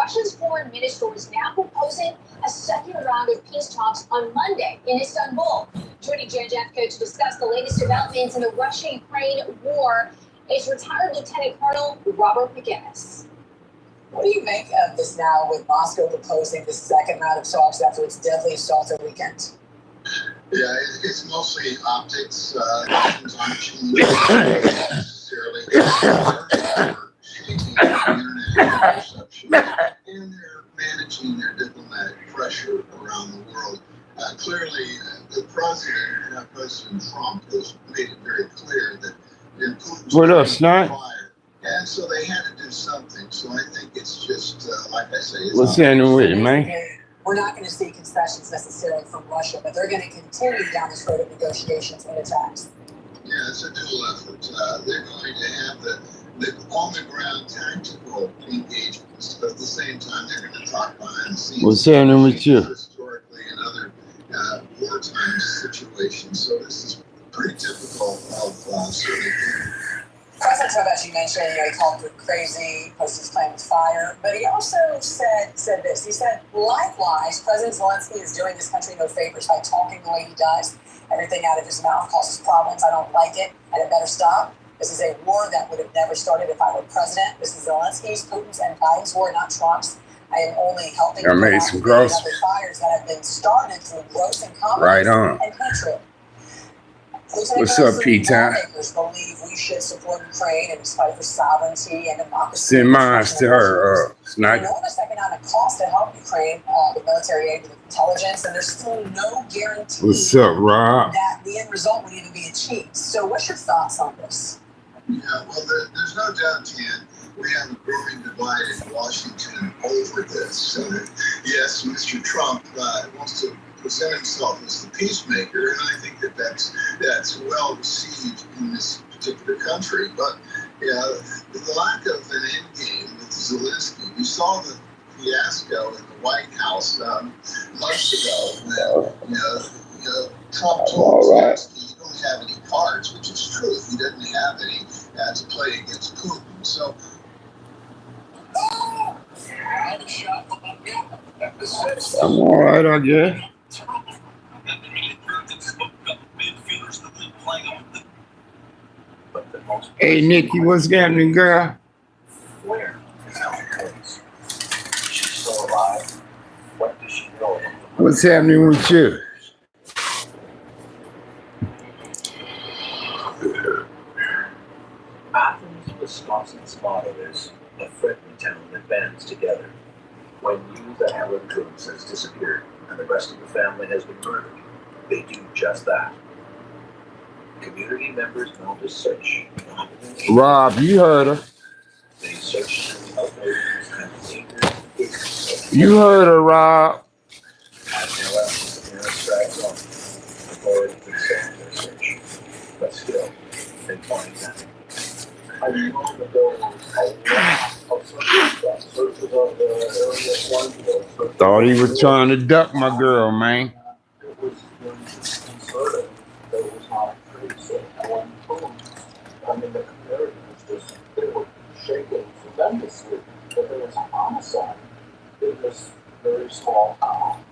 Russia's foreign minister is now proposing a second round of peace talks on Monday in Istanbul. Joining JFK to discuss the latest developments in the Russia-Ukraine war is retired Lieutenant Colonel Robert McGinnis. What do you make of this now with Moscow proposing the second round of talks after its deadly assault over the weekend? Yeah, it's mostly optics. Actions aren't changing necessarily. They're shaping the internet perception, and they're managing their diplomatic pressure around the world. Clearly, the President Trump, has made it very clear that Putin's what up, Snide? And so they had to do something. So I think it's just, like I say, it's what's happening with it, man? We're not going to see concessions necessarily from Russia, but they're going to continue down this road of negotiations and attacks. Yeah, it's a dual effort. They're going to have the on-the-ground tactical engagements, but at the same time, they're going to talk behind the scenes. What's happening with you? Historically and other wartime situations. So this is pretty typical of certainly. President Trump, as you mentioned, he called it crazy, posted his plane with fire, but he also said this. He said, likewise, President Zelensky is doing this country no favors by talking the way he does. Everything out of his mouth causes problems. I don't like it, and it better stop. This is a war that would have never started if I were president. This is Zelensky's, Putin's, and Biden's war, not Trump's. I am only helping I made some gross fires that have been started through gross incompetence right on. And hatred. What's up, P-Time? Believe we should support Ukraine in spite of sovereignty and democracy. Send mine to her, Sniper. Enormous economic cost to help Ukraine with military aid and intelligence, and there's still no guarantee what's up, Rob? that the end result would even be achieved. So what's your thoughts on this? Yeah, well, there's no doubt, Jan, we have a growing divide in Washington over this. Yes, Mr. Trump wants to present himself as the peacemaker, and I think that's well received in this particular country. But the lack of an end game with Zelensky, we saw the fiasco in the White House months ago when Trump told Zelensky, "You don't have any cards," which is true. He doesn't have any to play against Putin. So. I'm all right, I guess. Hey, Nikki, what's happening, girl? Where is Alex? She's still alive. What does she know? What's happening with you? Athens, Wisconsin's motto is a friendly town that bands together. When news that Helen Coombs has disappeared and the rest of the family has been murdered, they do just that. Community members mount a search. Rob, you heard her. They search through outbuildings and acres. You heard her, Rob. As the nearest drags on, authorities expand their search, but still, they find nothing. I know the buildings. Searches of the area one. Thought he was trying to duck my girl, man. It was concerted. There was not a trace of one phone. I mean, the comparison was just, they were shaking tremendously, but there was a homicide in this very small town.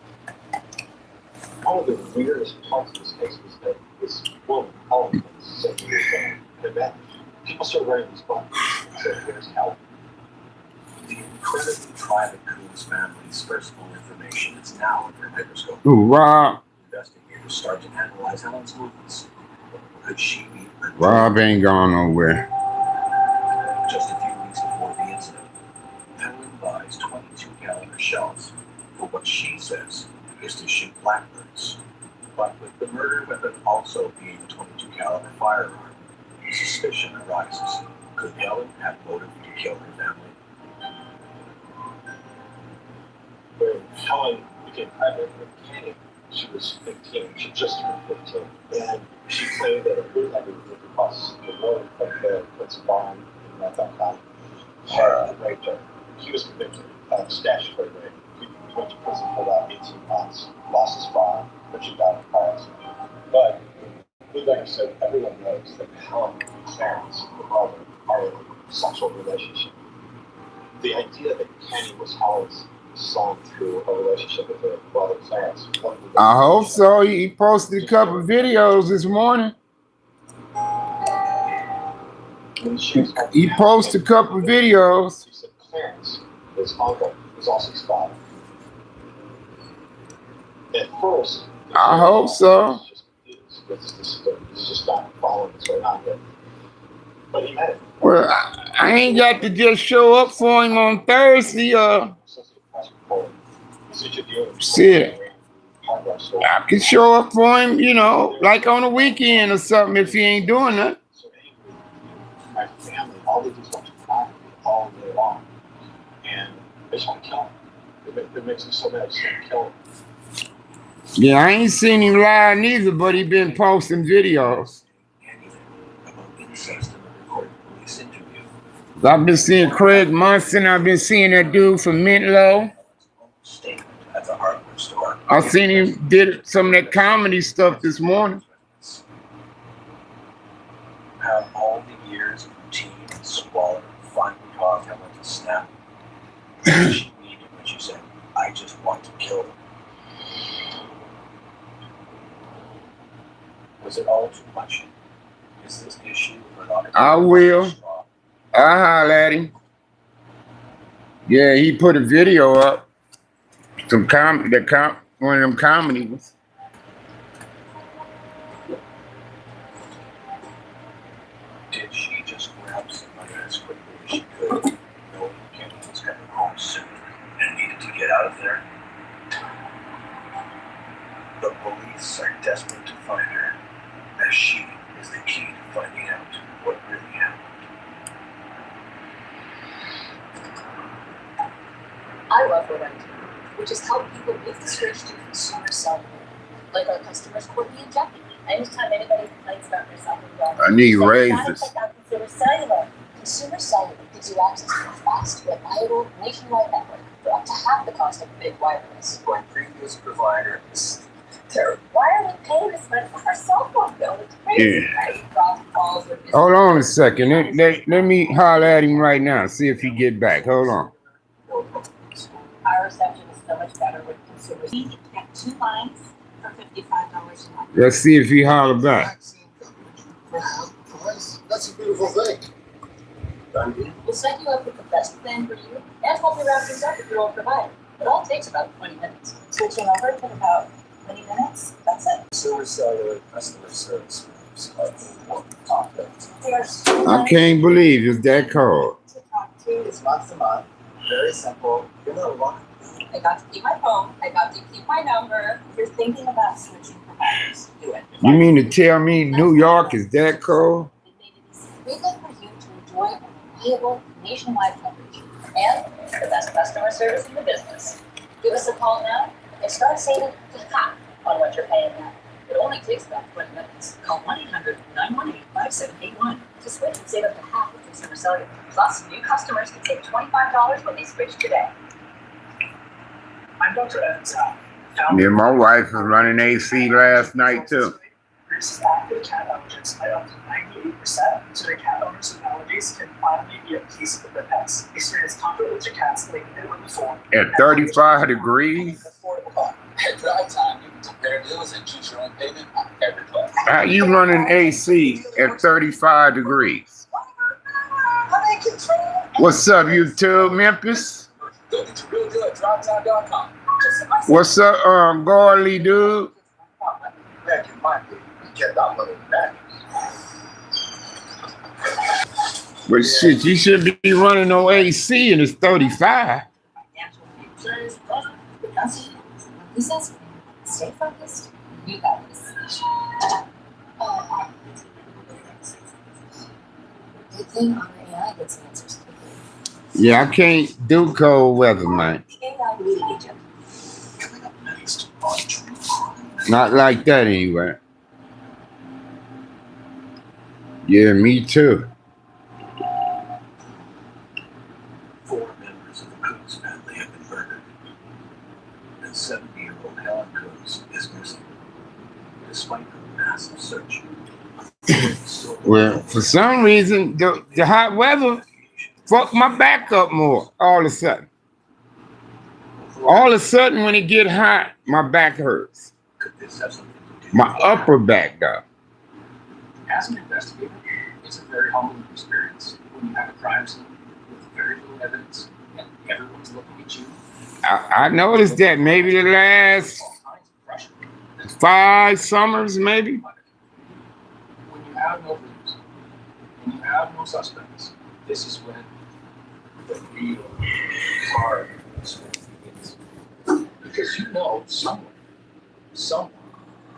One of the weirdest parts of this case was that this woman, Helen, was 7 years old, had vanished. People started wearing these buttons and said, "Here's help." The incredibly private Coombs family's personal information is now under a microscope. Ooh, Rob. Investigators start to analyze Helen's movements. Could she be? Rob ain't going nowhere. Just a few weeks before the incident, Helen buys 22-caliber shells for what she says is to shoot blackbirds. But with the murder weapon also being a 22-caliber firearm, suspicion arises. Could Helen have motive to kill her family? When Helen became pregnant with Kenny, she was 15. She just turned 15. And she claimed that a bootlegger lived across the road from the Prince Bond in North had raped her. He was convicted of statutory rape. He went to prison for about 18 months, lost his farm, which he died in a car accident. But bootlegger said everyone knows that Helen and Clarence, the brother, are in a sexual relationship. the idea that Kenny was Hollis' son through a relationship with her brother Clarence. I hope so. He posted a couple videos this morning. He posted a couple videos. He said Clarence, his uncle, is also spotted. At first, I hope so. He's just not following what's going on here. But he met it. Well, I ain't got to just show up for him on Thursday. Shit. I can show up for him, you know, like on a weekend or something if he ain't doing that. My family, all they do is watch pornography all day long. And they just want to kill him. It makes me so mad. I just want to kill him. Yeah, I ain't seen him live neither, but he been posting videos. I've been seeing Craig Munson. I've been seeing that dude from Mintlow. I seen him did some of that comedy stuff this morning. How all the years of routine and squalor finally caused him to snap. She needed when she said, "I just want to kill them." Was it all too much? Is this issue not? I will. I'll holler at him. Yeah, he put a video up. Some one of them comedy ones. Did she just grab somebody as quickly as she could, knowing Kenny was coming home soon and needed to get out of there? The police are desperate to find her, as she is the key to finding out what really happened. I love what I do, which is help people make the switch to consumer cellular, like our customers Courtney and Jackie. Anytime anybody complains about their cellular, I need gotta raises. check out Consumer Cellular. Consumer Cellular gives you access to a fast, reliable, nationwide network for up to half the cost of big wireless. My previous provider is terrible. Why are we paying this much for our cell phone bill? It's crazy, right? Drop calls with this. Hold on a second. Let me holler at him right now. See if he get back. Hold on. Our reception is so much better with consumers. We get 2 lines for $55 a month. Let's see if he holler back. For half the price. That's a beautiful thing. We'll set you up with the best plan for you and help you wrap things up with your own provider. It all takes about 20 minutes. Switching over took about 20 minutes. That's it. Consumer Cellular customer service groups are important topics. There's I can't believe it's that cold. to talk to. It's month to month. Very simple. You're not alone. I got to keep my phone. I got to keep my number. If you're thinking about switching providers, do it. You mean to tell me New York is that cold? It made it easy. We'd like for you to enjoy a reliable nationwide coverage and the best customer service in the business. Give us a call now and start saving half on what you're paying now. It only takes about 20 minutes. Call 1-800-918-5781 to switch and save up to half with Consumer Cellular. Plus, new customers can save $25 when they switch today. I'm Dr. Evans. Me and my wife was running AC last night too. Reduces active cat allergens by up to 98%, so that cat owners with allergies can finally be at peace with their pets. Experience comfort with your cats like never before. At 35 degrees? Affordable. At drive time, you can compare deals and choose your own payment on every plan. How you running AC at 35 degrees? I'm in control. What's up, YouTube, Memphis? Go get your real deal at drivetime.com. What's up, Garley, dude? Back in my day, we kept our money back. But shit, you should be running no AC and it's 35. Stay focused. You got this. Good thing our AI gets answers quickly. Yeah, I can't do cold weather, man. The AI leading agent. Coming up next on True Crime. Not like that anyway. Yeah, me too. 4 members of the Coons family have been murdered, and 70-year-old Helen Coons is missing, despite a massive search. Well, for some reason, the hot weather Fuck my back up more all of a sudden. All of a sudden, when it get hot, my back hurts. Could this have something to do My with upper back does. As an investigator, it's a very humbling experience when you have a crime scene with very little evidence and everyone's looking at you. I noticed that maybe the last All kinds of pressure. 5 summers, maybe. When you have no clues, when you have no suspects, this is when the real hard begins. Because you know someone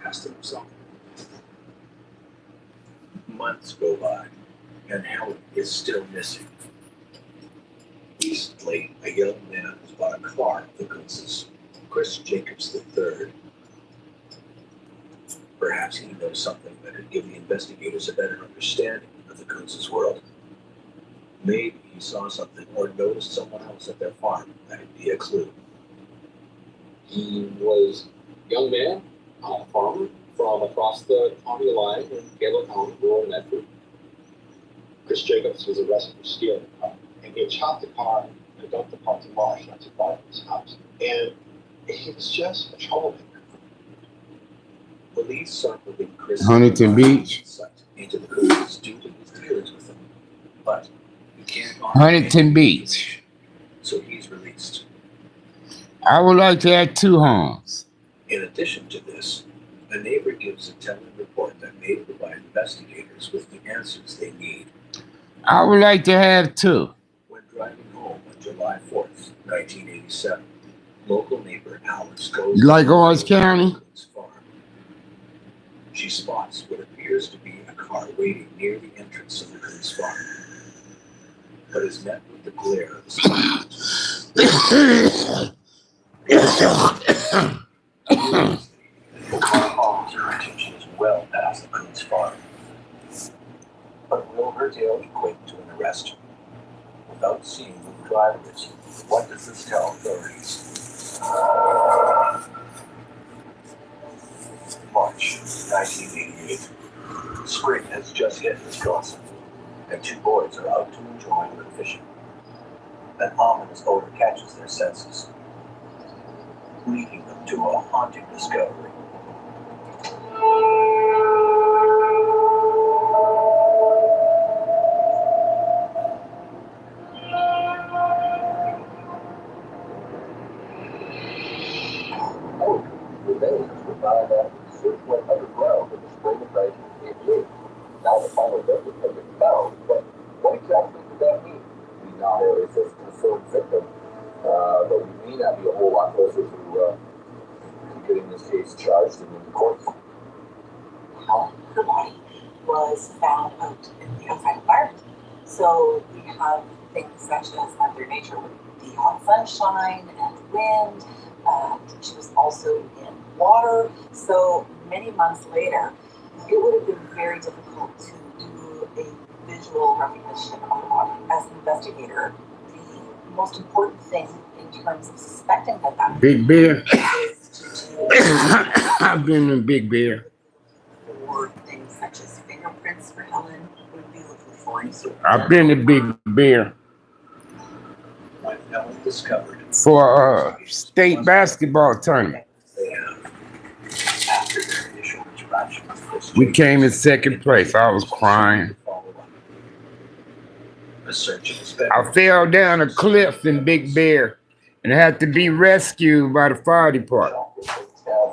has to know something. Months go by, and Helen is still missing. Recently, a young man has bought a car at the Kunz's, Chris Jacobs III. Perhaps he knows something that could give the investigators a better understanding of the Kunz's world. Maybe he saw something or noticed someone else at their farm that could be a clue. He was a young man, a farmer from across the county line in Taylor County, rural Medford. Chris Jacobs was arrested for stealing a car, and he had chopped the car and dumped the parts in marsh not too far from his house. And he was just a troublemaker. Police circled Chris Huntington Beach. into the Kunz's due to his dealings with them, but he can't Huntington Beach. so he's released. I would like to have 2 homes. In addition to this, a neighbor gives a telling report that may provide investigators with the answers they need. I would like to have 2. When driving home on July 4th, 1987, local neighbor Alice goes You like Orange County? to Kunz's farm. She spots what appears to be a car waiting near the entrance of the Kunz farm, but is met with the glare of the spotlight. The car follows her until she is well past the Kunz farm. But will her tale equate to an arrest? Without seeing who the driver is, what does this tell authorities? March 1988. Spring has just hit Wisconsin, and 2 boys are out to enjoy their fishing. An ominous odor catches their senses, leading them to a haunting discovery. The remains were found after the search went underground in the spring of 1988. Now the final victim has been found, but what exactly does that mean? We now know it's a confirmed victim, but we may not be a whole lot closer to getting this case charged and in the courts. Her body was found out in the outside environment. So we have things such as Mother Nature with the hot sunshine and wind. She was also in water. So many months later, it would have been very difficult to do a visual recognition of the body. As an investigator, the most important thing in terms of suspecting that Big Bear. is to do I've been in Big Bear. or things such as fingerprints for Helen would be looking for. I've been to Big Bear When Helen discovered for a state basketball tournament. they have, after their initial interaction with Chris We Jacobs, came in second place. I was crying. A search of his I bedroom. fell down a cliff in Big Bear and had to be rescued by the fire department.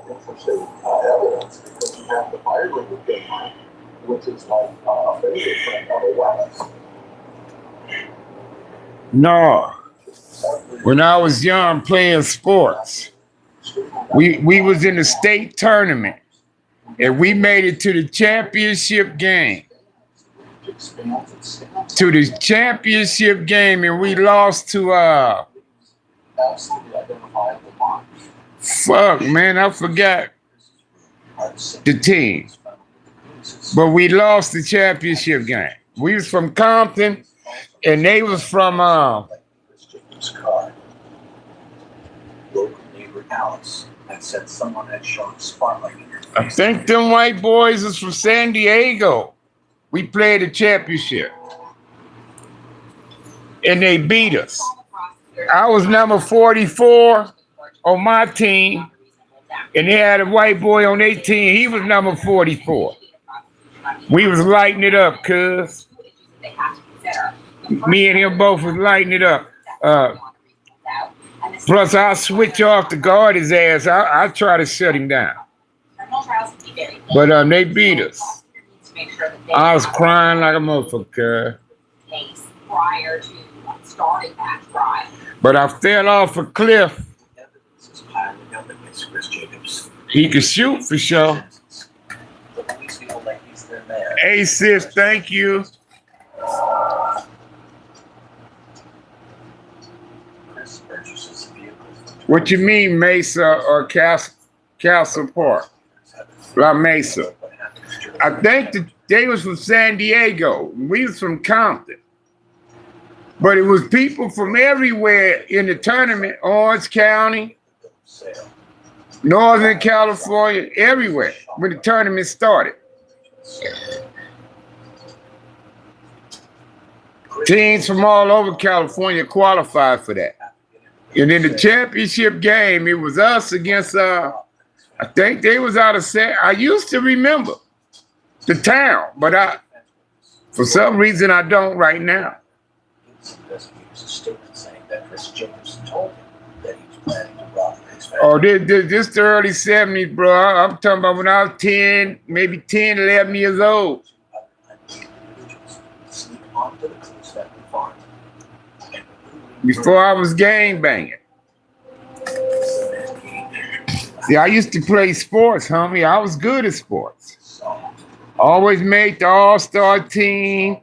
Interesting evidence because you have the firewood with them, which is like a favorite friend of a weapons. No. When I was young playing sports, we was in the state tournament and we made it to the championship game. To the championship game and we lost to Absolutely identifiable marks. fuck man, I forgot the team. But we lost the championship game. We was from Compton and they was from Chris Jacobs' car. Local neighbor Alice had said someone had shone a spotlight in her face. I think them white boys is from San Diego. We played the championship. and they beat us. I was number 44 on my team, and they had a white boy on their team. He was number 44. We was lighting it up, cuz. Me and him both was lighting it up. Plus, I'll switch off to guard his ass. I try to shut him down. But they beat us. I was crying like a motherfucker. Prior to starting that drive. But I fell off a cliff. He could shoot for sure. Hey sis, thank you. What you mean, Mesa or Castle Park? La Mesa. I think that they was from San Diego. We was from Compton. But it was people from everywhere in the tournament. Orange County, Northern California, everywhere when the tournament started. Teams from all over California qualified for that. And in the championship game, it was us against, I think they was out of San. I used to remember the town, but for some reason, I don't right now. Oh, this the early 70s, bro. I'm talking about when I was 10, maybe 10, 11 years old. Before I was gangbanging. See, I used to play sports, homie. I was good at sports. Always made the all-star team.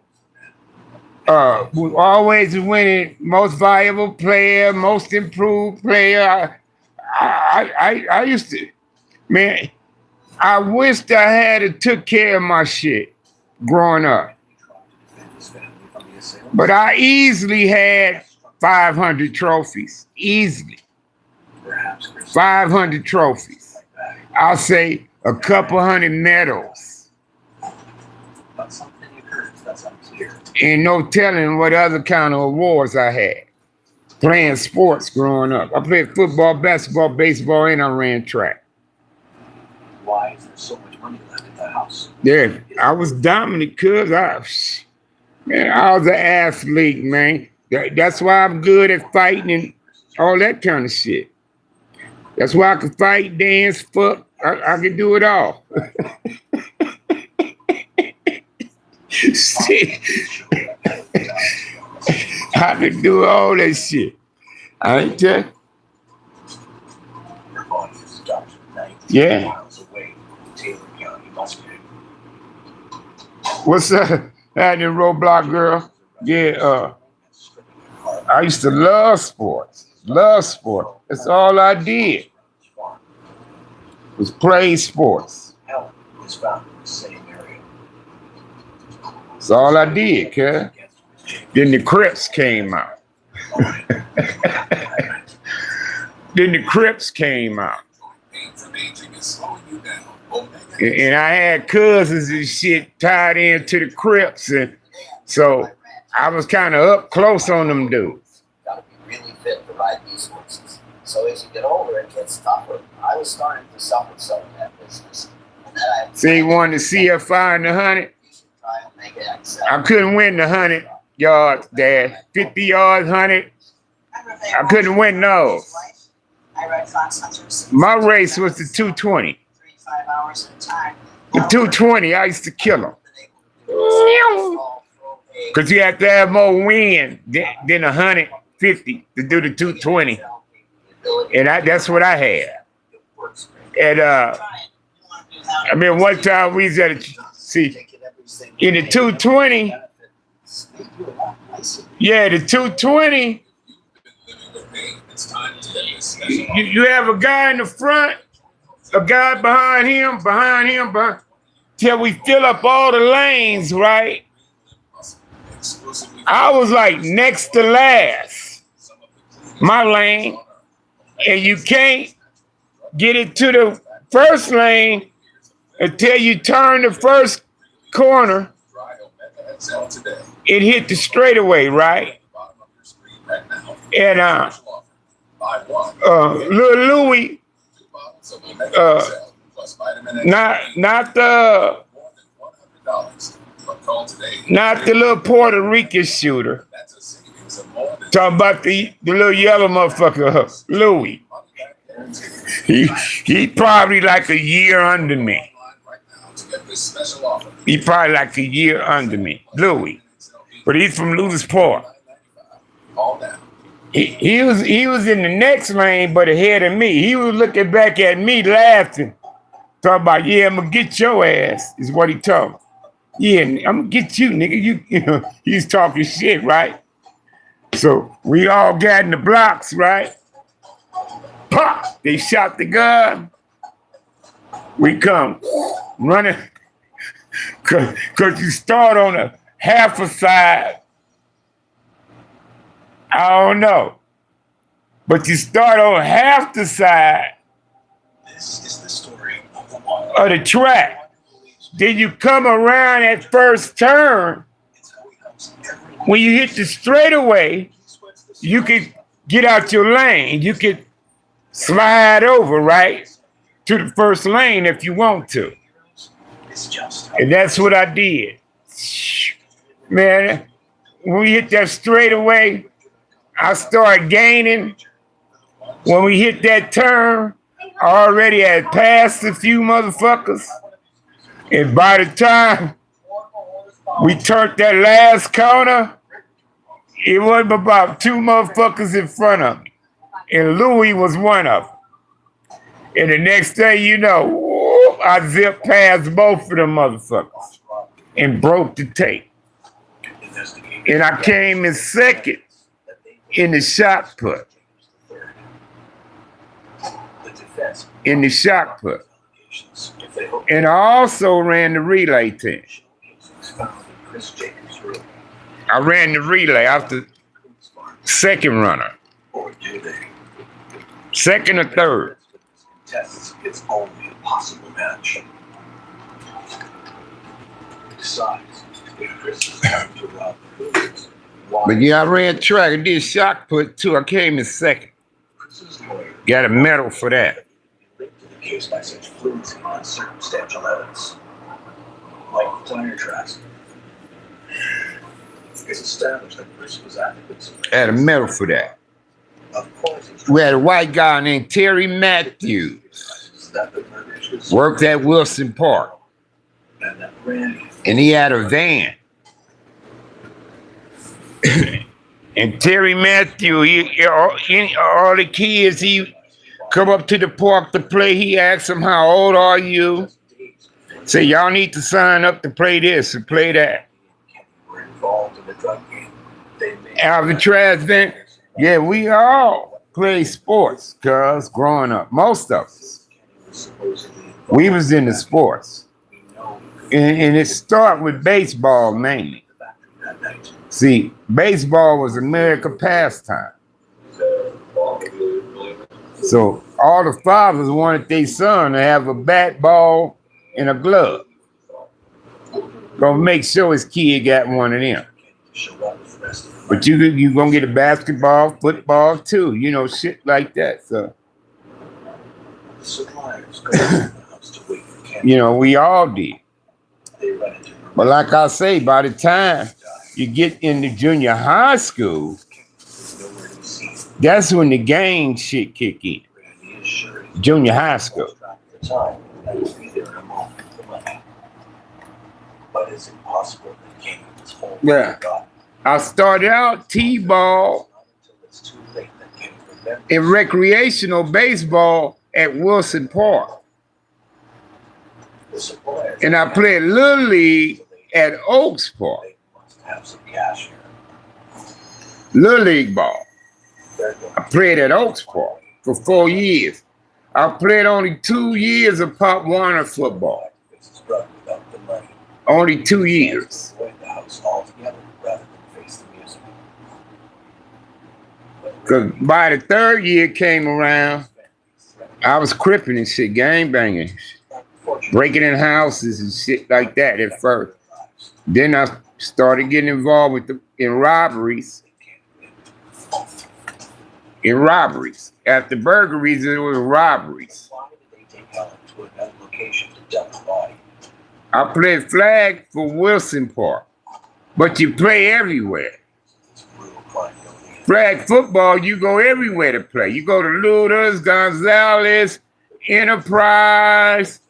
Always winning most valuable player, most improved player. I used to, man, I wished I had took care of my shit growing up. But I easily had 500 trophies. Easily. 500 trophies. I'll say a couple hundred medals. And no telling what other kind of awards I had. Playing sports growing up. I played football, basketball, baseball, and I ran track. Why is there so much money left at the house? Yeah, I was dominant because I was an athlete, man. That's why I'm good at fighting and all that kind of shit. That's why I can fight, dance, fuck. I can do it all. Shit. I can do all that shit. I ain't tell you. Your body is dumped 19 miles away from Taylor County Hospital. What's up, happening, Roblox girl? Yeah, I used to love sports. Love sport. That's all I did. Was play sports. Help was found in the same area. That's all I did, cuz. Then the Crips came out. Then the Crips came out. And I had cousins and shit tied into the Crips, and so I was kind of up close on them dudes. Gotta be really fit to ride these horses. So as you get older, it gets tougher. I was starting to suffer some of that business. And then I See, won the CFI in the 100. I couldn't win the 100 yards, Dad. 50 yards, 100. I couldn't win those. My race was the 220. The 220, I used to kill them. Because you have to have more wind than 150 to do the 220. And that's what I had. And I mean, one time we was at in the 220. Yeah, the 220. You have a guy in the front, a guy behind him, till we fill up all the lanes, right? I was like next to last, my lane, and you can't get it to the first lane until you turn the first corner. It hit the straightaway, right? And little Louis, not the little Puerto Rican shooter. Talking about the little yellow motherfucker, Louis. He probably like a year under me. He probably like a year under me, Louis. But he's from Lewisport. He was in the next lane, but ahead of me. He was looking back at me, laughing. Talking about, yeah, I'm gonna get your ass, is what he told me. Yeah, I'm gonna get you, nigga. You know, he's talking shit, right? So we all got in the blocks, right? Pop! They shot the gun. We come running, cause you start on a half a side. I don't know, but you start on half the side This is the story of the of the track. Then you come around at first turn. When you hit the straightaway, you can get out your lane. You can slide over, right, to the first lane if you want to. And that's what I did. Man, when we hit that straightaway, I started gaining. When we hit that turn, I already had passed a few motherfuckers. And by the time we turned that last corner, it wasn't about two motherfuckers in front of me. And Louis was one of them. And the next thing you know, whoop, I zipped past both of them motherfuckers and broke the tape. And I came in second in the shot put. In the shot put. And I also ran the relay team. I ran the relay after second runner. Second or third. It's only a possible match. Besides, if Chris is trying to rob the Hoosiers, But yeah, I ran track. I did shot put too. I came in second. Chris's lawyer Got a medal for that. linked to the case by such fluency and circumstantial evidence, like tire tracks. It's established that Chris was active in some Had a medal for that. Of course, it's We had a white guy named Terry Matthews. that the murders was Worked at Wilson Park. and that Randy And he had a van. And Terry Matthew, all the kids, he come up to the park to play. He asked them, how old are you? Say, y'all need to sign up to play this and play that. were involved in the drug game. They made Alcatraz then, yeah, we all play sports, cuz growing up. Most of us. supposedly We was in the sports. we know And it started with baseball mainly. the factory that night. See, baseball was American pastime. So all the fathers wanted their son to have a bat, ball, and a glove. Gonna make sure his kid got one of them. Show up with the rest of the But you gonna get a basketball, football too, you know, shit like that. So, suppliers go to the house to wait for Kenny. you know, we all did. They run into her. But like I say, by the time you get into junior high school, There's nowhere to be seen. that's when the gang shit kick in. Randy is sure he's Junior high school. track of the time and will be there in a moment for money. But is it possible that Kenny was home? Yeah. I started out T-ball Not until it's too late that Kenny remembers. and recreational baseball at Wilson Park. The suppliers. And I played Little League at Oaks Park. They must have some cash here. Little League ball. They're going I played at Oaks Park for 4 years. I played only 2 years of Pop Warner football. to fix his brother without the money. Only 2 years. Avoid the house altogether rather than face the music. But Because by the third year came around, I was cripping and shit, gang banging, breaking in houses and shit like that at first. Then I started getting involved in robberies. in robberies. After burglaries, it was robberies. Why did they take Helen to another location to dump the body? I played flag for Wilson Park, but you play everywhere. This brutal crime don't need Flag football, you go everywhere to play. You go to Luders, Gonzalez, Enterprise,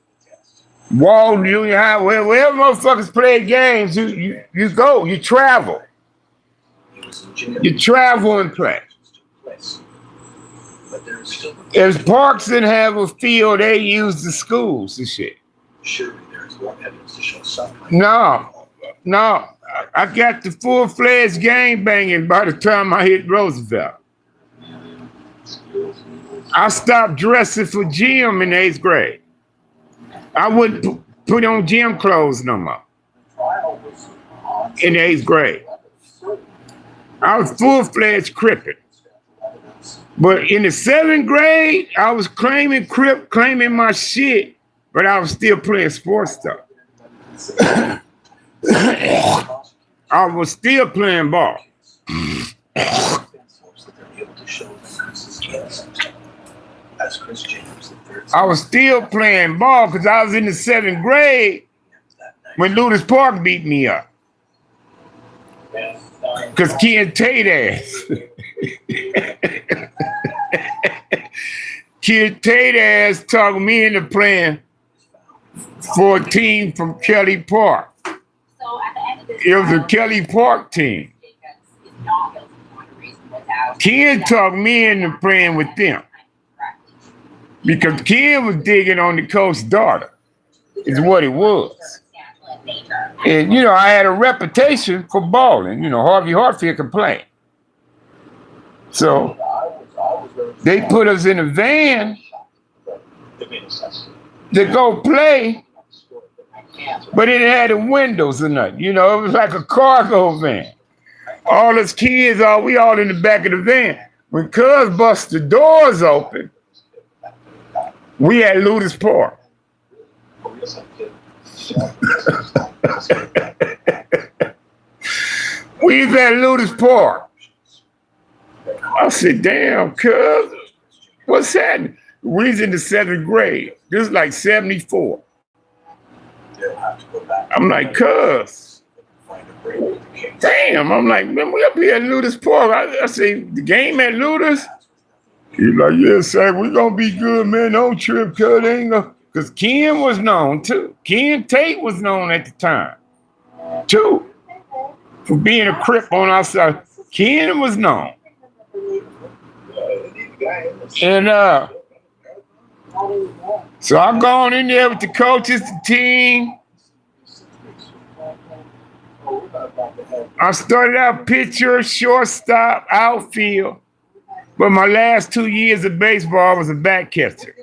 Walden Junior High, wherever motherfuckers play games, you go, you travel. He was in jail. You travel and play. Took place. But there is still If parks didn't have a field, they use the schools and shit. surely there is more evidence to show some kind No. I got the full-fledged gang banging by the time I hit Roosevelt. I stopped dressing for gym in 8th grade. I wouldn't put on gym clothes no more trial was on in 8th grade. I was full-fledged crippin'. But in the 7th grade, I was claiming Crip, claiming my shit, but I was still playing sports stuff. I was still playing ball. As Chris James, the third I was still playing ball because I was in the 7th grade when Ludus Park beat me up. Because Ken Tate ass. Ken Tate ass talked me into playing for a team from Kelly Park. So at the end of this It was a trial, Kelly Park team. Jacobs is not guilty beyond a reasonable doubt. Ken talked me into playing with them because Ken was digging on the coach's daughter, is what it was. Circumstantial in nature. And, you know, I had a reputation for balling. You know, Harvey Hartfield could play. So they put us in a van to go play, but it had the windows or nothing. You know, it was like a cargo van. All us kids, we all in the back of the van. When Cuz bust the doors open, we at Ludus Park. We was at Ludus Park. I said, damn, Cuz, what's happening? We was in the 7th grade. This is like 74. I'm like, Cuz. Damn, I'm like, man, we up here at Ludus Park. I say, the game at Ludus? He's like, yeah, sir, we gonna be good, man. Don't trip, Cuz. Ain't gonna. Because Ken was known, too. Ken Tate was known at the time, too, for being a Crip on our side. Ken was known. And so I gone in there with the coaches, the team. I started out pitcher, shortstop, outfield. But my last 2 years of baseball was a back catcher.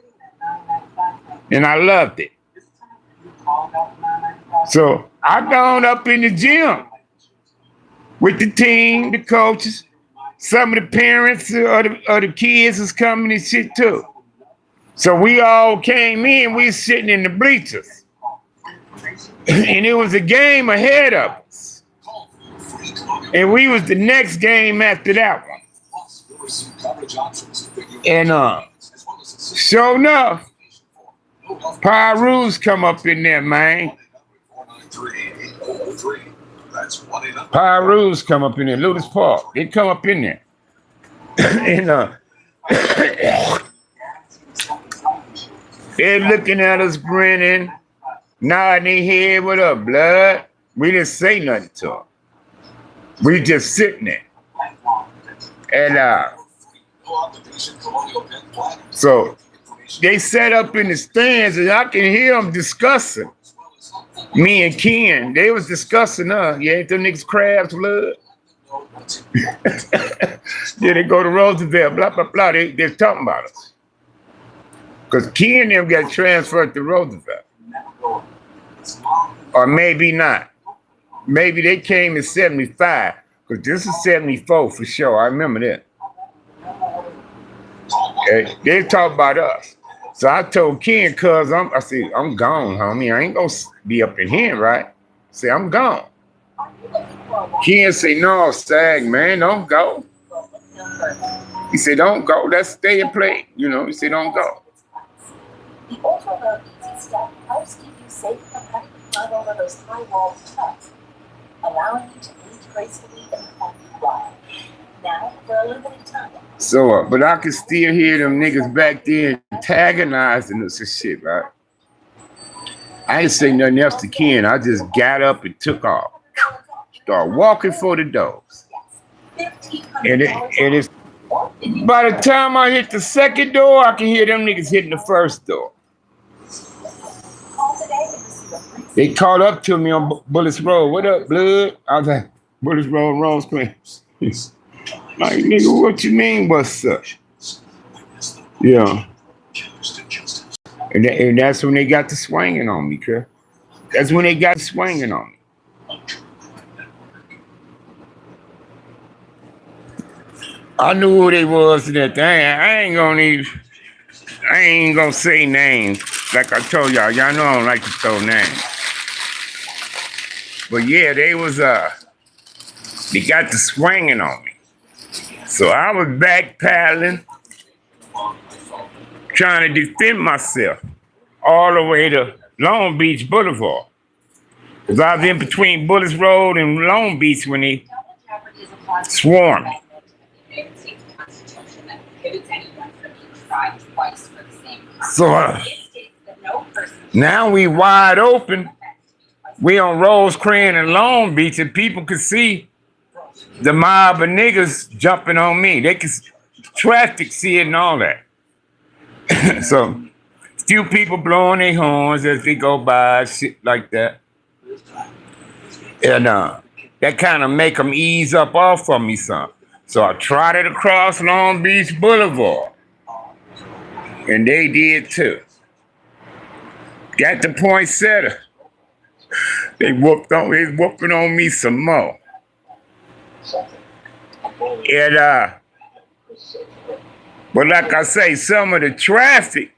And I loved it. So I gone up in the gym with the team, the coaches. Some of the parents of the kids was coming and shit too. So we all came in, we was sitting in the bleachers. And it was a game ahead of us. And we was the next game after that one. And sure enough, Pyroos come up in there, man. Pyroos come up in there, Ludus Park. They come up in there. And they're looking at us grinning, nodding their head, what up, blood? We didn't say nothing to them. We just sitting there. And so they sat up in the stands and I can hear them discussing. Me and Ken, they was discussing, you ain't them niggas crabs blood? Then they go to Roosevelt, blah, blah, blah. They're talking about us. Because Ken and them got transferred to Roosevelt. Or maybe not. Maybe they came in 75. Because this is 74 for sure. I remember that. They talk about us. So I told Ken, cuz I said, I'm gone, homie. I ain't gonna be up in here, right? Say, I'm gone. Ken say, no, Stag, man, don't go. He said, don't go. Let's stay and play. You know, he said, don't go. The ultra low easy step helps keep you safe from having to climb over those high wall steps, allowing you to age gracefully in the healthy while. Now, for a limited time. So, but I could still hear them niggas back there antagonizing us and shit, right? I didn't say nothing else to Ken. I just got up and took off. Start walking for the doors. And it's by the time I hit the second door, I can hear them niggas hitting the first door. They caught up to me on Bullets Road. What up, blood? I was like, Bullets Road, Rosecrans. Like, nigga, what you mean, what's up? Yeah. And that's when they got to swinging on me, cuz. That's when they got swinging on me. I knew who they was in that thing. I ain't gonna say names. Like I told y'all know I don't like to throw names. But yeah, they got to swinging on me. So I was back paddling, trying to defend myself all the way to Long Beach Boulevard. Because I was in between Bullets Road and Long Beach when they swarmed me. So now we wide open. We on Rosecrans and Long Beach, and people could see the mob of niggas jumping on me. They could traffic see it and all that. So few people blowing their horns as they go by, shit like that. And that kind of make them ease up off of me some. So I trotted across Long Beach Boulevard. And they did too. Got the poinsettia. They whooping on me some more. And but like I say, some of the traffic.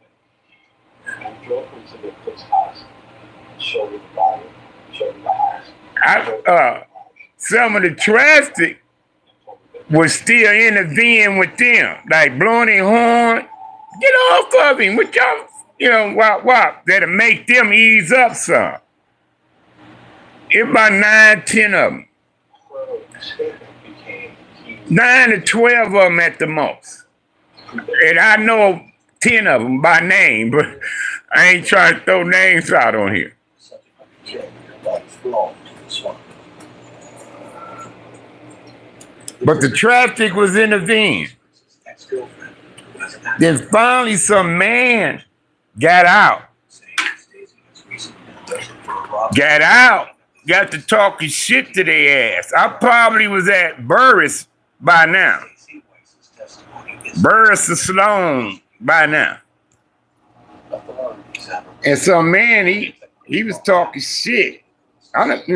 Some of the traffic was still intervening with them, like blowing their horn. Get off of him with y'all, wop. That'll make them ease up some. It's about 9, 10 of them. 9 to 12 of them at the most. And I know 10 of them by name, but I ain't trying to throw names out on here. But the traffic was intervened. Then finally some man got out. Got to talking shit to their ass. I probably was at Burris by now. Burris or Sloan by now. And some man, he was talking shit. I don't,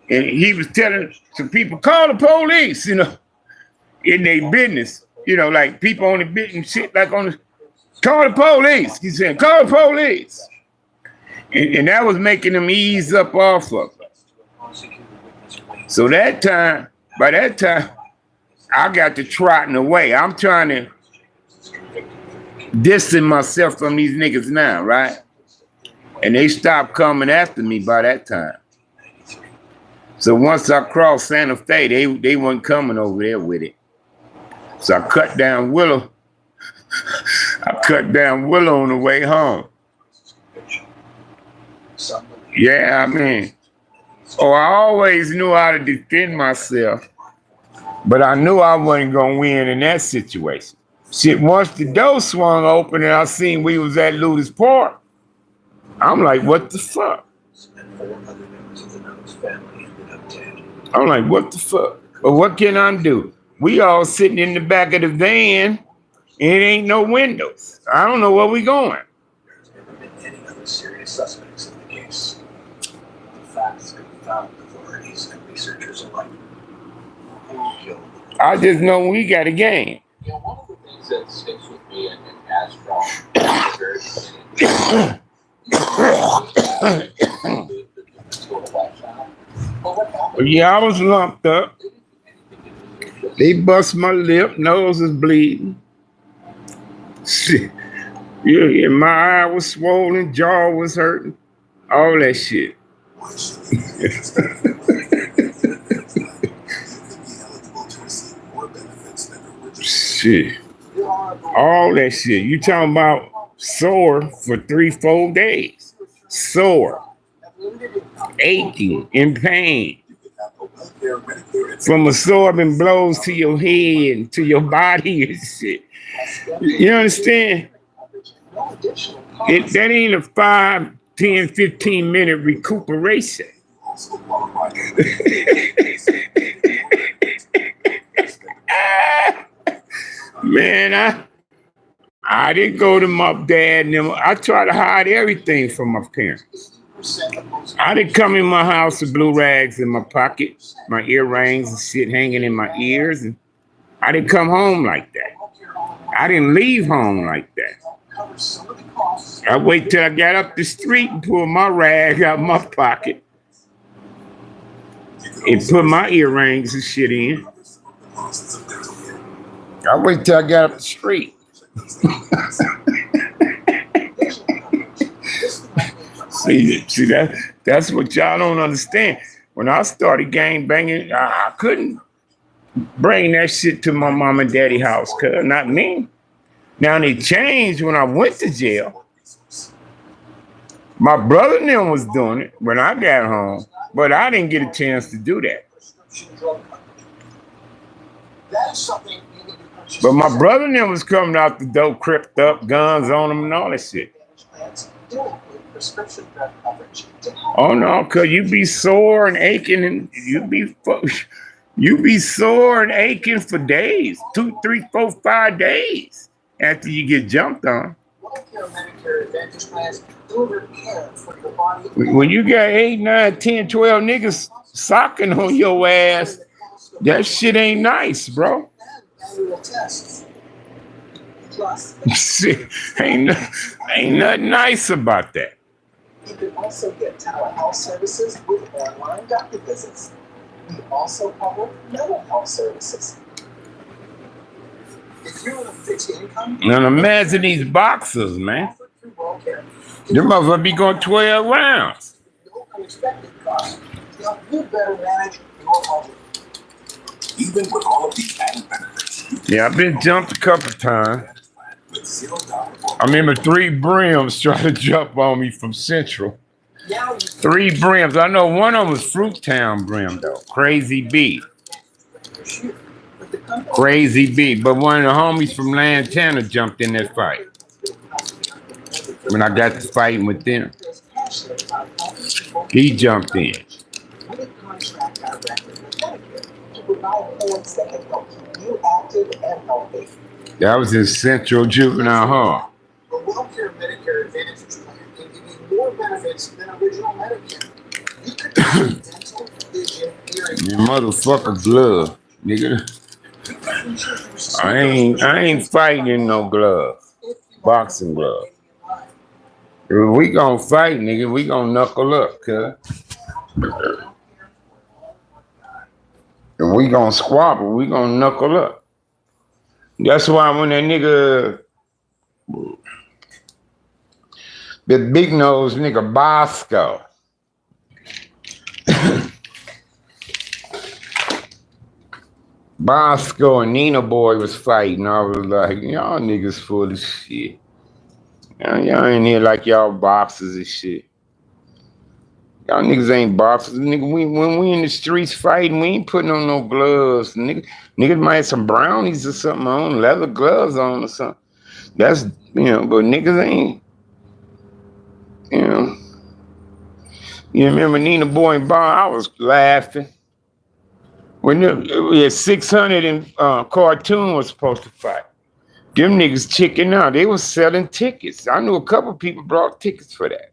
and he was telling some people, call the police, in their business. Like people on the business shit, like call the police. He said, call the police. And that was making them ease up off of it. So by that time, I got to trotting away. I'm trying to distance myself from these niggas now, right? And they stopped coming after me by that time. So once I crossed Santa Fe, they weren't coming over there with it. So I cut down Willow. On the way home. Yeah, I always knew how to defend myself, but I knew I wasn't gonna win in that situation. Shit, once the door swung open and I seen we was at Ludus Park, I'm like, what the fuck? I'm like, what the fuck? But what can I do? We all sitting in the back of the van, and it ain't no windows. I don't know where we going. There's never been any other serious suspects in the case. The facts confound authorities and researchers alike. Who killed them? I just know we got a game. One of the things that sticks with me and has from the very beginning yeah, I was lumped up. They bust my lip, nose is bleeding. Shit. Yeah, my eye was swollen, jaw was hurting, all that shit. Shit. All that shit. You talking about sore for 3-4 days. Sore. Aching, in pain. From absorbing blows to your head and to your body and shit. You understand? That ain't a 5, 10, 15-minute recuperation. Man, I didn't go to my dad and them. I try to hide everything from my parents. I didn't come in my house with blue rags in my pocket, my earrings and shit hanging in my ears. And I didn't come home like that. I didn't leave home like that. I wait till I got up the street and pull my rag out my pocket and put my earrings and shit in. I wait till I got up the street. See that's what y'all don't understand. When I started gang banging, I couldn't bring that shit to my mom and daddy house, cuz not me. Now they changed when I went to jail. My brother and them was doing it when I got home, but I didn't get a chance to do that. But my brother and them was coming out the door, crept up, guns on them and all that shit. Oh no, cause you be sore and aching, and you be sore and aching for days, 2, 3, 4, 5 days after you get jumped on. When you got 8, 9, 10, 12 niggas socking on your ass, that shit ain't nice, bro. ain't nothing nice about that. You can also get telehealth services with online doctor visits. We also cover mental health services. If you're on a fixed income, now imagine these boxers, man. Them motherfuckers be going 12 rounds. No unexpected costs. You better manage your budget. Even with all of these added benefits. Yeah, I've been jumped a couple times. I remember 3 brims trying to jump on me from Central. 3 brims. I know one of them was Fruittown brim though. Crazy B. Crazy B. But one of the homies from Lantana jumped in that fight. When I got to fighting with them, he jumped in. That was in Central Juvenile Hall. The WellCare Medicare Advantage plan can give you more benefits than original Medicare. You could get dental, vision, hearing. Your motherfucker glove, nigga. I ain't fighting in no glove. Boxing glove. If we gonna fight, nigga, we gonna knuckle up, cuz. If we gonna squabble, we gonna knuckle up. That's why when that nigga, the big nose nigga Bosco, Bosco and Nina Boy was fighting, I was like, y'all niggas full of shit. Y'all ain't here like y'all boxers and shit. Y'all niggas ain't boxers. Nigga, when we in the streets fighting, we ain't putting on no gloves. Niggas might have some brownies or something on, leather gloves on or something. That's, but niggas ain't, You remember Nina Boy and Bar? I was laughing. When we had 600 and Cartoon was supposed to fight. Them niggas chicken out. They was selling tickets. I knew a couple people brought tickets for that.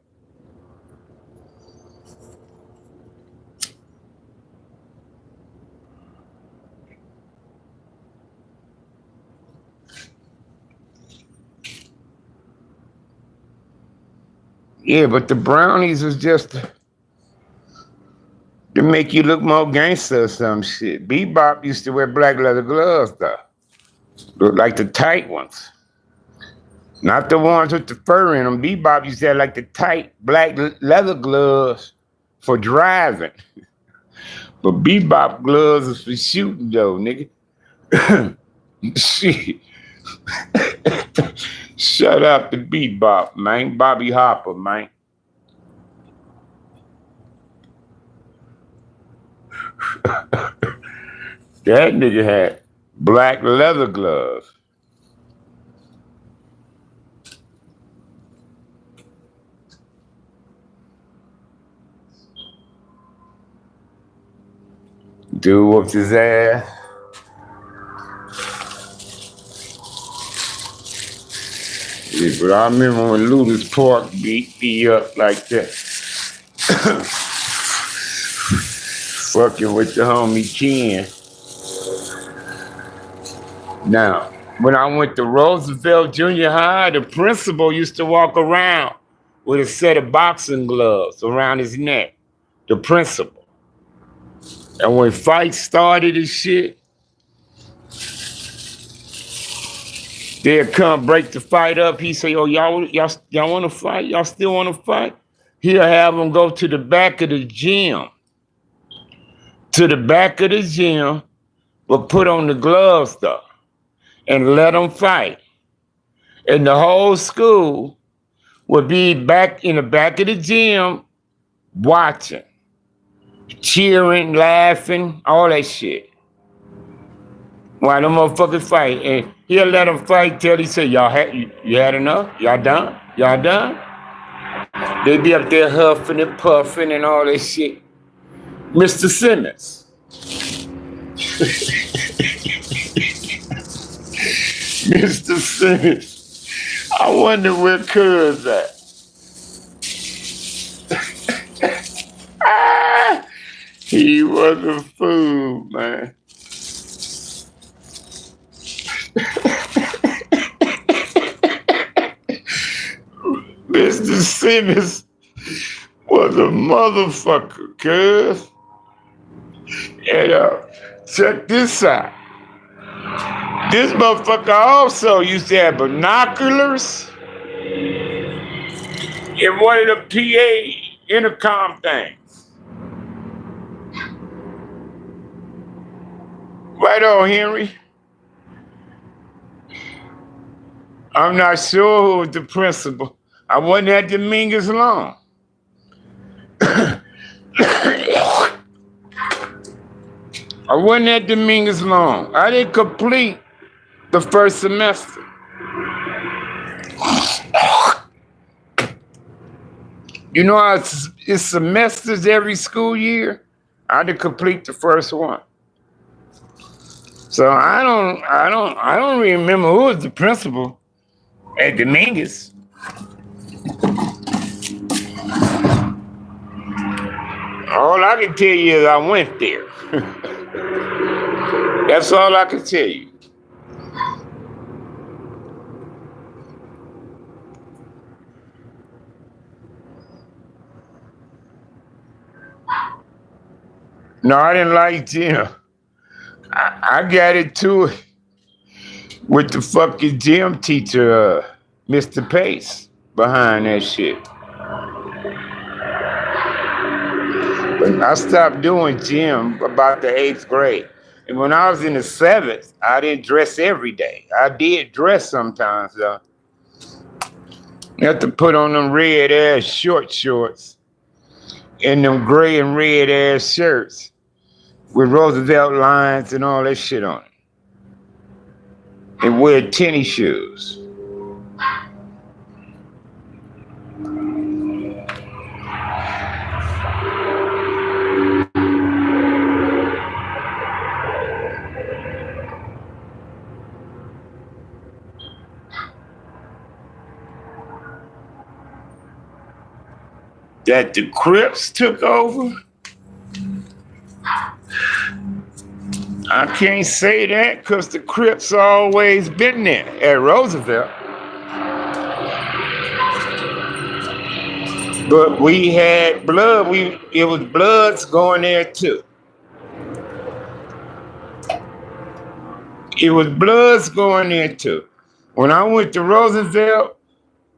Yeah, but the brownies was just To make you look more gangster or some shit. Bebop used to wear black leather gloves though. Look like the tight ones. Not the ones with the fur in them. Bebop used to have like the tight black leather gloves for driving. But Bebop gloves is for shooting though, nigga. Shit. Shut up to Bebop, man. Bobby Hopper, man. That nigga had black leather gloves. Dude whooped his ass. Yeah, but I remember when Luther's Park beat me up like that. Fucking with the homie Ken. Now, when I went to Roosevelt Junior High, the principal used to walk around with a set of boxing gloves around his neck. The principal. And when fights started and shit, they'd come break the fight up. He'd say, "Oh, y'all want to fight? Y'all still want to fight?" He'll have them go to the back of the gym. To the back of the gym, but put on the gloves though, and let them fight. And the whole school would be back in the back of the gym watching, cheering, laughing, all that shit. While them motherfuckers fight. And he'll let them fight till he say, you had enough? Y'all done? Y'all done? They be up there huffing and puffing and all that shit. Mr. Simmons. Mr. Simmons. I wonder where Cuz at. He was a fool, man. Mr. Simmons was a motherfucker, cuz. And check this out. This motherfucker also used to have binoculars in one of the PA intercom things. Right on, Henry. I'm not sure who was the principal. I wasn't at Dominguez long. I wasn't at Dominguez long. I didn't complete the first semester. You know how it's semesters every school year? I didn't complete the first one. So I don't remember who was the principal at Dominguez. All I can tell you is I went there. That's all I can tell you. No, I didn't like gym. I got into it with the fucking gym teacher, Mr. Pace, behind that shit. But I stopped doing gym about the 8th grade. And when I was in the 7th, I didn't dress every day. I did dress sometimes, though. You have to put on them red ass short shorts and them gray and red ass shirts with Roosevelt lines and all that shit on it. And wear tennis shoes. That the Crips took over? I can't say that because the Crips always been there at Roosevelt. But we had blood. It was bloods going there too. It was bloods going there too. When I went to Roosevelt,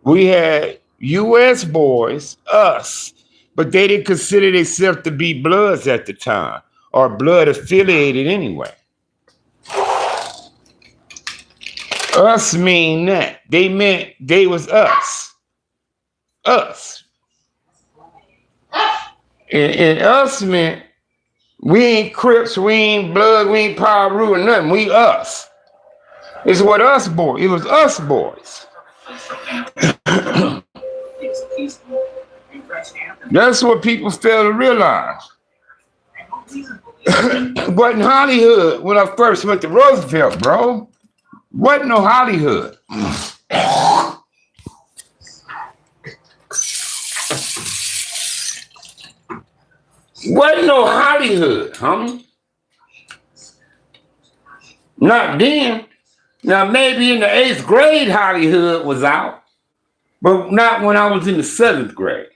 we had U.S. boys, us, but they didn't consider themselves to be bloods at the time or blood affiliated anyway. Us mean that. They meant they was us. Us. And us meant we ain't Crips, we ain't Blood, we ain't Piru or nothing. We us. It's what us boys. It was us boys. That's what people fail to realize. Wasn't Hollywood when I first went to Roosevelt, bro. Wasn't no Hollywood. Wasn't no Hollywood, homie. Not then. Now, maybe in the 8th grade, Hollywood was out, but not when I was in the 7th grade.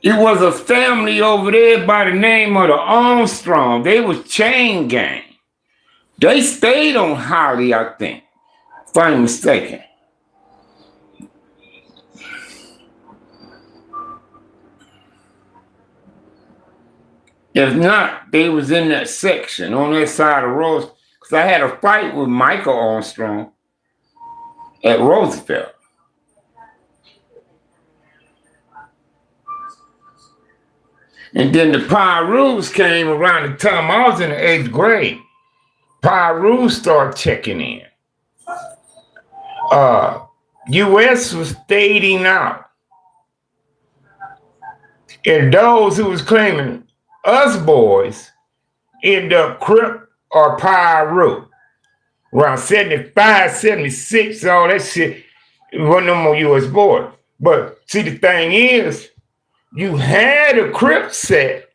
It was a family over there by the name of the Armstrong. They was chain gang. They stayed on Holly, I think, if I'm mistaken. If not, they was in that section on that side of Rose. Because I had a fight with Michael Armstrong at Roosevelt. And then the Pirus came around the time I was in the 8th grade. Pirus started checking in. U.S. was fading out. And those who was claiming us boys end up Crip or Piru. Around 75, 76, all that shit, it wasn't no more U.S. boys. But see, the thing is, you had a Crip set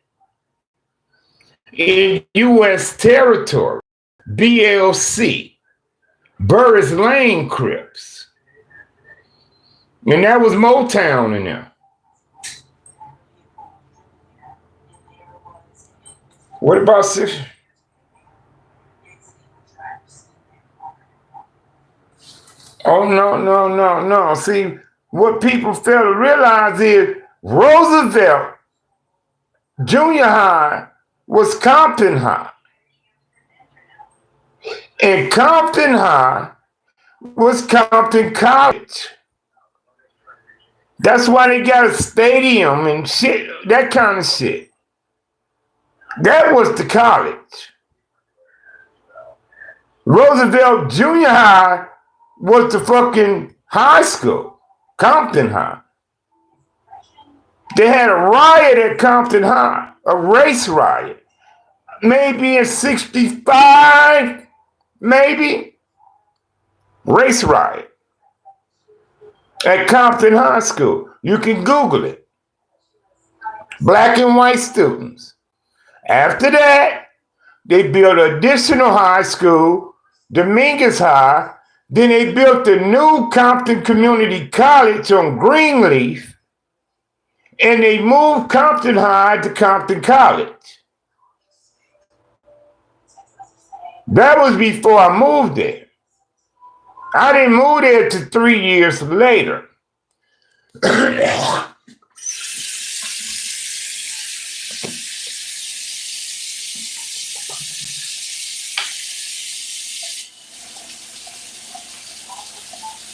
in U.S. territory, BLC, Burris Lane Crips. And that was Motown in there. What about six? Oh, no. See, what people fail to realize is Roosevelt Junior High was Compton High. And Compton High was Compton College. That's why they got a stadium and shit, that kind of shit. That was the college. Roosevelt Junior High was the fucking high school, Compton High. They had a riot at Compton High, a race riot. Maybe in 65, maybe. Race riot at Compton High School. You can Google it. Black and white students. After that, they built an additional high school, Dominguez High. Then they built the new Compton Community College on Greenleaf. And they moved Compton High to Compton College. That was before I moved there. I didn't move there till 3 years later.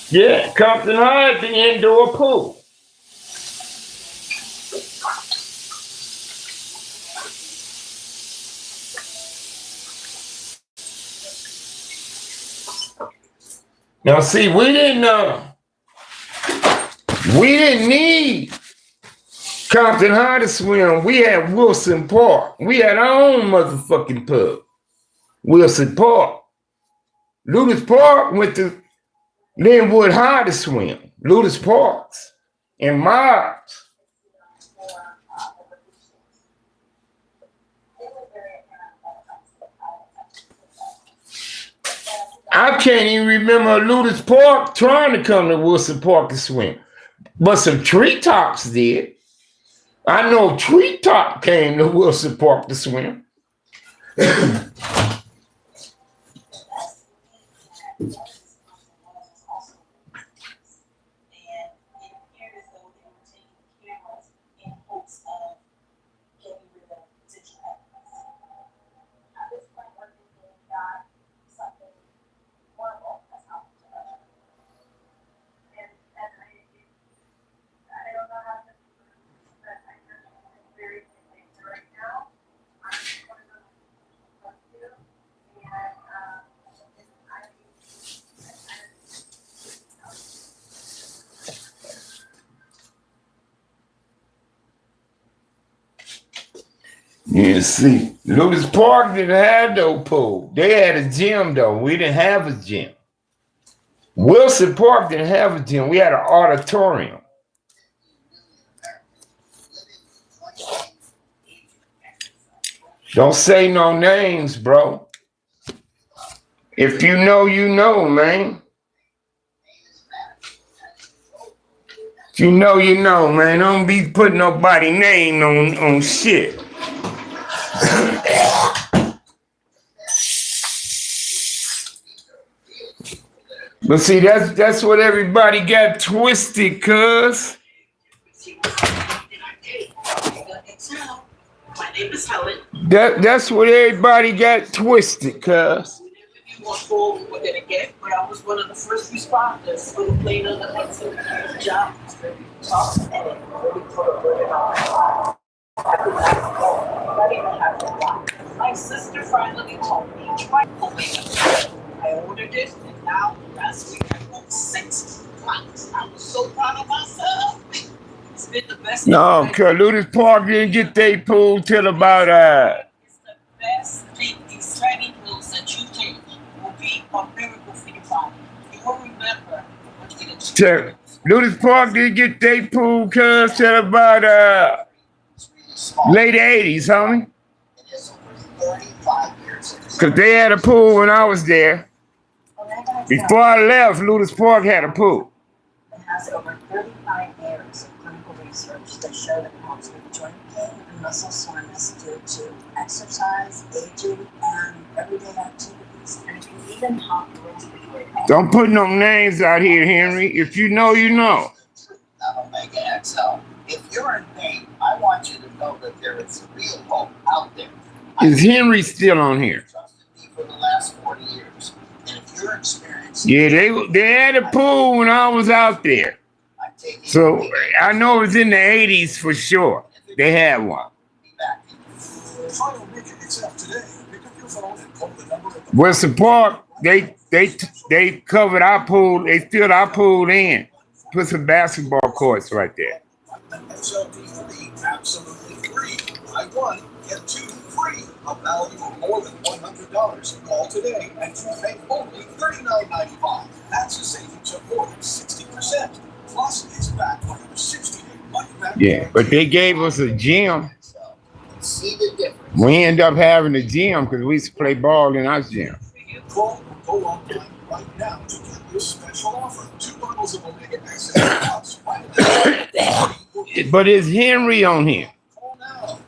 Yeah, Compton High had the indoor pool. Now, see, we didn't need Compton High to swim. We had Wilson Park. We had our own motherfucking pub. Wilson Park. Ludus Park went to Linwood High to swim. Ludus Parks and Mars. I can't even remember Ludus Park trying to come to Wilson Park to swim. But some treetops did. I know Treetop came to Wilson Park to swim. You see, Ludus Park didn't have no pool. They had a gym though. We didn't have a gym. Wilson Park didn't have a gym. We had an auditorium. Don't say no names, bro. If you know, you know, man. If you know, you know, man. Don't be putting nobody name on shit. But see, that's what everybody got twisted, cuz. My name is Helen. That's what everybody got twisted, cuz. We're gonna get, but I was one of the first responders for the plane on the Hudson job. And it really put a burden on. I could not go. I didn't have to fly. My sister finally told me, try to I ordered it, and now last week I booked 6 flights. I was so proud of myself. It's been the best. No, cuz Ludus Park didn't get their pool till about It's the best thing. These sweaty pills that you take will be a miracle for your body. You will remember what you did. Ludus Park didn't get their pool, cuz till about late 80s, homie. It is over 35 years. Cause they had a pool when I was there. Before I left, Ludus Park had a pool. It has over 35 years of clinical research that show that it helps with joint pain and muscle soreness due to exercise, aging, and everyday activities. And it can even help respiratory health. Don't put no names out here, Henry. If you know, you know. Omega XL. If you're in pain, I want you to know that there is real hope out there. Is Henry still on here? Trusted me for the last 40 years. And if you're experiencing, Yeah, they had a pool when I was out there. So I know it was in the 80s for sure. They had one. Wilson Park, they covered our pool. They filled our pool in. Put some basketball courts right there. Absolutely free. Buy one, get 2 free. A value of more than $100. Call today and you pay only $39.95. That's a savings of more than 60%. Plus, it's back on your 60-day money back. Yeah, but they gave us a gym. see the difference. We end up having a gym because we used to play ball in our gym. Call or go online right now to get this special offer. 2 bottles of Omega Access Plus. But is Henry on here? Call now.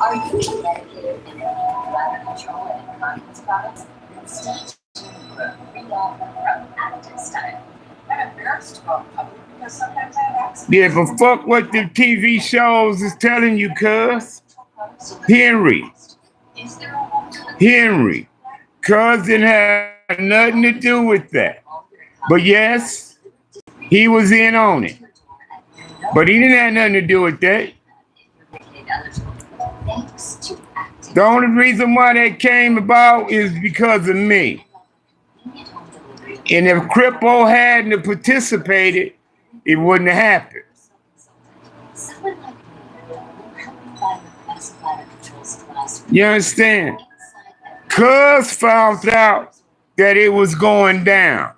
Are you medicated in bladder control and incontinence products? Then stay tuned for a free offer from Additive Stunning. I'm embarrassed to go public because sometimes I have accidents. Yeah, but fuck what the TV shows is telling you, cuz. Henry. Is there a alternative? Henry. Cuz didn't have nothing to do with that. But yes, he was in on it. But he didn't have nothing to do with that. The only reason why that came about is because of me. And if Crippo hadn't participated, it wouldn't have happened. You understand? Cuz found out that it was going down.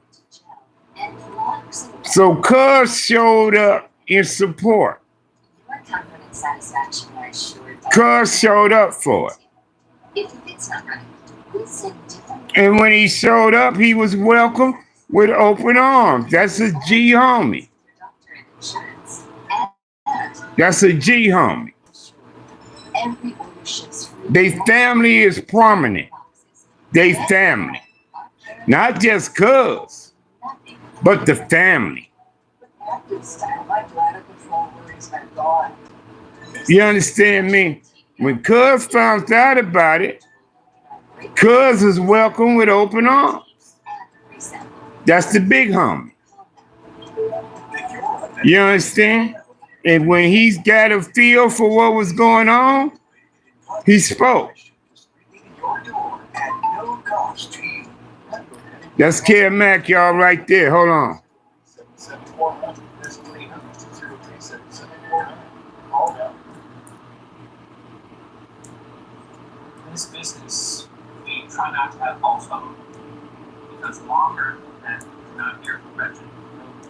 So Cuz showed up in support. Cuz showed up for it. And when he showed up, he was welcomed with open arms. That's a G homie. That's a G homie. They family is prominent. They family. Not just cuz, but the family. You understand me? When cuz found out about it, cuz was welcome with open arms. That's the big homie. You understand? And when he's got a feel for what was going on, he spoke. That's Kid Mac, y'all, right there. Hold on. In this business, we try not to have false hope because longer than not here for prevention, the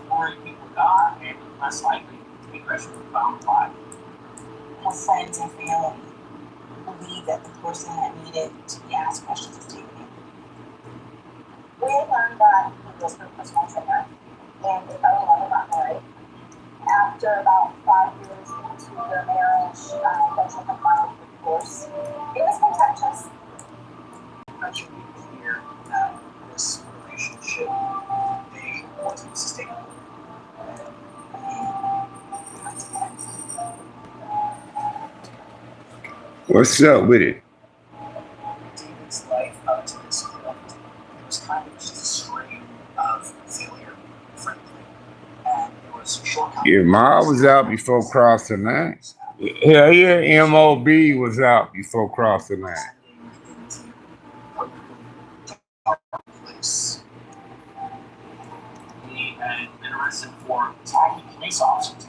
more people die, and less likely aggression will be found alive. Her friends and family believe that the person that needed to be asked questions is taken in. We learned that he was her personal trainer, and they fell in love and got married. After about 5 years into their marriage, eventually filed for divorce. It was contentious. That should be clear that this relationship, they wasn't sustainable. What's up with it? David's life up to this point, it was kind of just a string of failure, frankly. And it was shortcomings. Yeah, Ma was out before crossing line. Hell yeah, MOB was out before crossing line. He had been arrested for attacking police officers.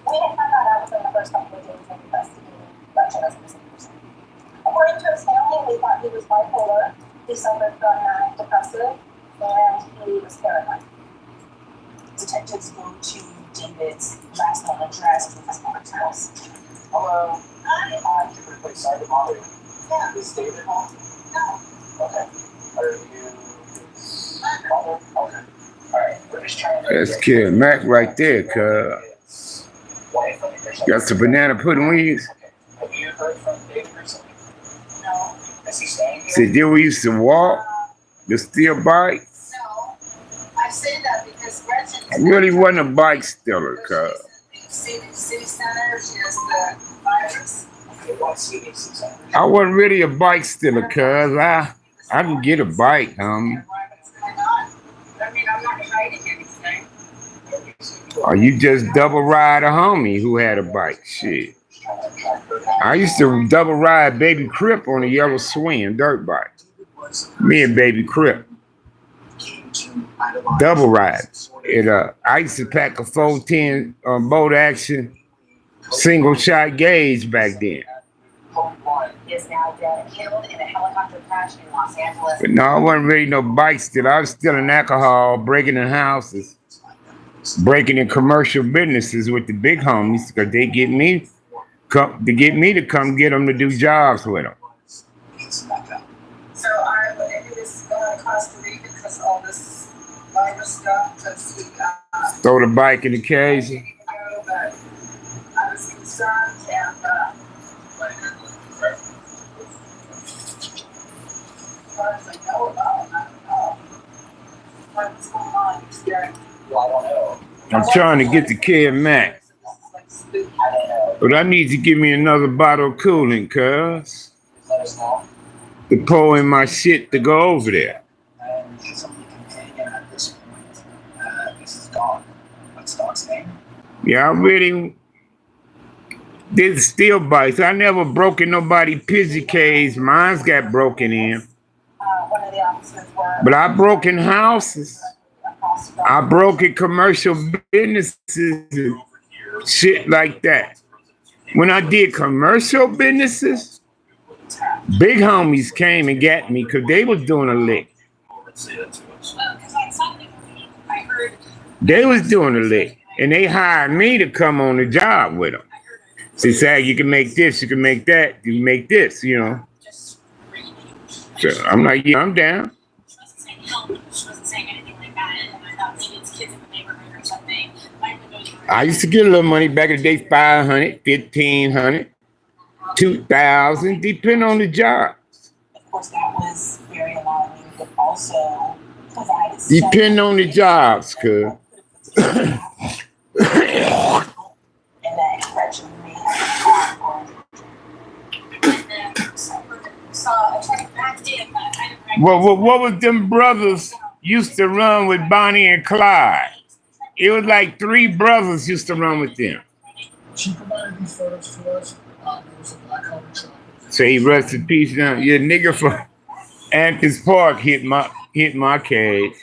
We had found that out within the first couple of days of investigating Gretchen as a missing person. According to his family, we thought he was bipolar, he suffered from manic depressive, and he was paranoid. Detectives go to David's last known address in his mother's house. Hello. Hi. Quickly, sorry to bother you. Yeah. Is David home? No. Okay. Are you his mother? Okay. Alright, we're just trying to... That's Kid Mac right there, cuz. Got some banana pudding wings. Have you heard from David recently? No. Is he staying here? Said then we used to walk, to steal bikes. No. I say that because Gretchen. I really wasn't a bike stealer, cuz. City center, she has the virus. Okay, what CDC center? I wasn't really a bike stealer, cuz. I can get a bike, homie. I mean, I'm not hiding anything. Or you just double ride a homie who had a bike. Shit. I used to double ride Baby Crip on a yellow swing dirt bike. Me and Baby Crip. Double ride. I used to pack a 410 boat action single shot gauge back then. Is now dead, killed in a helicopter crash in Los Angeles. But no, I wasn't really no bike stealer. I was stealing alcohol, breaking in houses, breaking in commercial businesses with the big homies because they get me to come get them to do jobs with them. So are the is going to Costa Rica because all this virus stuff? Because we Throw the bike in the cage. but I was concerned and as far as I know about it, I don't know what's going on. You're scared. Well, I don't know. I'm trying to get the Kid Mac, Like spooky. I don't know. but I need to give me another bottle of coolant, cuz. Let us know. To pour in my shit to go over there. And somebody can pay him at this point. This is Dog. What's Dog's name? Yeah, I really did steal bikes. I never broken nobody pidgey cage. Mine's got broken in. One of the officers were But I broke in houses. I broke in commercial businesses and shit like that. When I did commercial businesses, big homies came and got me because they was doing a lick. Because I saw the movie, I heard They was doing a lick. And they hired me to come on the job with them. She said, you can make this, you can make that, you can make this, you know. So I'm like, yeah, I'm down. She wasn't saying help. She wasn't saying anything like that. And I thought maybe it's kids in the neighborhood or something. I used to get a little money back in the day, 500, 1,500, 2,000, depending on the job. Of course, that was very alarming, but also provided depending on the jobs, cuz. and that correction may have what was them brothers used to run with Bonnie and Clyde? It was like 3 brothers used to run with them. She provided these photos to us. There was a black collar truck. Say rest in peace now. Your nigga from Athens Park hit my cage.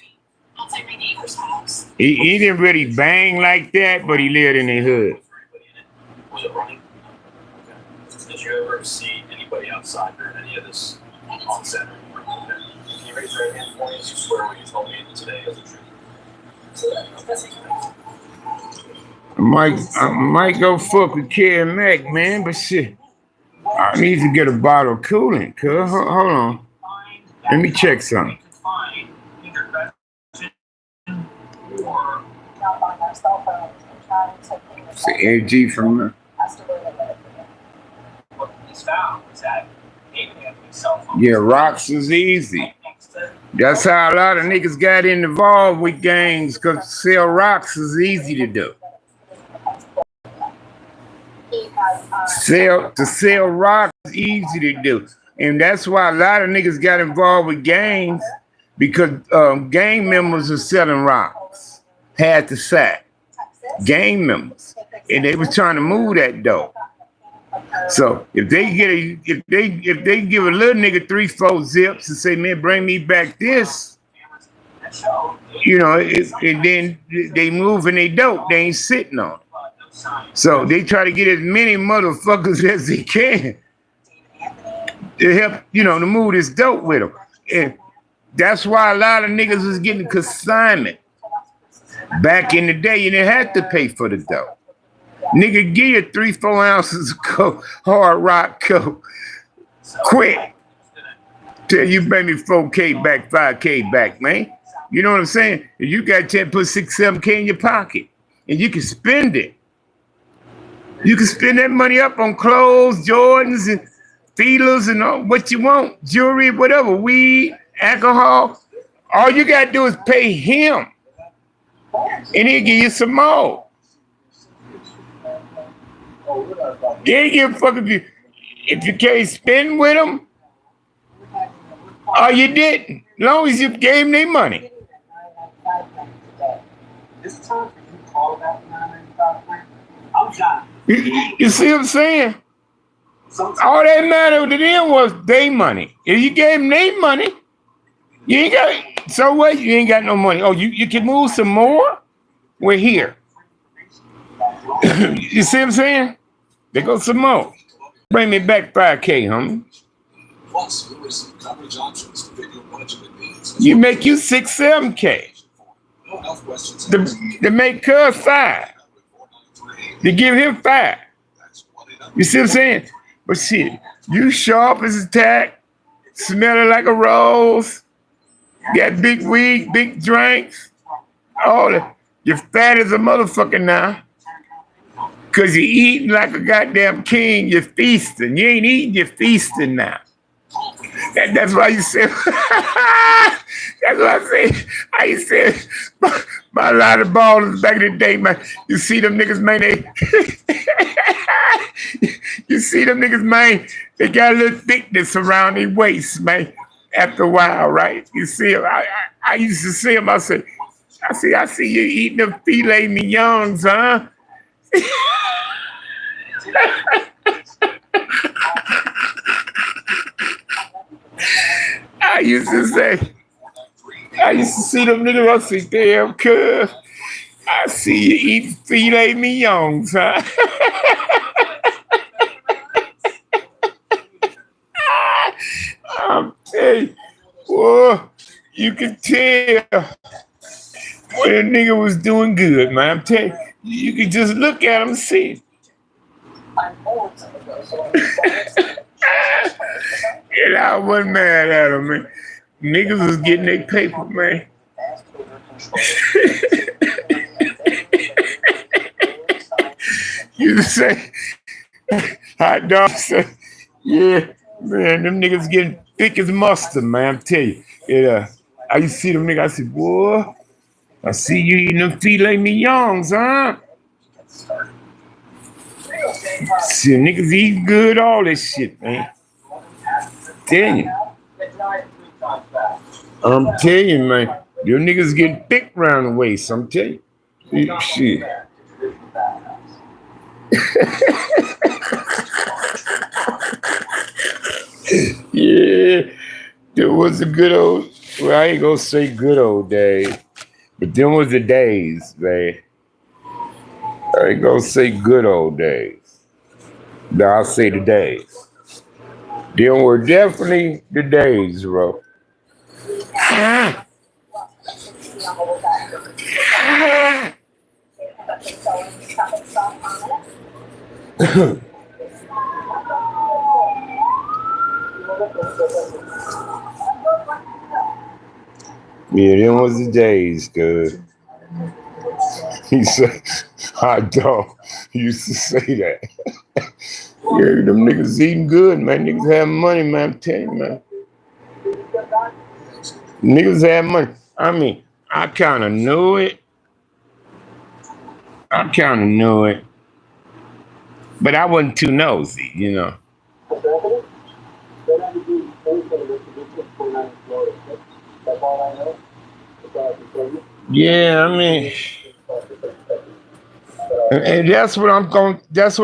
Outside my neighbor's house. He didn't really bang like that, but he lived in the hood. Was it running? Okay. Did you ever see anybody outside during any of this on set? Okay. Can you raise your hand for me? You swear what you told me today is the truth. I might go fuck with Karen Mack, man, but shit. I need to get a bottle of coolant, cuz. Hold on. Let me check something. It's the AG from her. Yeah, rocks is easy. That's how a lot of niggas got involved with gangs, because sell rocks is easy to do. Sell rocks is easy to do. And that's why a lot of niggas got involved with gangs, because gang members are selling rocks. Had to sack. Gang members. And they was trying to move that dough. So if they give a little nigga 3-4 zips and say, man, bring me back this, you know, and then they moving they dope, they ain't sitting on it. So they try to get as many motherfuckers as they can to help, you know, to move this dope with them. And that's why a lot of niggas was getting consignment. Back in the day, you didn't have to pay for the dope. Nigga, give you 3-4 ounces of coke, hard rock coke, quick. Tell you bring me 4K back, 5K back, man. You know what I'm saying? If you got 10, put 6, 7K in your pocket, and you can spend it. You can spend that money up on clothes, Jordans, and feelers, and all what you want, jewelry, whatever, weed, alcohol. All you gotta do is pay him, and he'll give you some more. They ain't give a fuck if you can't spend with them, or you didn't. As long as you gave them their money. This time for you to call that 995 plan. I'm John. You see what I'm saying? All that mattered to them was their money. If you gave them their money, you ain't got. So what? You ain't got no money. Oh, you can move some more? We're here. You see what I'm saying? There goes some more. Bring me back 5K, homie. Plus, we receive coverage options to fit your budget and needs. You make you 6, 7K. No health questions. To make Cuz 5. To give him 5. You see what I'm saying? But shit, you sharp as a tack, smelling like a rose, got big weed, big drinks, all that. You're fat as a motherfucker now. Cause you're eating like a goddamn king, you're feasting. You ain't eating, you're feasting now. That's why you said, that's why I used to say, my lot of ballers back in the day, man, you see them niggas, man, you see them niggas, man, they got a little thickness around their waist, man, after a while, right? You see them, I used to see them, I see you eating them filet mignons, huh? I used to see them niggas, I say, damn, cuz, I see you eat filet mignons, huh? I'm telling you, boy, you can tell. when a nigga was doing good, man. I'm telling you, you could just look at him and see it. And I wasn't mad at him, man. Niggas was getting their paper, man. You say, hot dog say, yeah, man, them niggas getting thick as mustard, man. I'm telling you. Yeah, I used to see them niggas, I said, boy, I see you eating them filet mignons, huh? See, niggas eat good, all this shit, man. Tell you. I'm telling you, man. Them niggas getting thick round the waist, I'm telling you. Shit. Yeah, there was a good old, well, I ain't gonna say good old days, but them was the days, man. I ain't gonna say good old days. No, I'll say the days. Them were definitely the days, bro. Yeah, them was the days, cuz. He said, hot dog. He used to say that. Yeah, them niggas eating good, man. Niggas have money, man. I'm telling you, man. Niggas have money. I mean, I kind of knew it. But I wasn't too nosy, you know. Yeah, I mean, and that's what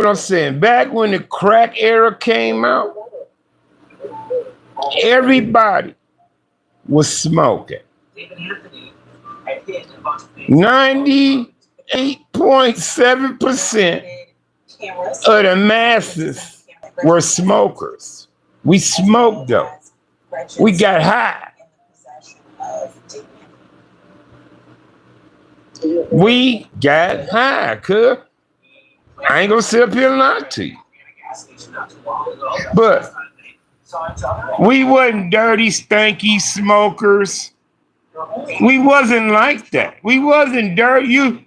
I'm saying. Back when the crack era came out, everybody was smoking. 98.7% of the masses were smokers. We smoked though. We got high. We got high, cuz. I ain't gonna sit up here and lie to you. But we wasn't dirty, stanky smokers. We wasn't like that. We wasn't dirty. You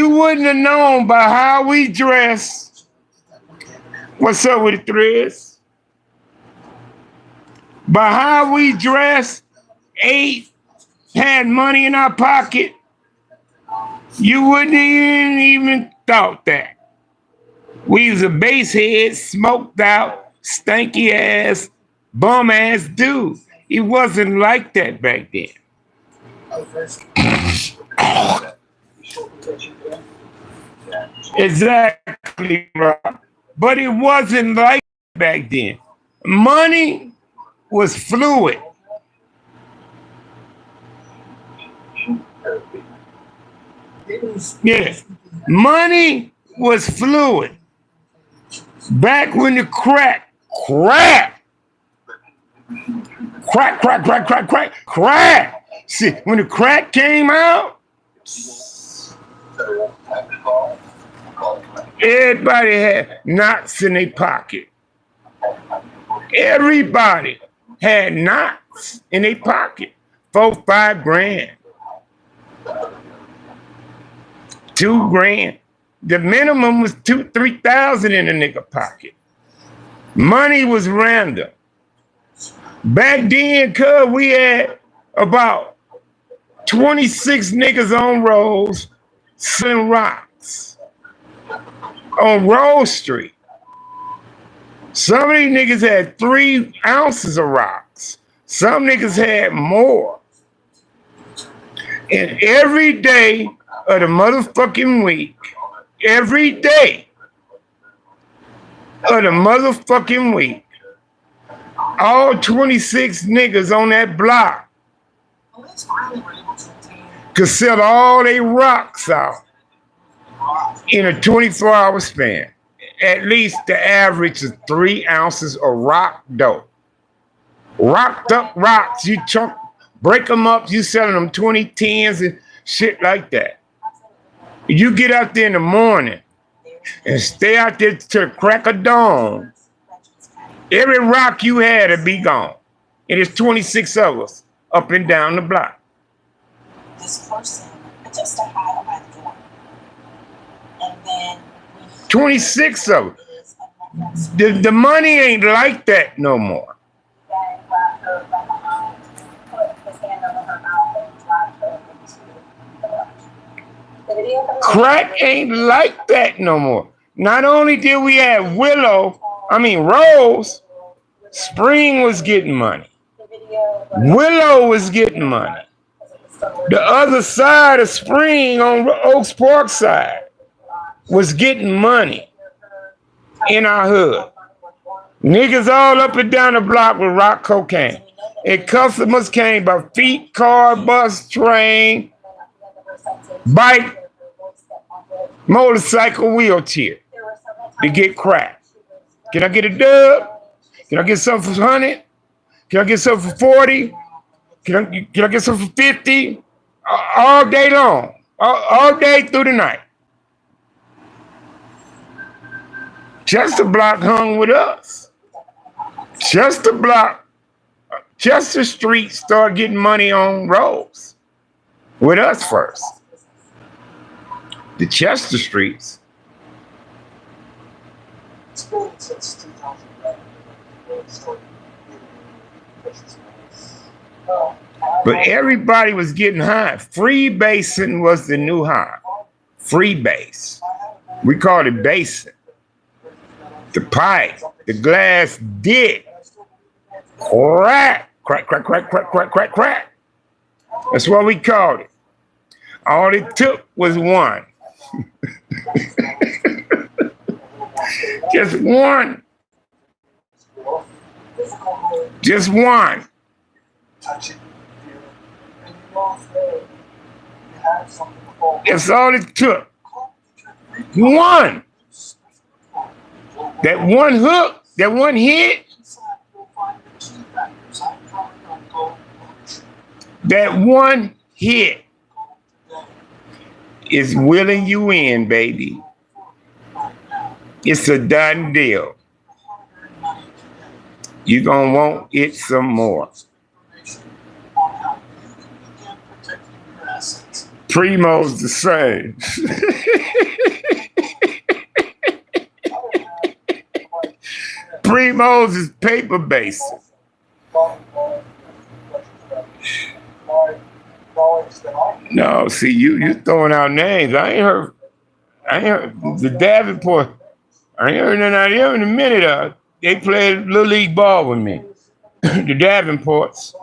wouldn't have known by how we dressed. What's up with the threads? By how we dressed, ate, had money in our pocket, you wouldn't even thought that. We was a basehead, smoked out, stanky ass, bum ass dude. It wasn't like that back then. Exactly right. But it wasn't like back then. Money was fluid. Yeah. Money was fluid. Back when the crack. See, when the crack came out, everybody had knots in their pocket. Everybody had knots in their pocket. 4-5 grand. 2 grand. The minimum was 2,000-3,000 in a nigga pocket. Money was random. Back then, cuz we had about 26 niggas on rolls selling rocks on Roll Street. Some of these niggas had 3 ounces of rocks. Some niggas had more. And every day of the motherfucking week, every day of the motherfucking week, all 26 niggas on that block could sell all they rocks out in a 24-hour span. At least the average is 3 ounces of rock dope. Rocked up rocks, you break them up, you selling them 20 10s and shit like that. You get out there in the morning and stay out there till the crack of dawn. Every rock you had will be gone. And there's 26 of us up and down the block. This person just to hide by the door. And then 26 of them. The money ain't like that no more. Crack ain't like that no more. Not only did we have Rose, Spring was getting money. Willow was getting money. The other side of Spring on Oaks Park side was getting money in our hood. Niggas all up and down the block with rock cocaine. And customers came by feet, car, bus, train, bike, motorcycle, wheelchair to get crack. Can I get a dub? Can I get something for 100? Can I get something for 40? Can I get something for 50? All day long. All day through the night. Chester Block hung with us. Chester Street started getting money on Rose with us first. The Chester Streets. It's been since 2011 when started but everybody was getting high. Free basing was the new high. Free base. We called it basing. The pipe, the glass dick. Crack. Crack, crack, crack, crack, crack, crack, crack. That's what we called it. All it took was one. Just one. Just one. That's all it took. One. That one hook, that one hit. That one hit is willing you in, baby. It's a done deal. You're gonna want it some more. Primo's the same. Primo's is paper based. No, see, you throwing out names. I ain't heard the Davenport. I ain't heard none out of them in a minute. They played Little League ball with me. The Davenports.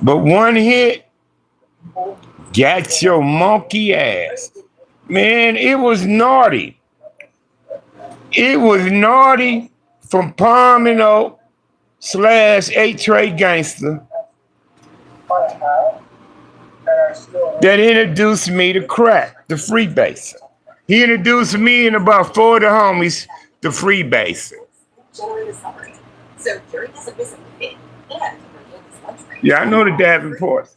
But one hit got your monkey ass. Man, it was naughty. It was naughty from Palm and Oak / 8-Tray Gangster that introduced me to crack, the freebasing. He introduced me and about 4 of the homies to freebasing. So Jerry doesn't miss a bit. Yeah, I know the Davenports.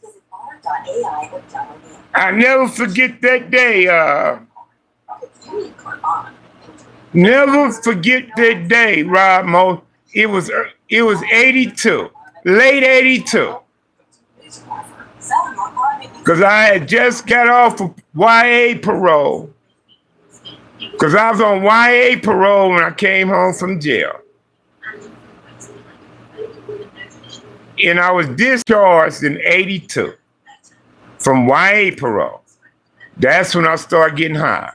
I never forget that day. Never forget that day, Rob Mo. It was 82, late 82. Because I had just got off of YA parole. Because I was on YA parole when I came home from jail. And I was discharged in 82 from YA parole. That's when I started getting high.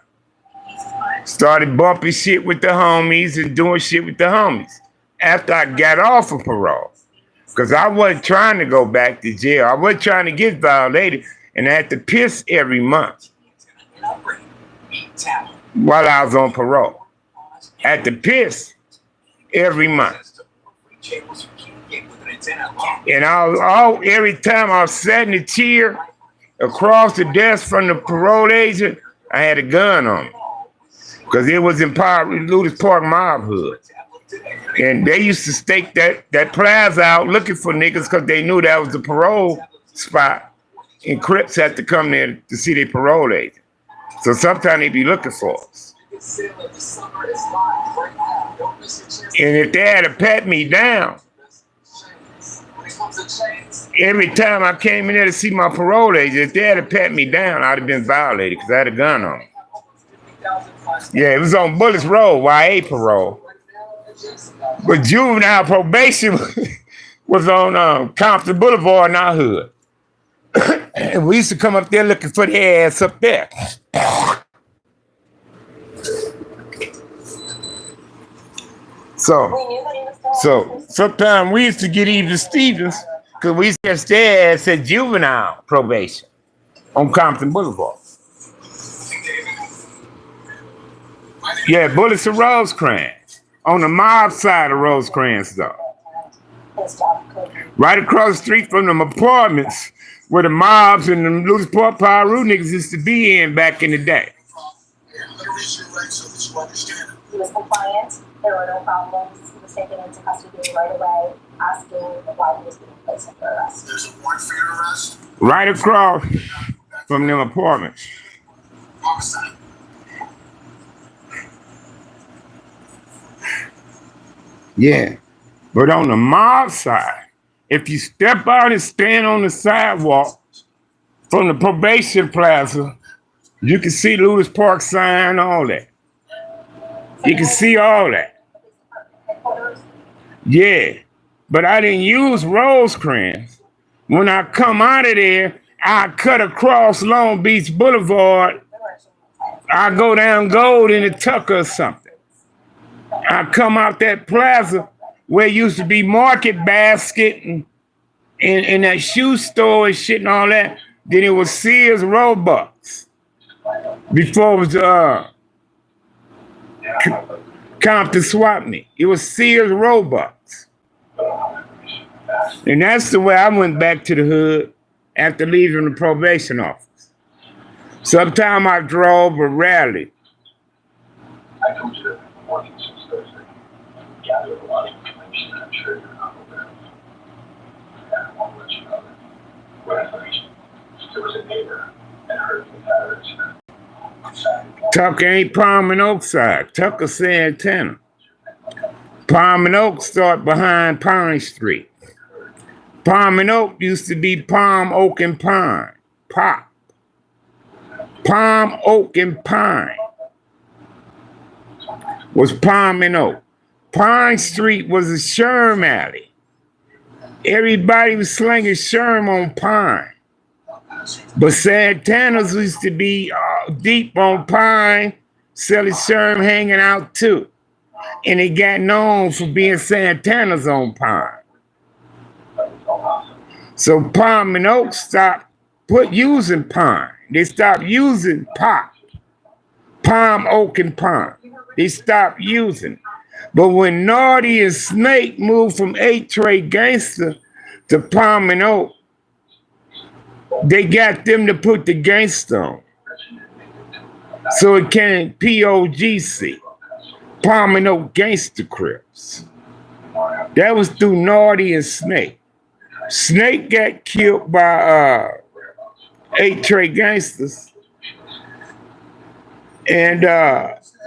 Started bumping shit with the homies and doing shit with the homies after I got off of parole. Because I wasn't trying to go back to jail. I wasn't trying to get violated. And I had to piss every month while I was on parole. I had to piss every month. And every time I was sat in the chair across the desk from the parole agent, I had a gun on me. Because it was in Ludus Park mob hood. And they used to stake that plaza out looking for niggas because they knew that was the parole spot. And Crips had to come there to see their parole agent. So sometimes they be looking for us. And if they had to pat me down, every time I came in there to see my parole agent, if they had to pat me down, I'd have been violated because I had a gun on me. Yeah, it was on Bullets Road, YA parole. But juvenile probation was on Compton Boulevard in our hood. And we used to come up there looking for their ass up there. So sometimes we used to get even Stevens because we used to catch their ass at juvenile probation on Compton Boulevard. Yeah, Bullets of Rosecrans. On the mob side of Rosecrans, though. Right across the street from them apartments where the mobs and the Lewis Park Pyru niggas used to be in back in the day. He was compliant. There were no problems. He was taken into custody right away, asking why he was being placed under arrest. There's a warrant for your arrest? Right across from them apartments. Homicide. Yeah. But on the mob side, if you step out and stand on the sidewalk from the probation plaza, you can see Lewis Park sign, all that. You can see all that. Yeah. But I didn't use Rosecrans. When I come out of there, I cut across Long Beach Boulevard. I go down Golden to Tucker or something. I come out that plaza where it used to be Market Basket and that shoe store and shit and all that. Then it was Sears Roebucks. Before it was Compton Swap Meet. It was Sears Roebucks. And that's the way I went back to the hood after leaving the probation office. Sometimes I drove, but rarely. I told you that I've been working since Thursday. Gathered a lot of information, and I'm sure you're not aware of. And I want to let you know that what information, there was a neighbor that heard the entire incident. Tucker ain't Palm and Oak side. Tucker Santana. Palm and Oak start behind Pine Street. Palm and Oak used to be Palm, Oak, and Pine. Pop. Palm, Oak, and Pine was Palm and Oak. Pine Street was a Sherm alley. Everybody was slinging Sherm on Pine. But Santana's used to be deep on Pine, selling Sherm hanging out too. And it got known for being Santana's on Pine. So Palm and Oak stopped using Pine. They stopped using Pop. Palm, Oak, and Pine. They stopped using it. But when Naughty and Snake moved from 8-Tray Gangster to Palm and Oak, they got them to put the gangster on. So it came POGC. Palm and Oak Gangster Crips. That was through Naughty and Snake. Snake got killed by 8-Tray Gangsters. And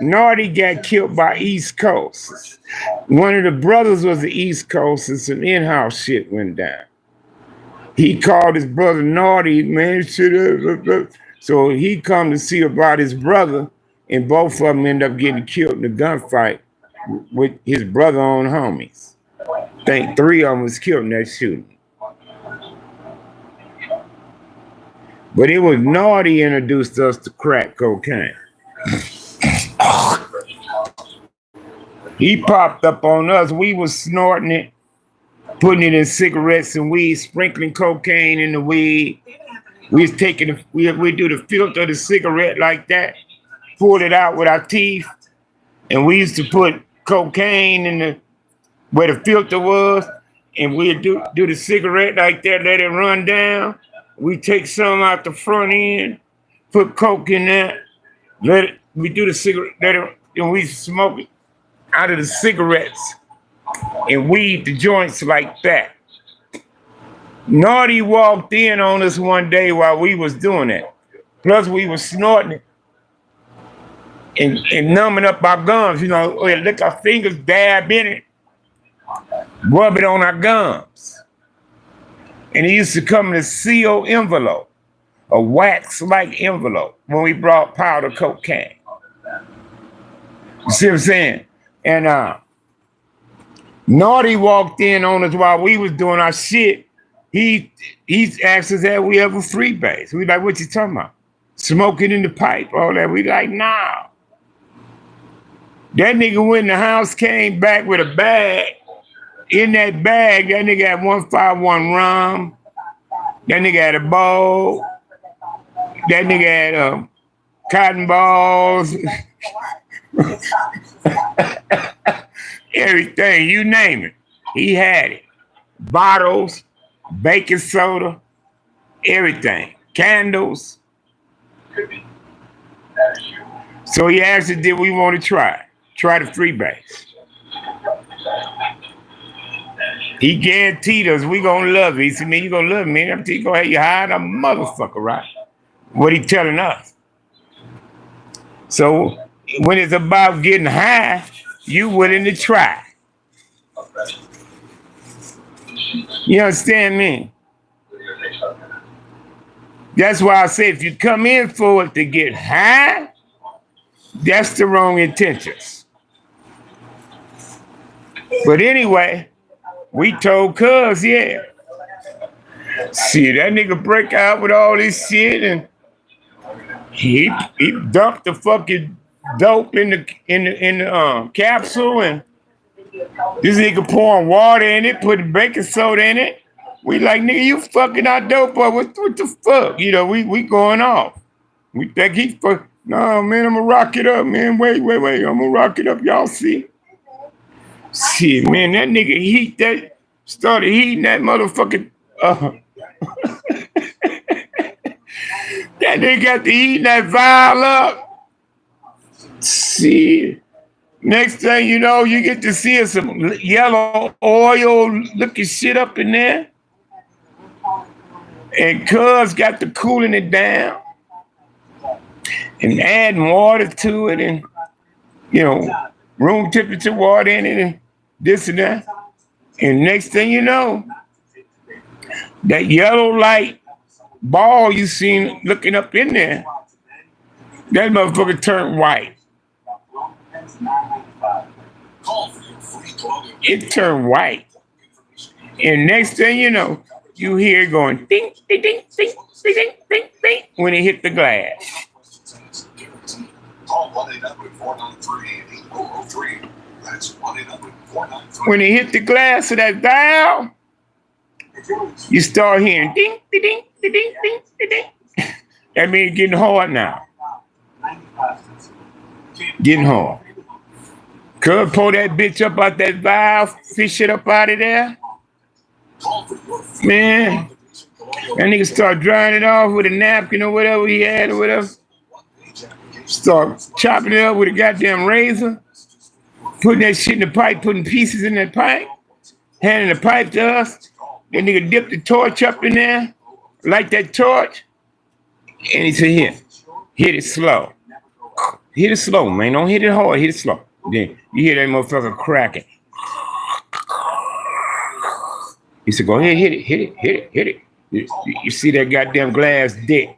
Naughty got killed by East Coast. One of the brothers was the East Coast, and some in-house shit went down. He called his brother Naughty, man, shit. So he come to see about his brother, and both of them end up getting killed in a gunfight with his brother-owned homies. I think 3 of them was killed in that shooting. But it was Naughty introduced us to crack cocaine. He popped up on us. We was snorting it, putting it in cigarettes and weed, sprinkling cocaine in the weed. We was taking we do the filter of the cigarette like that, pulled it out with our teeth, and we used to put cocaine in where the filter was, and we'd do the cigarette like that, let it run down. We take some out the front end, put coke in there, we do the cigarette, and we smoke it out of the cigarettes and weed the joints like that. Naughty walked in on us one day while we was doing it. Plus we was snorting it and numbing up our gums. You know, we lick our fingers, dab in it, rub it on our gums. And it used to come in a sealed envelope, a wax-like envelope when we brought powder cocaine. You see what I'm saying? And Naughty walked in on us while we was doing our shit. He asked us that we ever freebase. We like, what you talking about? Smoking in the pipe, all that. We like, nah. That nigga went in the house, came back with a bag. In that bag, that nigga had 151 rum. That nigga had a bowl. That nigga had cotton balls. Everything, you name it. He had it. Bottles, baking soda, everything. Candles. So he asked us, did we want to try the freebase? He guaranteed us we gonna love it. He said, man, you gonna love me. I'm telling you, go ahead, you hide a motherfucker, right? What he telling us. So when it's about getting high, you willing to try. You understand me? That's why I say if you come in for it to get high, that's the wrong intentions. But anyway, we told Cuz, yeah. See, that nigga break out with all this shit and he dumped the fucking dope in the capsule, and this nigga pouring water in it, putting baking soda in it. We like, nigga, you fucking our dope boy. What the fuck? You know, we going off. We think he fuck. No, man, I'm gonna rock it up, man. Wait. I'm gonna rock it up. Y'all see? Shit, man, that nigga started heating that motherfucking that nigga got to eating that vial up. See, next thing you know, you get to see some yellow oil looking shit up in there. And Cuz got to cooling it down and adding water to it and, you know, room temperature water in it and this and that. And next thing you know, that yellow light ball you seen looking up in there, that motherfucker turned white. It turned white. And next thing you know, you hear it going ding, ding, ding, ding, ding, ding, ding, ding, when it hit the glass. When it hit the glass of that valve, you start hearing ding, ding, ding, ding, ding, ding, ding. That means getting hard now. Getting hard. Could pull that bitch up out that valve, fish it up out of there. Man, that nigga start drying it off with a napkin or whatever he had or whatever. Start chopping it up with a goddamn razor. Putting that shit in the pipe, putting pieces in that pipe. Handing the pipe to us. That nigga dipped the torch up in there. Light that torch. And he said, here, hit it slow. Hit it slow, man. Don't hit it hard, hit it slow. Then you hear that motherfucker cracking. He said, go ahead, hit it. You see that goddamn glass dick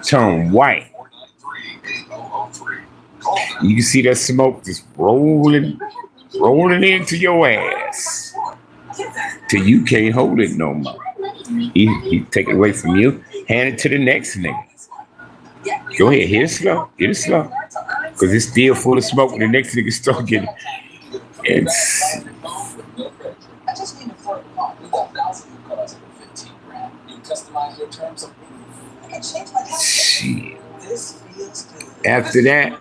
turn white. You can see that smoke just rolling into your ass till you can't hold it no more. He take it away from you, hand it to the next nigga. Go ahead, hit it slow. Because it's still full of smoke when the next nigga start getting it's. I just need a protocol. We got thousands of cars for 15 grand. You can customize your terms of I can change my shit. This feels good. After that.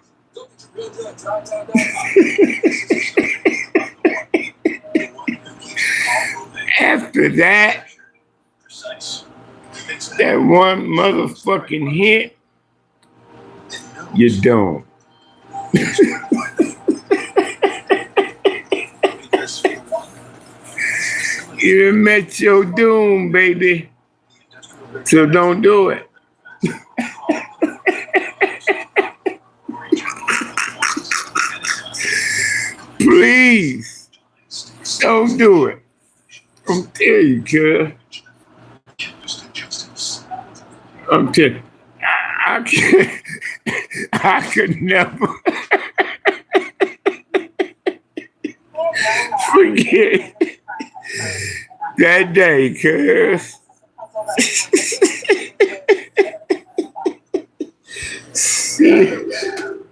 After that, that one motherfucking hit, you're done. You met your doom, baby. So don't do it. Please, don't do it. I'm telling you, cuz. I'm telling you. I can't. I could never forget that day, cuz.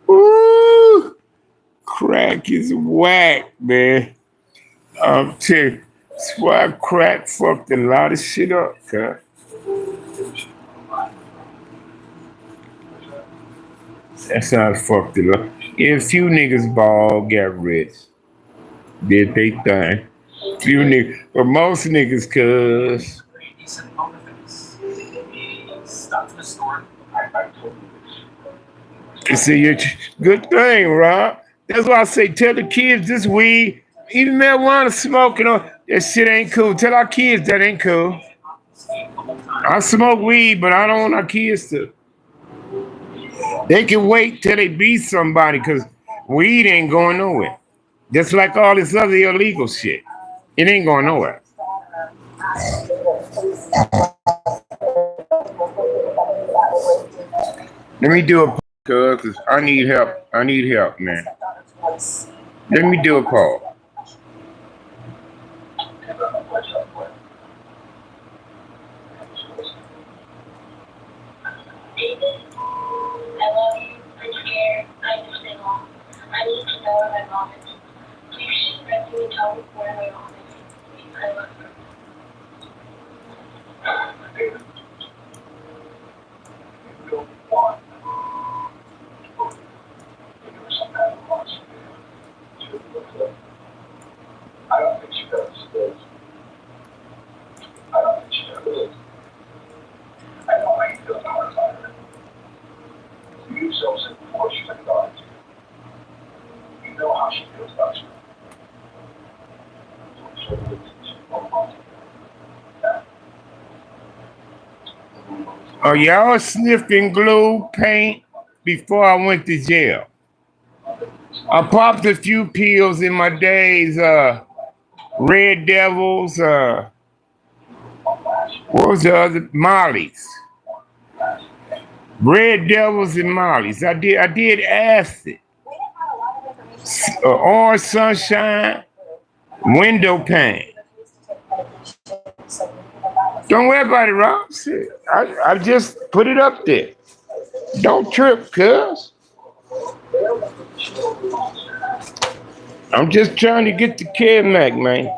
Ooh, crack is whack, man. I'm telling you. That's why crack fucked a lot of shit up, cuz. That's how it fucked it up. Yeah, a few niggas ball got rich. Did they thing. Few niggas, but most niggas, cuz. Pretty decent poker face. He stuck to the store. See, good thing, Rob. That's why I say tell the kids this weed, even marijuana smoking on that shit ain't cool. Tell our kids that ain't cool. I smoke weed, but I don't want our kids to. They can wait till they beat somebody because weed ain't going nowhere. Just like all this other illegal shit. It ain't going nowhere. Let me do a cuz I need help. I need help, man. Let me do a call. I love you. I'm scared. I understand mom. I need to know where my mom is. Please let me know where my mom is. I love her. I don't think she does. I don't think she does. I know how you feel about her. You so said before she took God. You know how she feels about you. Are y'all sniffing glue paint before I went to jail? I popped a few pills in my days, Red Devils, what was the other? Molly's. Red Devils and Molly's. I did acid. Orange Sunshine, window pane. Don't worry about it, Rob. Shit. I just put it up there. Don't trip, cuz. I'm just trying to get the kid Mac, man.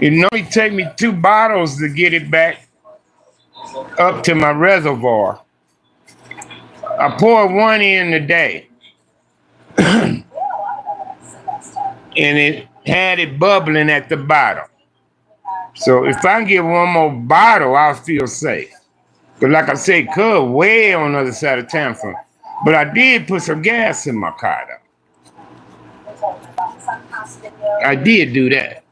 It only take me 2 bottles to get it back up to my reservoir. I poured one in a day. And it had it bubbling at the bottom. So if I get one more bottle, I'll feel safe. But like I said, cuz way on the other side of town from me. But I did put some gas in my car, though. I did do that.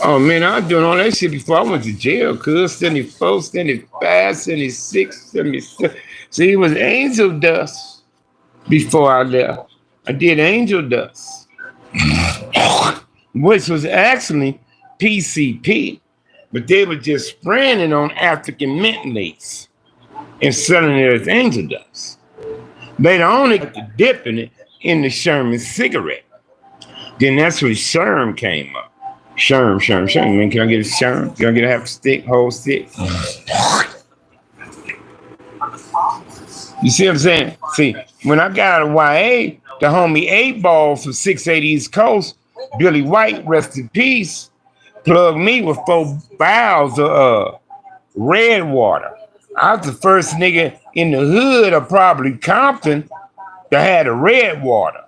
Oh man, I was doing all that shit before I went to jail, cuz 74, 75, 76, 77. See, it was angel dust before I left. I did angel dust, which was actually PCP, but they were just spraying it on African mint lace and selling it as angel dust. Later on, they got to dipping it in the Sherman cigarette. Then that's when Sherm came up. Sherm. Man, can I get a Sherm? Can I get a half stick, whole stick? You see what I'm saying? See, when I got out of YA, the homie 8-Ball from 680 East Coast, Billy White, rest in peace, plugged me with 4 vials of red water. I was the first nigga in the hood of probably Compton that had a red water.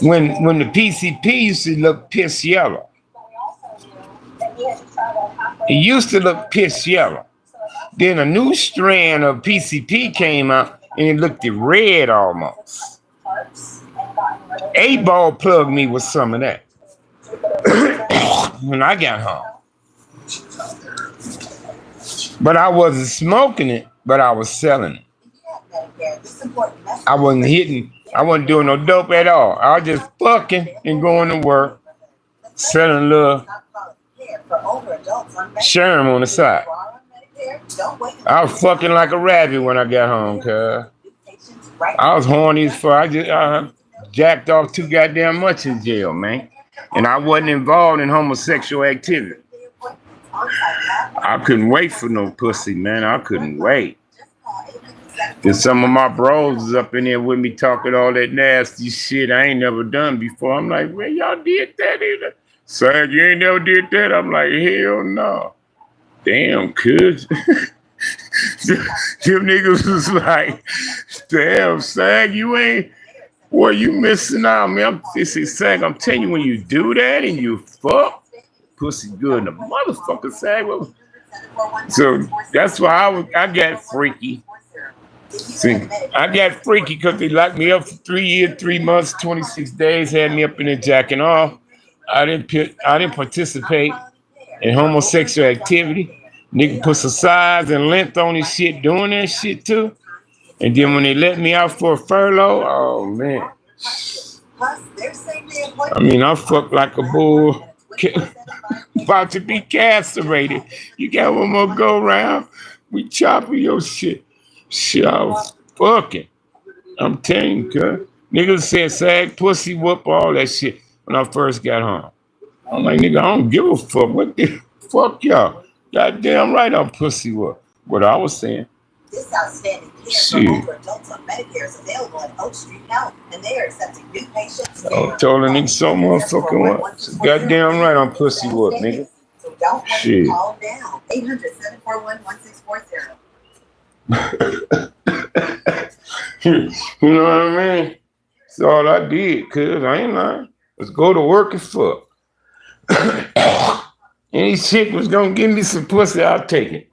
when the PCP used to look piss yellow. It used to look piss yellow. Then a new strand of PCP came out and it looked red almost. A-ball plugged me with some of that when I got home. But I wasn't smoking it, but I was selling it. I wasn't hitting, I wasn't doing no dope at all. I was just fucking and going to work, selling a little sherm on the side. I was fucking like a rabbit when I got home, cuz. I was horny as fuck. I jacked off too goddamn much in jail, man. And I wasn't involved in homosexual activity. I couldn't wait for no pussy, man. I couldn't wait. Then some of my bros was up in there with me talking all that nasty shit I ain't never done before. I'm like, well, y'all did that either? Sag, you ain't never did that? I'm like, hell no. Damn, cuz. Them niggas was like, damn, Sag, you ain't, boy, you missing out, man. This is Sag, I'm telling you, when you do that and you fuck, pussy good in the motherfucker, Sag. So that's why I got freaky. See, I got freaky because they locked me up for 3 years, 3 months, 26 days, had me up in there jacking off. I didn't participate in homosexual activity. Nigga put some size and length on his shit doing that shit too. And then when they let me out for a furlough, oh man. I mean, I fucked like a bull about to be castrated. You got one more go round, we chopping your shit. Shit, I was fucking. I'm telling you, cuz. Niggas said Sag, pussy whoop, all that shit when I first got home. I'm like, nigga, I don't give a fuck. What the fuck y'all? Goddamn right I'm pussy whoop. What I was saying. This outstanding care for older adults on Medicare is available at Oak Street Health, and they are accepting new patients. I told a nigga so motherfucking what. So goddamn right I'm pussy whoop, nigga. So don't wait, Shit. call them down. 800-741-1640. You know what I mean? That's all I did, cuz I ain't lying. Let's go to work and fuck. Any chick was gonna give me some pussy, I'll take it.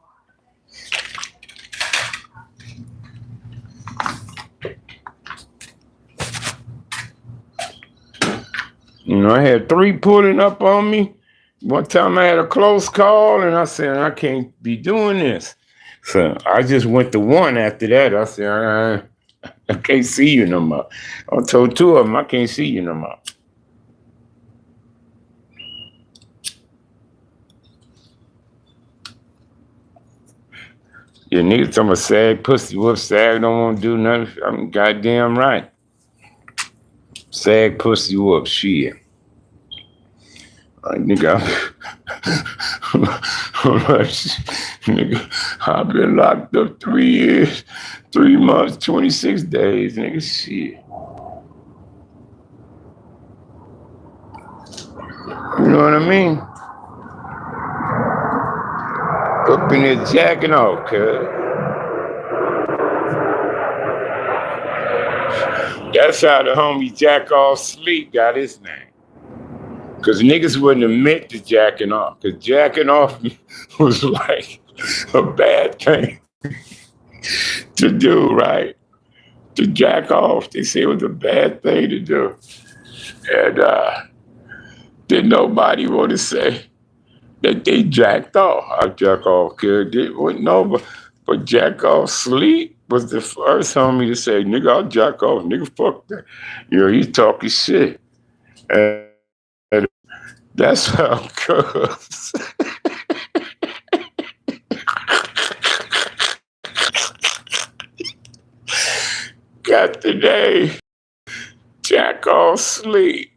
You know, I had 3 pulling up on me. One time I had a close call and I said, I can't be doing this. So I just went to 1 after that. I said, I can't see you no more. I told 2 of them, I can't see you no more. Yeah, niggas talking about Sag, pussy whoop, Sag don't want to do nothing. I'm goddamn right. Sag, pussy whoop, shit. Like, nigga, nigga, I've been locked up 3 years, 3 months, 26 days, nigga, shit. You know what I mean? Up in there jacking off, cuz. That's how the homie Jack Off Sleep got his name. Because niggas wouldn't admit to jacking off. Because jacking off was like a bad thing to do, right? To jack off, they say it was a bad thing to do. And did nobody want to say that they jacked off? I jack off, kid. No, but Jack Off Sleep was the first homie to say, nigga, I'll jack off. Nigga, fuck that. You know, he's talking shit. And that's how it goes. Got the name Jack Off Sleep.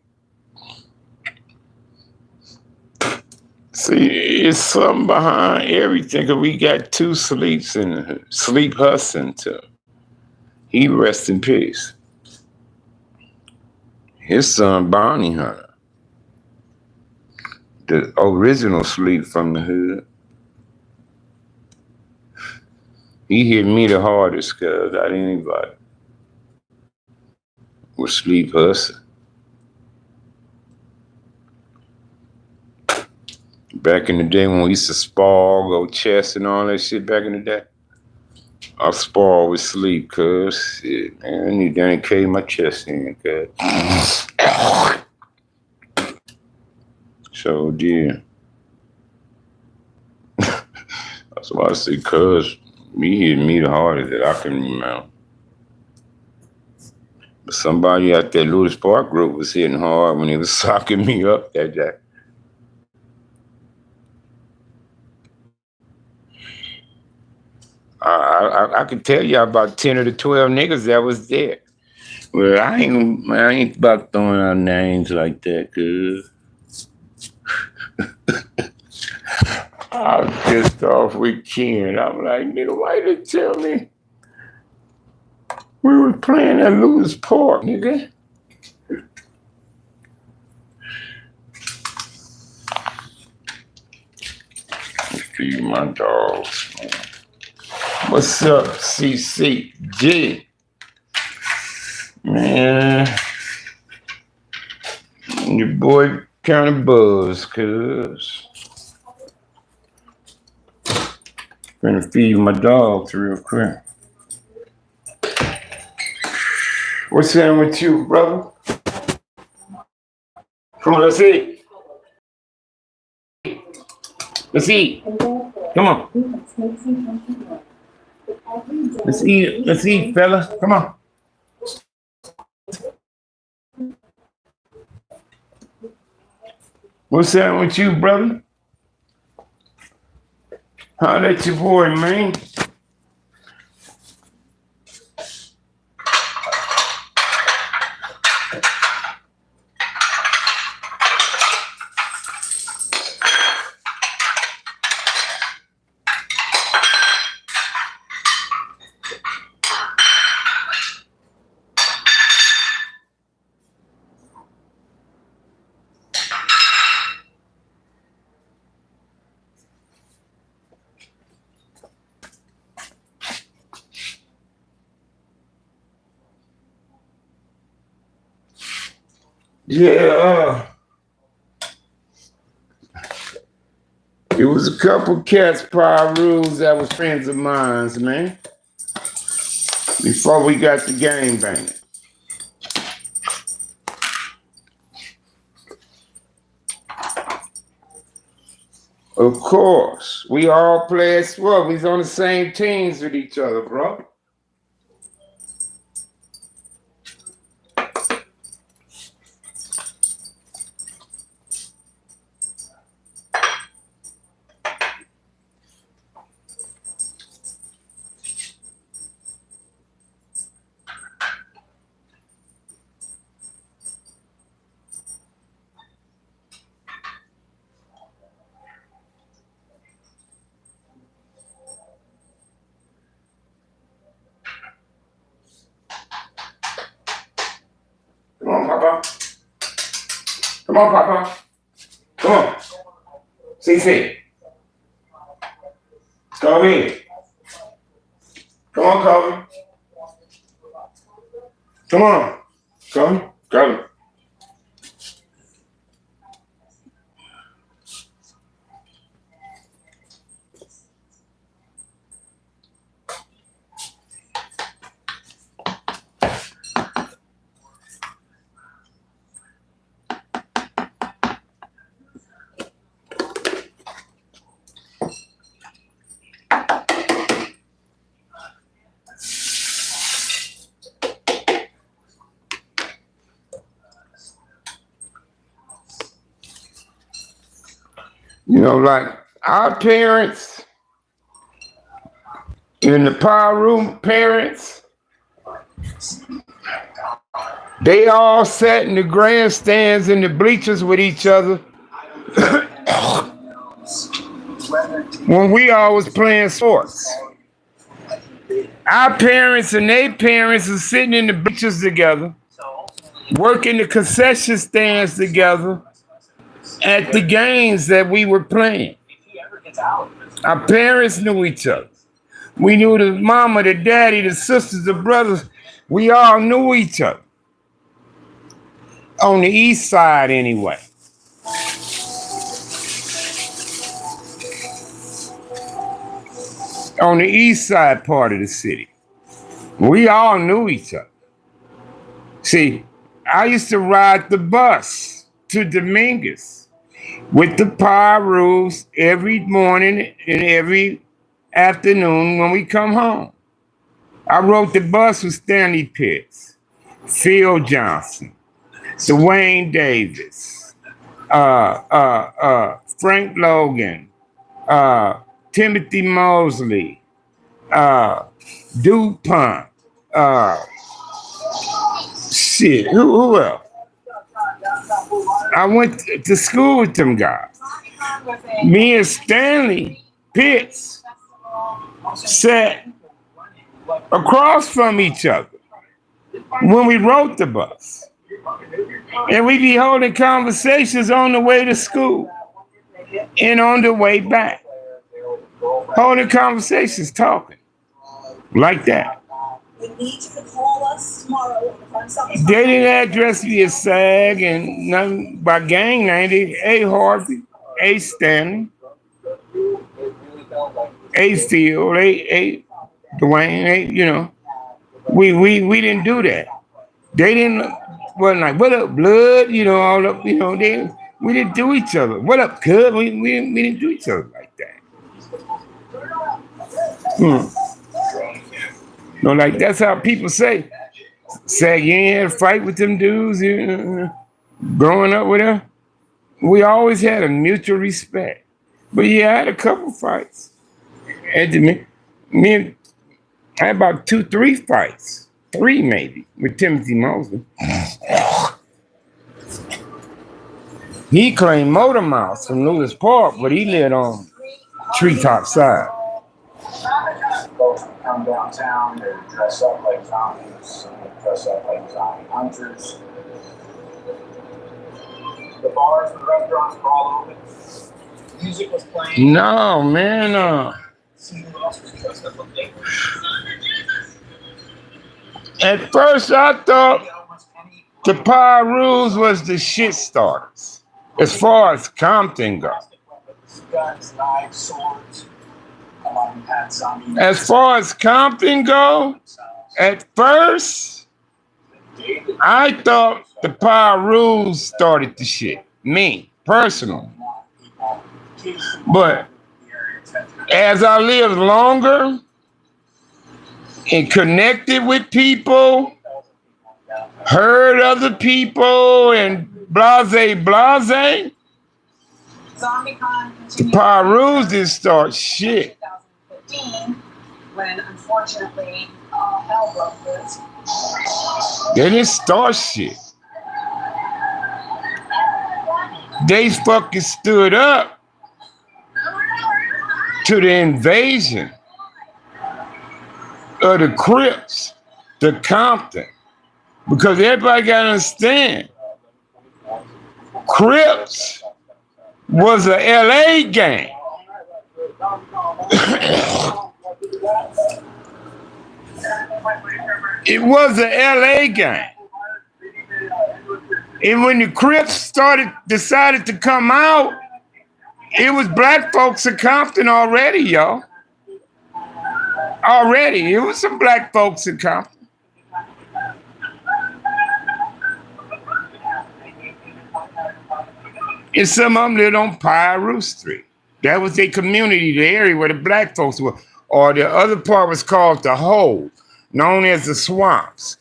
See, it's something behind everything, because we got 2 sleeps in the hood. Sleep Hudson, too. He rest in peace. His son, Bounty Hunter. The original Sleep from the hood. He hit me the hardest, cuz out of anybody. With Sleep Hudson. Back in the day when we used to spar, go chest and all that shit back in the day. I spar with sleep, cuz. Shit, man, I need to carry my chest in, cuz. So, dear. That's why I say, cuz. Me hitting me the hardest that I can remember. But somebody at that Lewis Park group was hitting hard when he was socking me up that day. I could tell you about 10 or 12 niggas that was there. Well, I ain't about throwing out names like that, cuz. I was pissed off with Ken. I'm like, nigga, why you didn't tell me we were playing at Lewis Park, nigga? Feed my dogs, man. What's up, CCG? Man, your boy kind of buzzed, cuz. Gonna feed my dogs real quick. What's that with you, brother? Come on, let's eat. Let's eat. Come on. Let's eat, fella. Come on. What's that with you, brother? Holla at your boy, man. Yeah, it was a couple cats, Rules that was friends of mine, man. Before we got the game banging. Of course, we all play as well. We was on the same teams with each other, bro. Come on, Papa. Come on, Papa. Come on. CC. Come in. Come on, Kobe. Come on. Come. You know, like our parents in the power room parents, they all sat in the grandstands in the bleachers with each other when we all was playing sports. Our parents and their parents are sitting in the bleachers together, working the concession stands together at the games that we were playing. Our parents knew each other. We knew the mama, the daddy, the sisters, the brothers. We all knew each other. On the east side, anyway. on the east side part of the city. We all knew each other. See, I used to ride the bus to Dominguez with the power rules every morning and every afternoon when we come home. I rode the bus with Stanley Pitts, Phil Johnson, Dwayne Davis, Frank Logan, Timothy Mosley, DuPont, who else? I went to school with them guys. Me and Stanley Pitts sat across from each other when we rode the bus. And we'd be holding conversations on the way to school and on the way back. Holding conversations, talking like that. We need you to call us tomorrow. They didn't address me as SAG and nothing by gang name. Hey Harvey, hey Stanley, hey Phil, hey Dwayne, hey, we didn't do that. They didn't wasn't like, what up, blood? All up, we didn't do each other. What up, cuz? We didn't do each other like that. Like that's how people say. Say you ain't had a fight with them dudes, growing up with them. We always had a mutual respect. But yeah, I had a couple fights. And I had about 2-3 fights. 3 maybe, with Timothy Mosley. He claimed Motor Mouth from Lewis Park, but he lived on Treetop Side. Folks would come downtown, they would dress up like zombies, some would dress up like zombie hunters. The bars and restaurants were all open. Music was playing. No, man. See who else was dressed up like they were. At first, I thought the Power Rules was the shit starters, as far as Compton goes. Guns, knives, swords. As far as Compton go, at first, I thought the Power Rules started the shit. Me, personally. But as I lived longer and connected with people, heard other people, and blase, the Power Rules didn't start shit. When unfortunately hell broke loose. They didn't start shit. They fucking stood up to the invasion of the Crips, the Compton. Because everybody gotta understand, Crips was a LA gang. It was a LA gang. And when the Crips decided to come out, it was black folks in Compton already, y'all. Already, it was some black folks in Compton. And some of them lived on Pyro Street. That was their community, the area where the black folks were. Or the other part was called the Hole, known as the Swamps.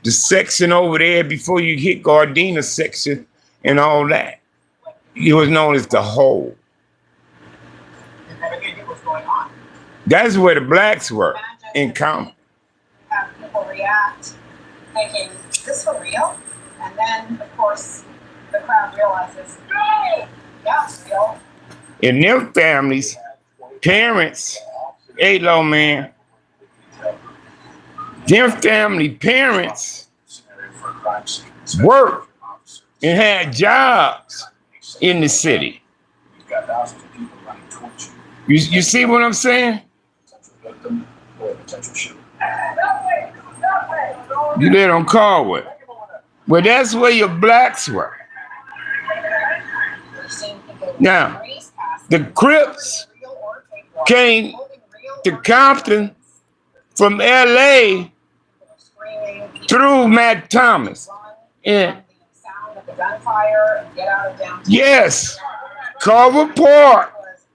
The section over there before you hit Gardena section and all that. It was known as the Hole. That's where the blacks were in Compton. Have people react thinking, is this for real? And then, of course, the crowd realizes, hey, yeah, it's real. In them families, parents, hey, low man, them family parents worked and had jobs in the city. You see what I'm saying? You live on Caldwell. Well, that's where your blacks were. Now, the Crips came to Compton from LA through Mac Thomas. And yes, Culver Park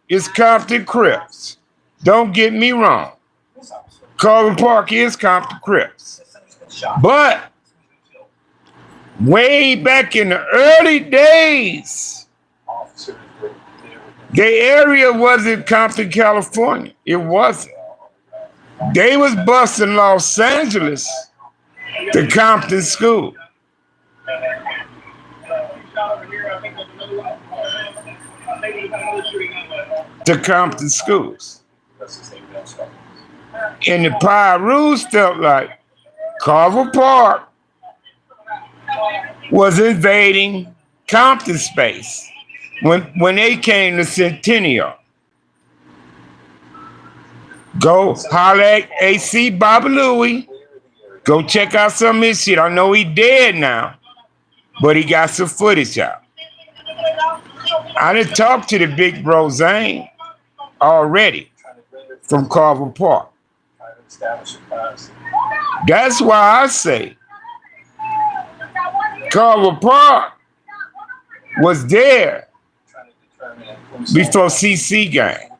is Compton Crips. Don't get me wrong. Culver Park is Compton Crips. But way back in the early days, the area wasn't Compton, California. It wasn't. They was busting Los Angeles to Compton school. To Compton schools. And the Pyrus felt like Culver Park was invading Compton space when they came to Centennial. Go holler at AC Baba Louie. Go check out some of his shit. I know he dead now, but he got some footage out. I done talked to the big bro Zane already from Culver Park. That's why I say Culver Park was there before CC gang,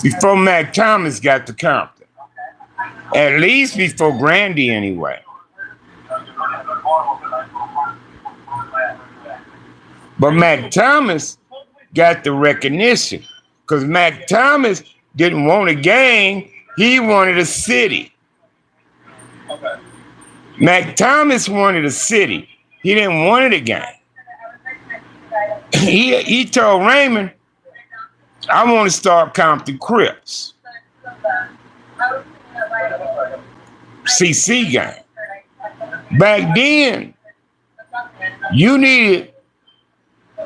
before Mac Thomas got to Compton, at least before Grandy anyway. But Mac Thomas got the recognition because Mac Thomas didn't want a gang, he wanted a city. Mac Thomas wanted a city. He didn't want a gang. He told Raymond, I want to start Compton Crips. CC gang. Back then, you needed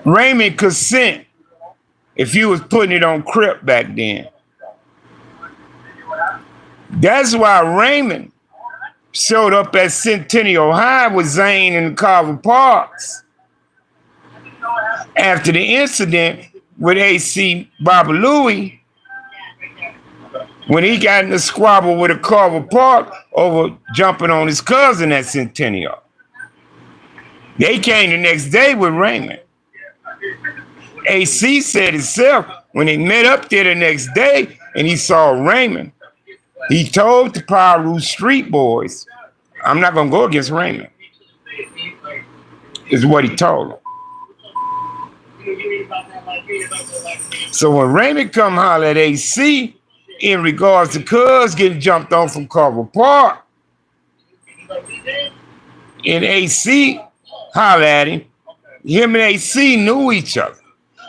Raymond consent if you was putting it on Crip back then. That's why Raymond showed up at Centennial High with Zane and the Culver Parks after the incident with AC Baba Louie, when he got in a squabble with a Culver Park over jumping on his cousin at Centennial. They came the next day with Raymond. AC said himself, when they met up there the next day and he saw Raymond, he told the Piru Street boys, I'm not going to go against Raymond, is what he told them. So when Raymond come holler at AC in regards to Cuz getting jumped on from Culver Park, and AC holler at him and AC knew each other.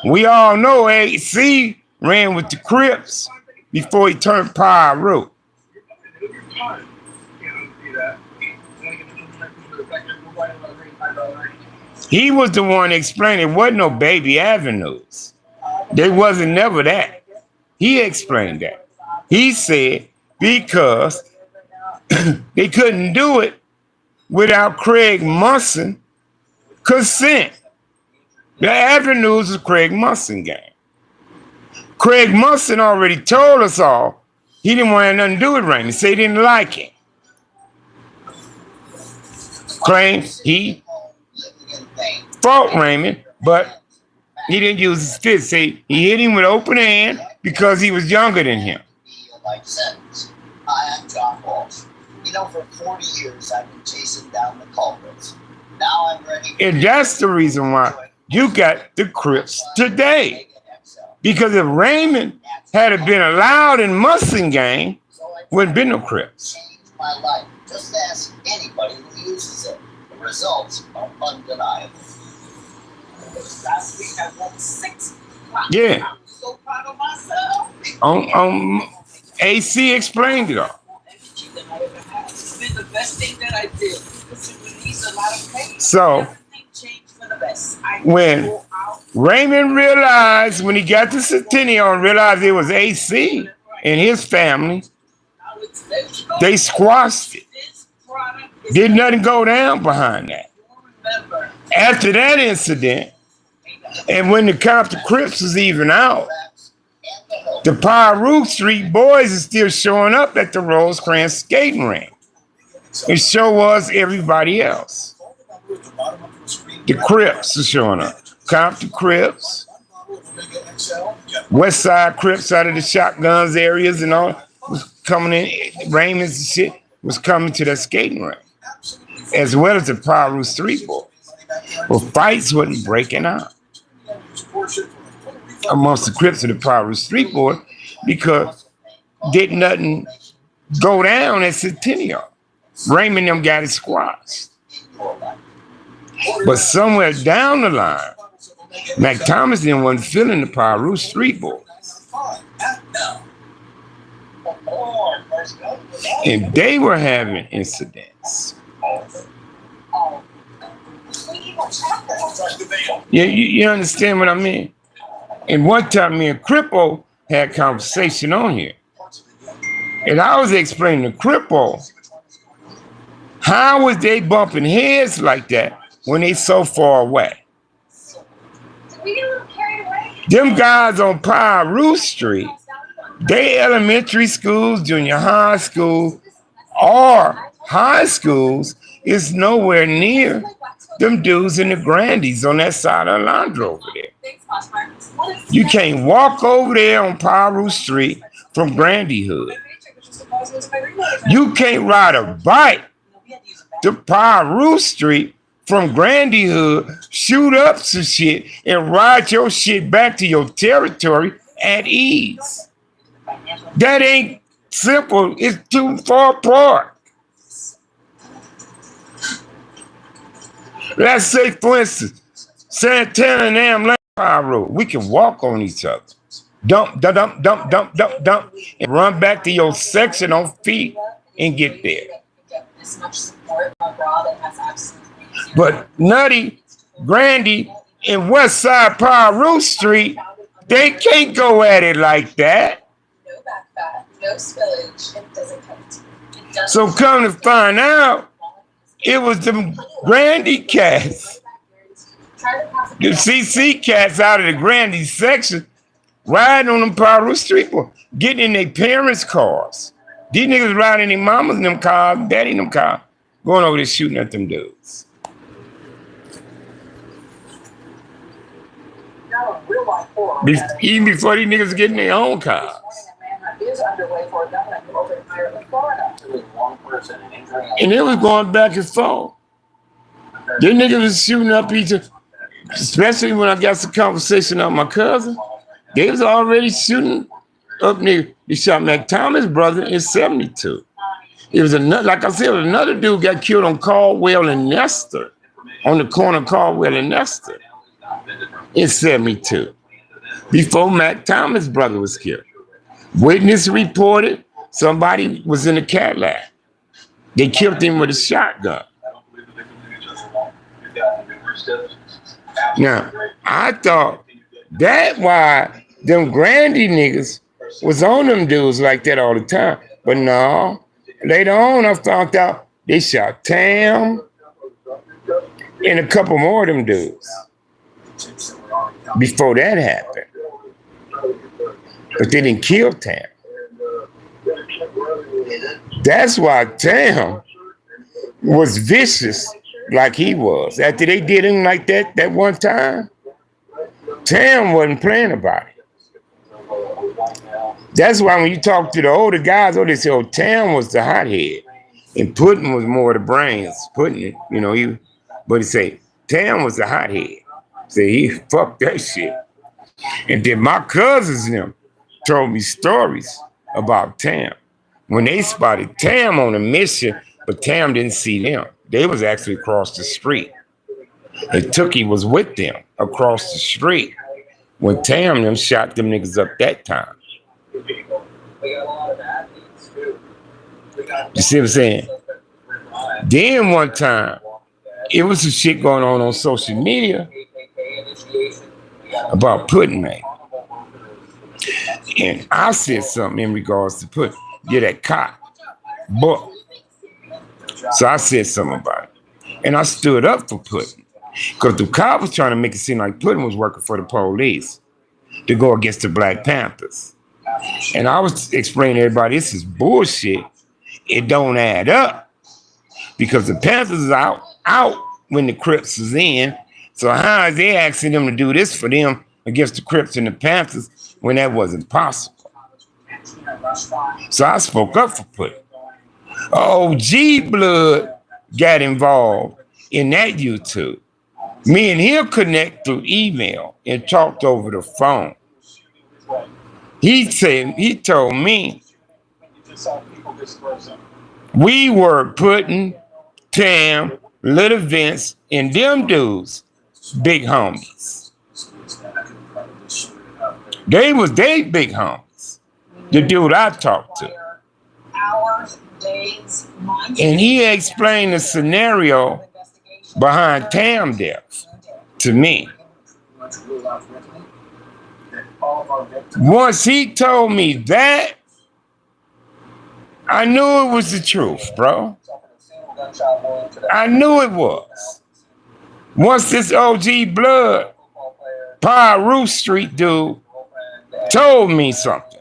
We all know AC ran with the Crips before he turned Piru. He was the one explaining there wasn't no baby avenues. There wasn't never that. He explained that. He said because they couldn't do it without Craig Munson consent. The avenues is Craig Munson gang. Craig Munson already told us all he didn't want nothing to do with Raymond. He said he didn't like it. Claimed he fought Raymond, but he didn't use his fist. Say he hit him with open hand because he was younger than him. Hi, I'm John Walsh. You know, for 40 years I've been chasing down the culprits. Now I'm ready. And that's the reason why you got the Crips today. Because if Raymond had been allowed in Munson gang, wouldn't be no Crips. My life. Just ask anybody who uses it. The results are undeniable. Last week I won 6. Yeah. I'm so proud of myself. AC explained it all. Energy that I ever had. It's been the best thing that I did. Because it released a lot of pain. So everything changed for the best. when Raymond realized, when he got to Centennial and realized it was AC and his family, they squashed it. Did nothing go down behind that. After that incident, and when the Compton Crips was even out, The Piru Street boys is still showing up at the Rosecrans skating rink. It sure was everybody else. The Crips are showing up. Compton Crips, West Side Crips out of the shotguns areas and all was coming in. Raymond's and shit was coming to that skating rink, as well as the Piru Street boys. Well, fights wasn't breaking out amongst the Crips and the Piru Street boys because didn't nothing go down at Centennial. Raymond them got it squashed. But somewhere down the line, Mac Thomas then wasn't feeling the Piru Street boys. And they were having incidents. You understand what I mean? And one time me and Crippo had a conversation on here. And I was explaining to Crippo, how was they bumping heads like that when they so far away? Them guys on Piru Street, they elementary schools, junior high school, or high schools is nowhere near them dudes in the Grandies on that side of Alondra over there. You can't walk over there on Piru Street from Grandy Hood. You can't ride a bike to Piru Street from Grandy Hood, shoot up some shit, and ride your shit back to your territory at ease. That ain't simple. It's too far apart. Let's say, for instance, Santana and Am Piru, we can walk on each other. Dump, dump, dump, dump, dump, dump, and run back to your section on feet and get there. But Nutty, Grandy, and West Side Piru Street, they can't go at it like that. No backfat, no spillage, it doesn't count. So come to find out, it was them Grandy cats, the CC cats out of the Grandy section, riding on them Piru Street, getting in their parents' cars. These niggas riding their mamas in them cars, daddy in them cars, going over there shooting at them dudes. Even before these niggas get in their own cars. And it was going back and forth. These niggas was shooting up each other, especially when I got some conversation on my cousin. They was already shooting up niggas. They shot Mac Thomas' brother in 72. It was another, like I said, another dude got killed on Caldwell and Nestor, on the corner of Caldwell and Nestor in 72, before Mac Thomas' brother was killed. Witness reported somebody was in a Cadillac. They killed him with a shotgun. Now, I thought that's why them Grandy niggas was on them dudes like that all the time. But no, later on I found out they shot Tam and a couple more of them dudes before that happened. But they didn't kill Tam. That's why Tam was vicious like he was. After they did him like that one time, Tam wasn't playing about it. That's why when you talk to the older guys, they say, oh, Tam was the hothead. And Puddin was more the brains. Puddin, but he say, Tam was the hothead. Say, he fucked that shit. And then my cousins and them told me stories about Tam. When they spotted Tam on a mission, but Tam didn't see them. They was actually across the street. And Tookie was with them across the street when Tam them shot them niggas up that time. You see what I'm saying? Then one time, it was some shit going on social media about Puddin' Man. And I said something in regards to Puddin'. Get that cop. But so I said something about it. And I stood up for Puddin'. Because the cop was trying to make it seem like Puddin' was working for the police to go against the Black Panthers. And I was explaining to everybody, this is bullshit. It don't add up. Because the Panthers is out when the Crips is in. So how is they asking them to do this for them against the Crips and the Panthers when that wasn't possible? So I spoke up for Put. OG Blood got involved in that YouTube. Me and him connect through email and talked over the phone. He told me we were putting Tam, Little Vince, and them dudes, big homies. They big homies. The dude I talked to. Hours, days, months. And he explained the scenario behind Tam death to me. Once he told me that, I knew it was the truth, bro. I knew it was. Once this OG Blood, Pyru Street dude told me something.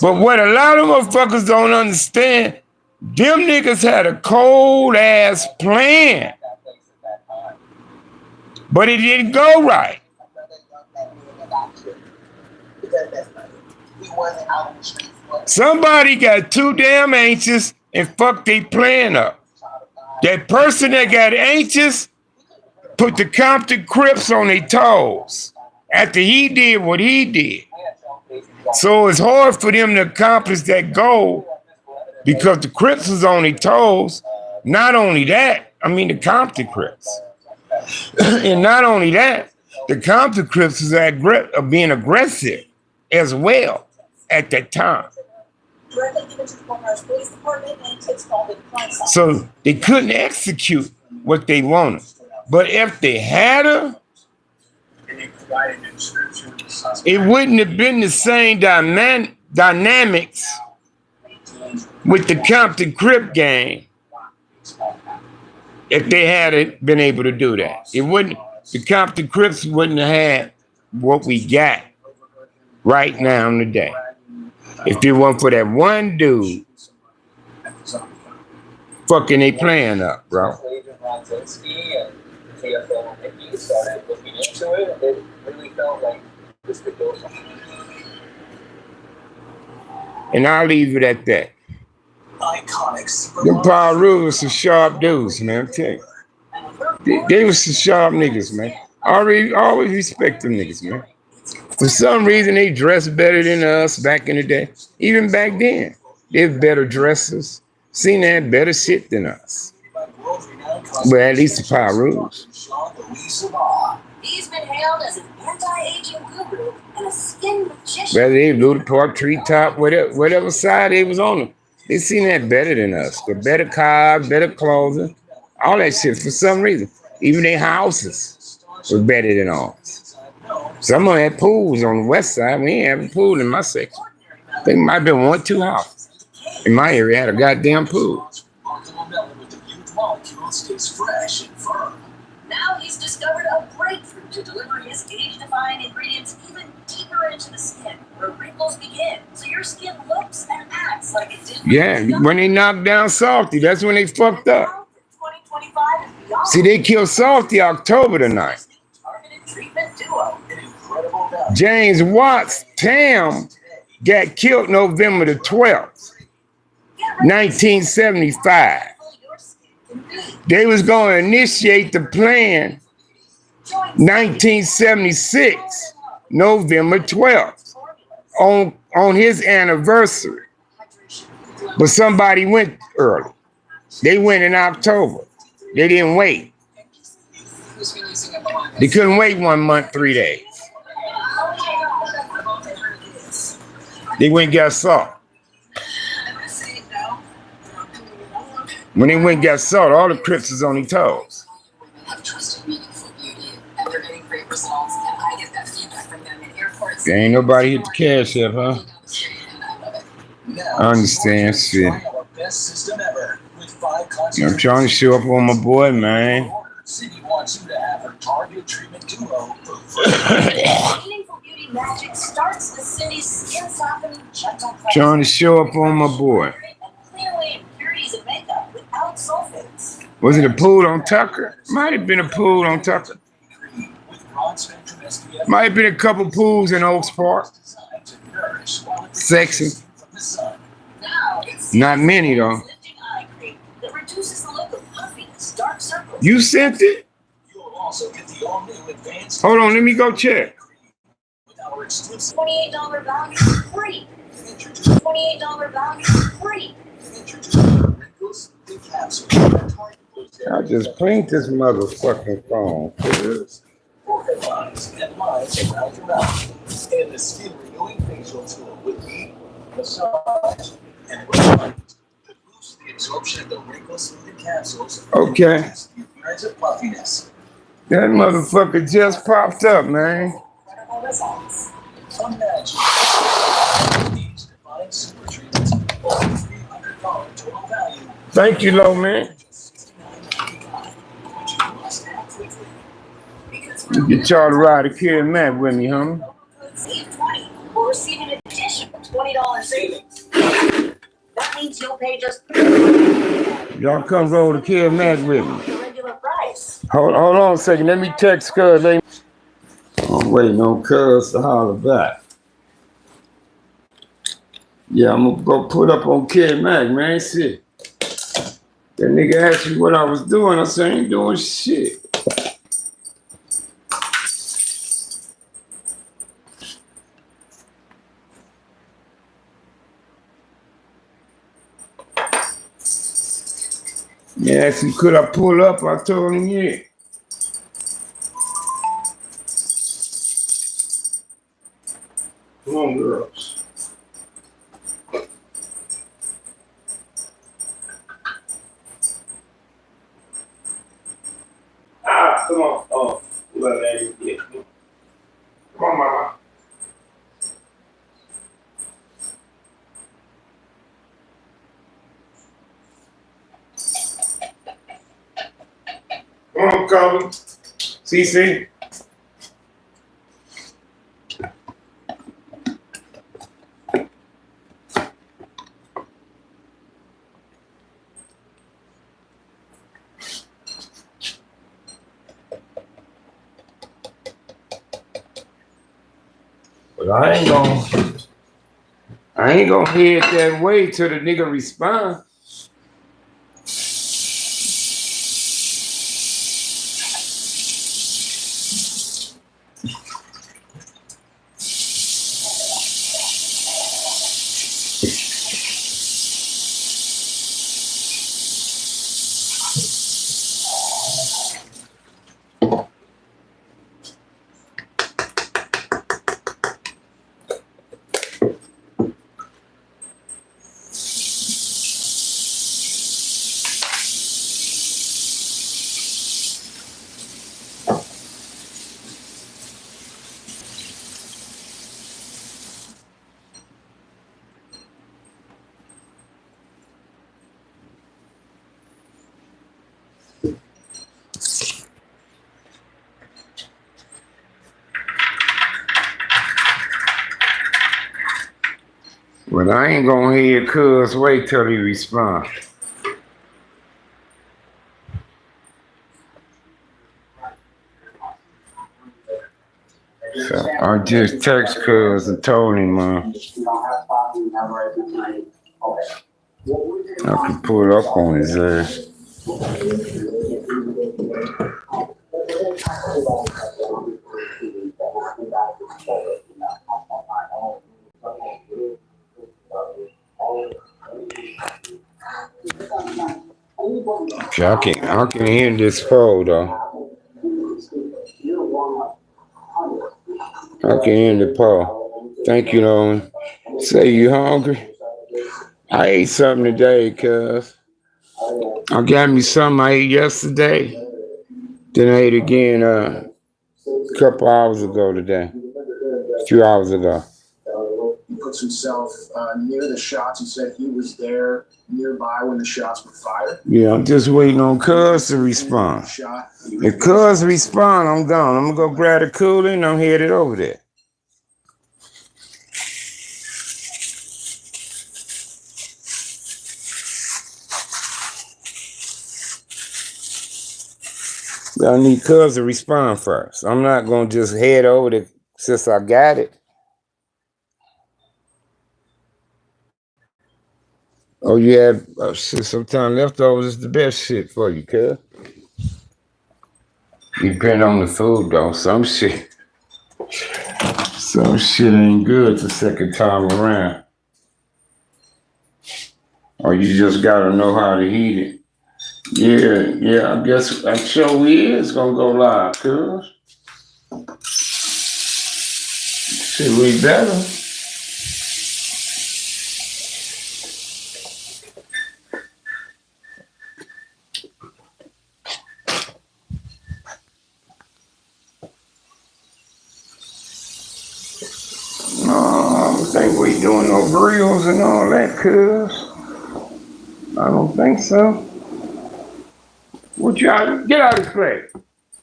But what a lot of motherfuckers don't understand, them niggas had a cold ass plan. But it didn't go right. Somebody got too damn anxious and fucked their plan up. That person that got anxious put the Compton Crips on their toes after he did what he did. So it's hard for them to accomplish that goal because the Crips was on their toes. Not only that, the Compton Crips. And not only that, the Compton Crips was being aggressive as well at that time. So they couldn't execute what they wanted. But if they had her, it wouldn't have been the same dynamics with the Compton Crip gang if they had been able to do that. It wouldn't. The Compton Crips wouldn't have had what we got right now today. If it weren't for that one dude fucking they plan up, bro. And I'll leave it at that. Them Pyru was some sharp dudes, man. I'm telling you. They was some sharp niggas, man. I always respect them niggas, man. For some reason, they dressed better than us back in the day. Even back then, they were better dressers. Seen that better shit than us. But at least the Pyrus. He's been hailed as an anti-aging guru and a skin magician. Whether they blew the park, treetop, whatever side they was on them, they seen that better than us. But better cars, better clothing, all that shit for some reason. Even their houses were better than ours. Some of them had pools on the west side. We ain't have a pool in my section. I think it might have been 1 or 2 houses. In my area, had a goddamn pool. Now he's discovered a breakthrough to deliver his age-defying ingredients even deeper into the skin, where wrinkles begin, so your skin looks and acts like it did. Yeah, when they knocked down Salty, that's when they fucked up. 2025 and beyond. See, they killed Salty October the 9th. Targeted treatment duo. James Watts, Tam, got killed November the 12th, 1975. They was going to initiate the plan 1976, November 12th, on his anniversary. But somebody went early. They went in October. They didn't wait. They couldn't wait 1 month, 3 days. They went and got salt. When they went and got salt, all the Crips was on their toes. Have trusted meaningful beauty, and they're getting great results, and I get that feedback from them in airports. There ain't nobody hit the cash yet, huh? I understand shit. I'm trying to show up on my boy, man. Meaningful beauty Beauty magic starts with Cindy's skin softening gentle cleanse. Trying to show up on my boy. And clear away impurities in makeup without sulfates. Was it a pool on Tucker? Might have been a pool on Tucker. Might have been a couple pools in Oaks Park. Sexy. Now it's Not many though. lifting eye cream that reduces the look of puffiness, dark circles. You sent it? Hold on, let me go check. $28 value free. $28 value free. I just cleaned this motherfucking phone. Lines and lines around your mouth. And the skin renewing facial tool with deep massage and to boost the absorption of the wrinkle smoothing capsules. Okay. The appearance of puffiness. That motherfucker just popped up, man. Incredible results. Imagine these divine super treatments for $300 total value. Thank you, low man. Get y'all to ride a kid Mac with me, homie. Save 20 or receive an additional $20 savings. That means you'll pay just Y'all come roll the kid Mac with me. the regular price. Hold on a second. Let me text Cuz. I'm waiting on Cuz to holler back. Yeah, I'm gonna go put up on Kid Mac, man. Shit. That nigga asked me what I was doing. I said, I ain't doing shit. Yeah, asked me, could I pull up? I told him, yeah. Come on, girls. Come on. Oh, well, yeah. Come on, mama. Come on, Colin. CC. But I ain't gonna head that way till the nigga respond. But I ain't gonna hear Cuz wait till he responds. So I just text Cuz and told him, I can pull up on his ass. Okay, I can hear this poll though. I can hear the poll. Thank you, Nolan. Say you hungry? I ate something today, cuz. I got me something I ate yesterday. Then I ate again a couple hours ago today. A few hours ago. He puts himself near the shots. He said he was there nearby when the shots were fired. Yeah, I'm just waiting on Cuz to respond. If Cuz respond, I'm gone. I'm gonna go grab a cooler and I'm headed over there. But I need Cuz to respond first. I'm not gonna just head over to since I got it. Oh, you have shit, sometimes leftovers is the best shit for you, Cuz. Depend on the food though. Some shit ain't good the second time around. Or you just gotta know how to heat it. Yeah, I guess I'm sure we is gonna go live, Cuz. Shit, we better. No, I don't think we doing no grills and all that, Cuz. I don't think so. What y'all, get out of this plate.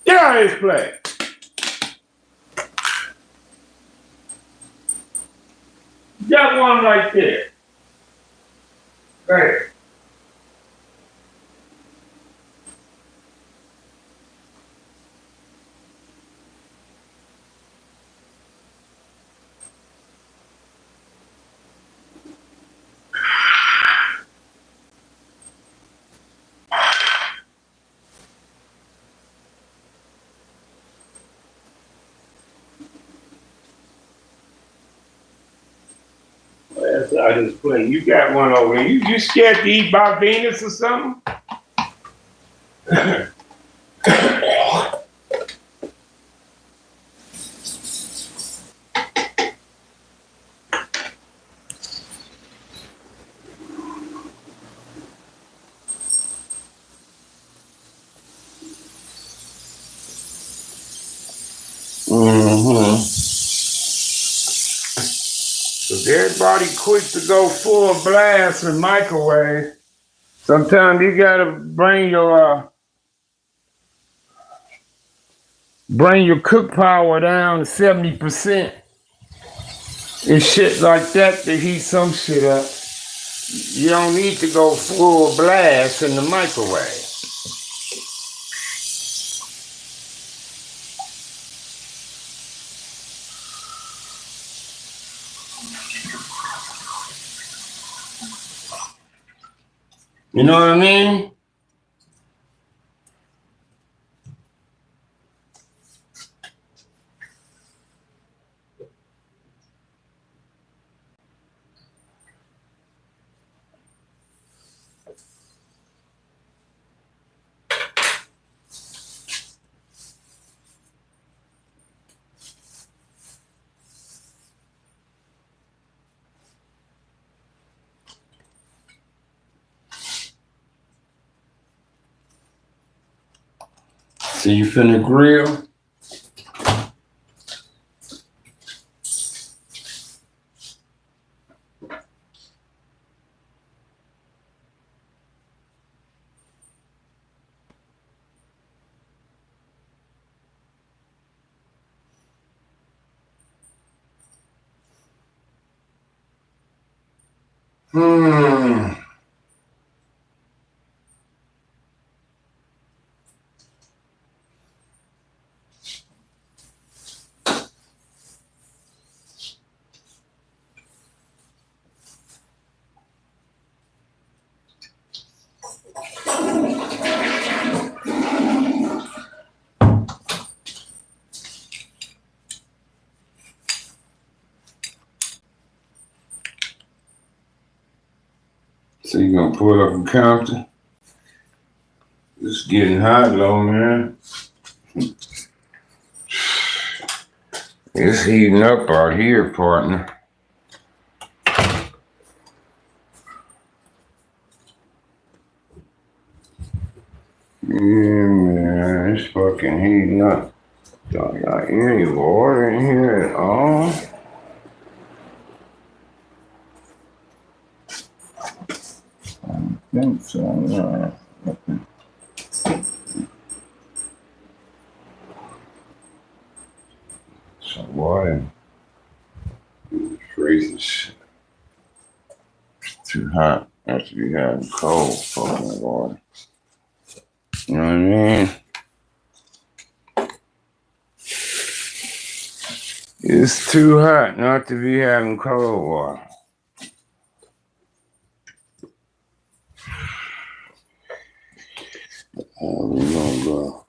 Get out of this plate. Got one right there. There. That's out of this plate. You got one over there. You scared to eat by Venus or something? Mm-hmm. So everybody quick to go full blast with microwave. Sometimes you gotta bring your cook power down to 70%. And shit like that to heat some shit up. You don't need to go full blast in the microwave. You know what I mean? So you finna grill? So you gonna pull up and counter? It's getting hot low, man. It's heating up out here, partner. Yeah, man, it's fucking heating up. Don't got any water in here at all. I think so, no. Some water. Freezing shit. Too hot. After you have cold fucking water. You know what I mean? It's too hot not to be having cold water. We're gonna go.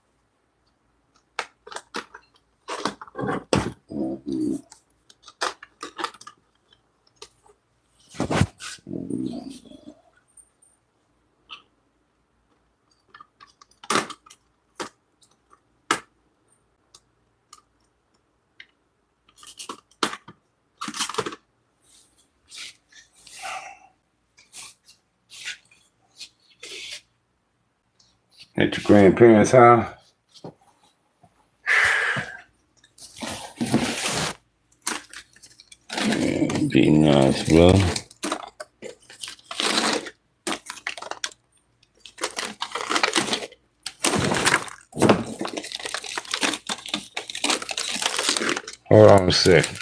At your grandparents' house. Be nice, bro. Hold on a second.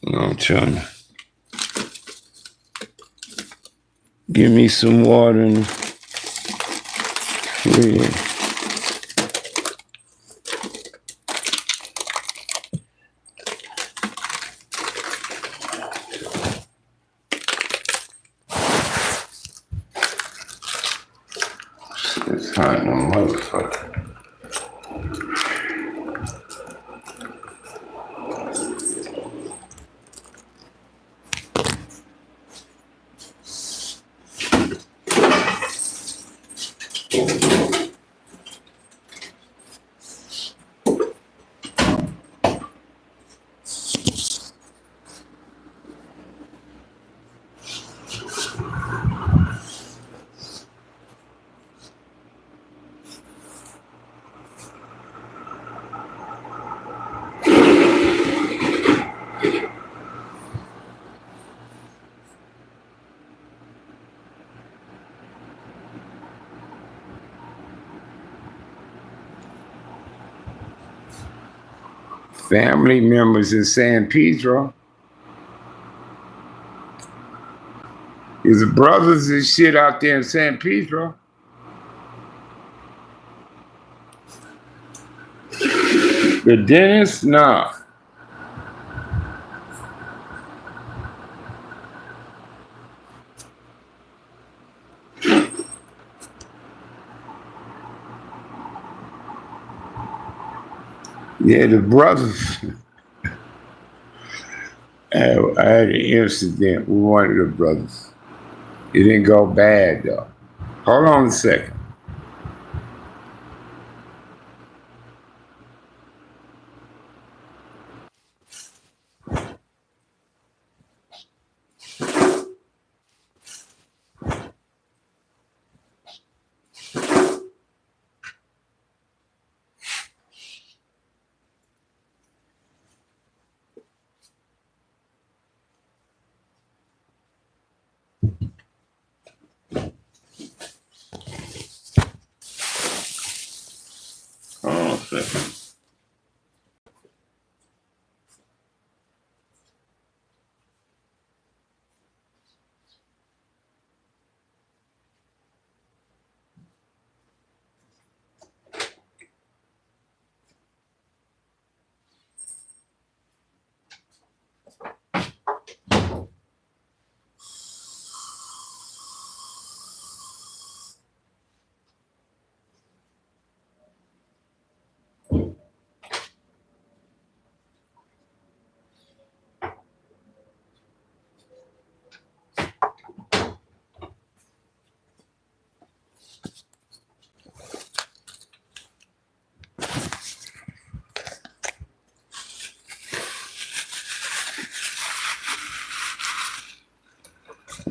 No, I'm trying to give me some water in the fridge. It's hot in the motherfucker. Family members in San Pedro. His brothers and shit out there in San Pedro. The dentist? Nah. Yeah, the brothers. I had an incident with one of the brothers. It didn't go bad though. Hold on a second. Hold on a second.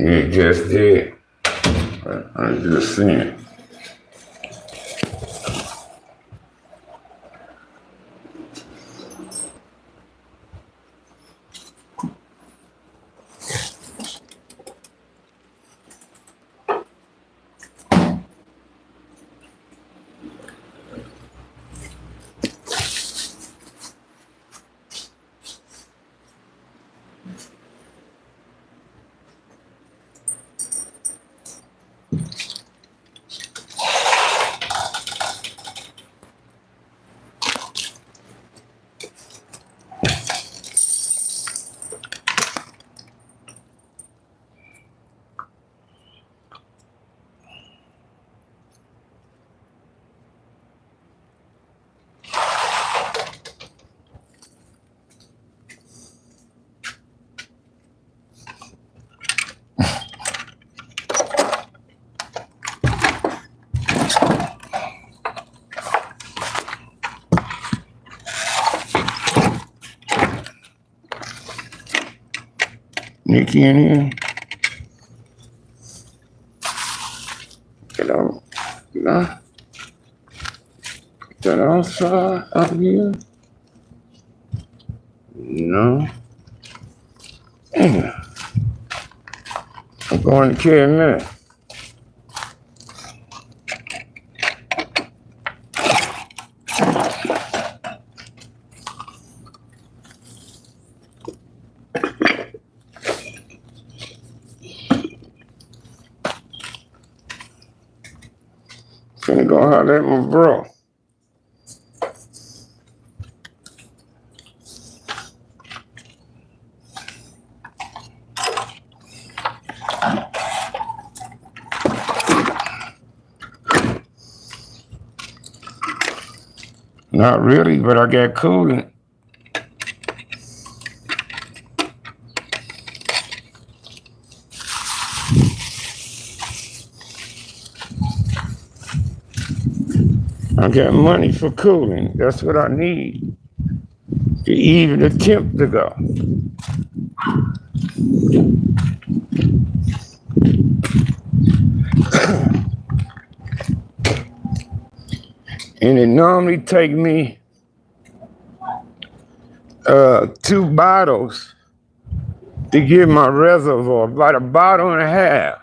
It just did. I just seen it. Nikki in here? Get out. Nah. Get outside up here? No. Damn. I'm going to carry a minute. Finna go holler at my bro. Not really, but I got coolant. I got money for cooling. That's what I need to even attempt to go. And it normally take me 2 bottles to get my reservoir, about a bottle and a half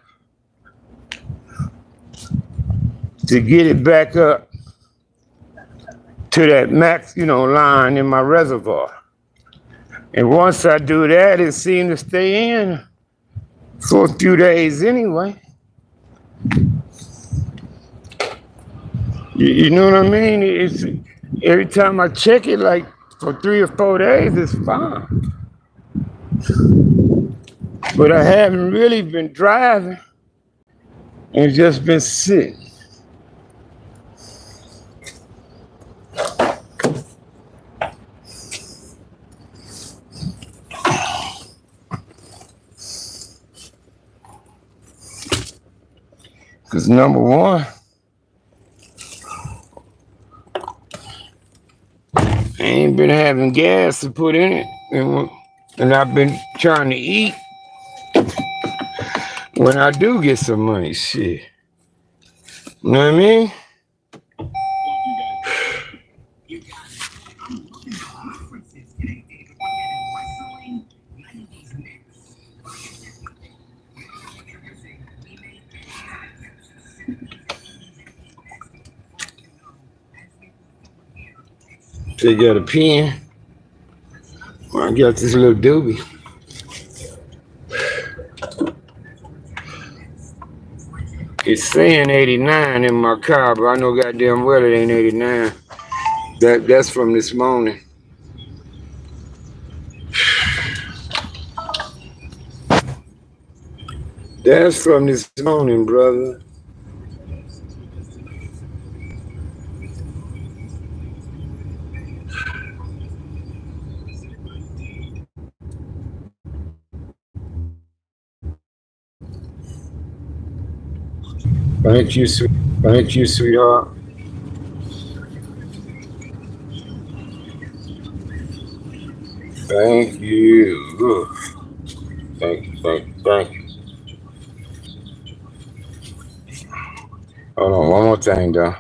to get it back up to that max, line in my reservoir. And once I do that, it seems to stay in for a few days anyway. You know what I mean? It's every time I check it, like for 3 or 4 days, it's fine. But I haven't really been driving and just been sitting. Because number one, I ain't been having gas to put in it. And I've been trying to eat when I do get some money, shit. You know what I mean? So you got a pen. Well, I got this little doobie. It's saying 89 in my car, but I know goddamn well it ain't 89. That's from this morning. That's from this morning, brother. Thank you, sweetheart. Thank you. Thank you. Hold on, one more thing, though.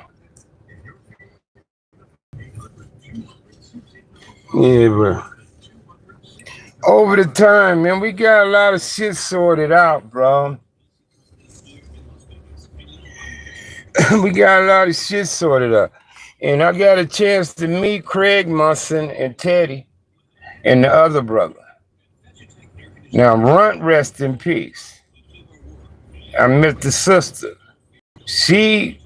Yeah, bro. Over the time, man, we got a lot of shit sorted out, bro. We got a lot of shit sorted out. And I got a chance to meet Craig Munson and Teddy and the other brother. Now, Runt, rest in peace. I met the sister. She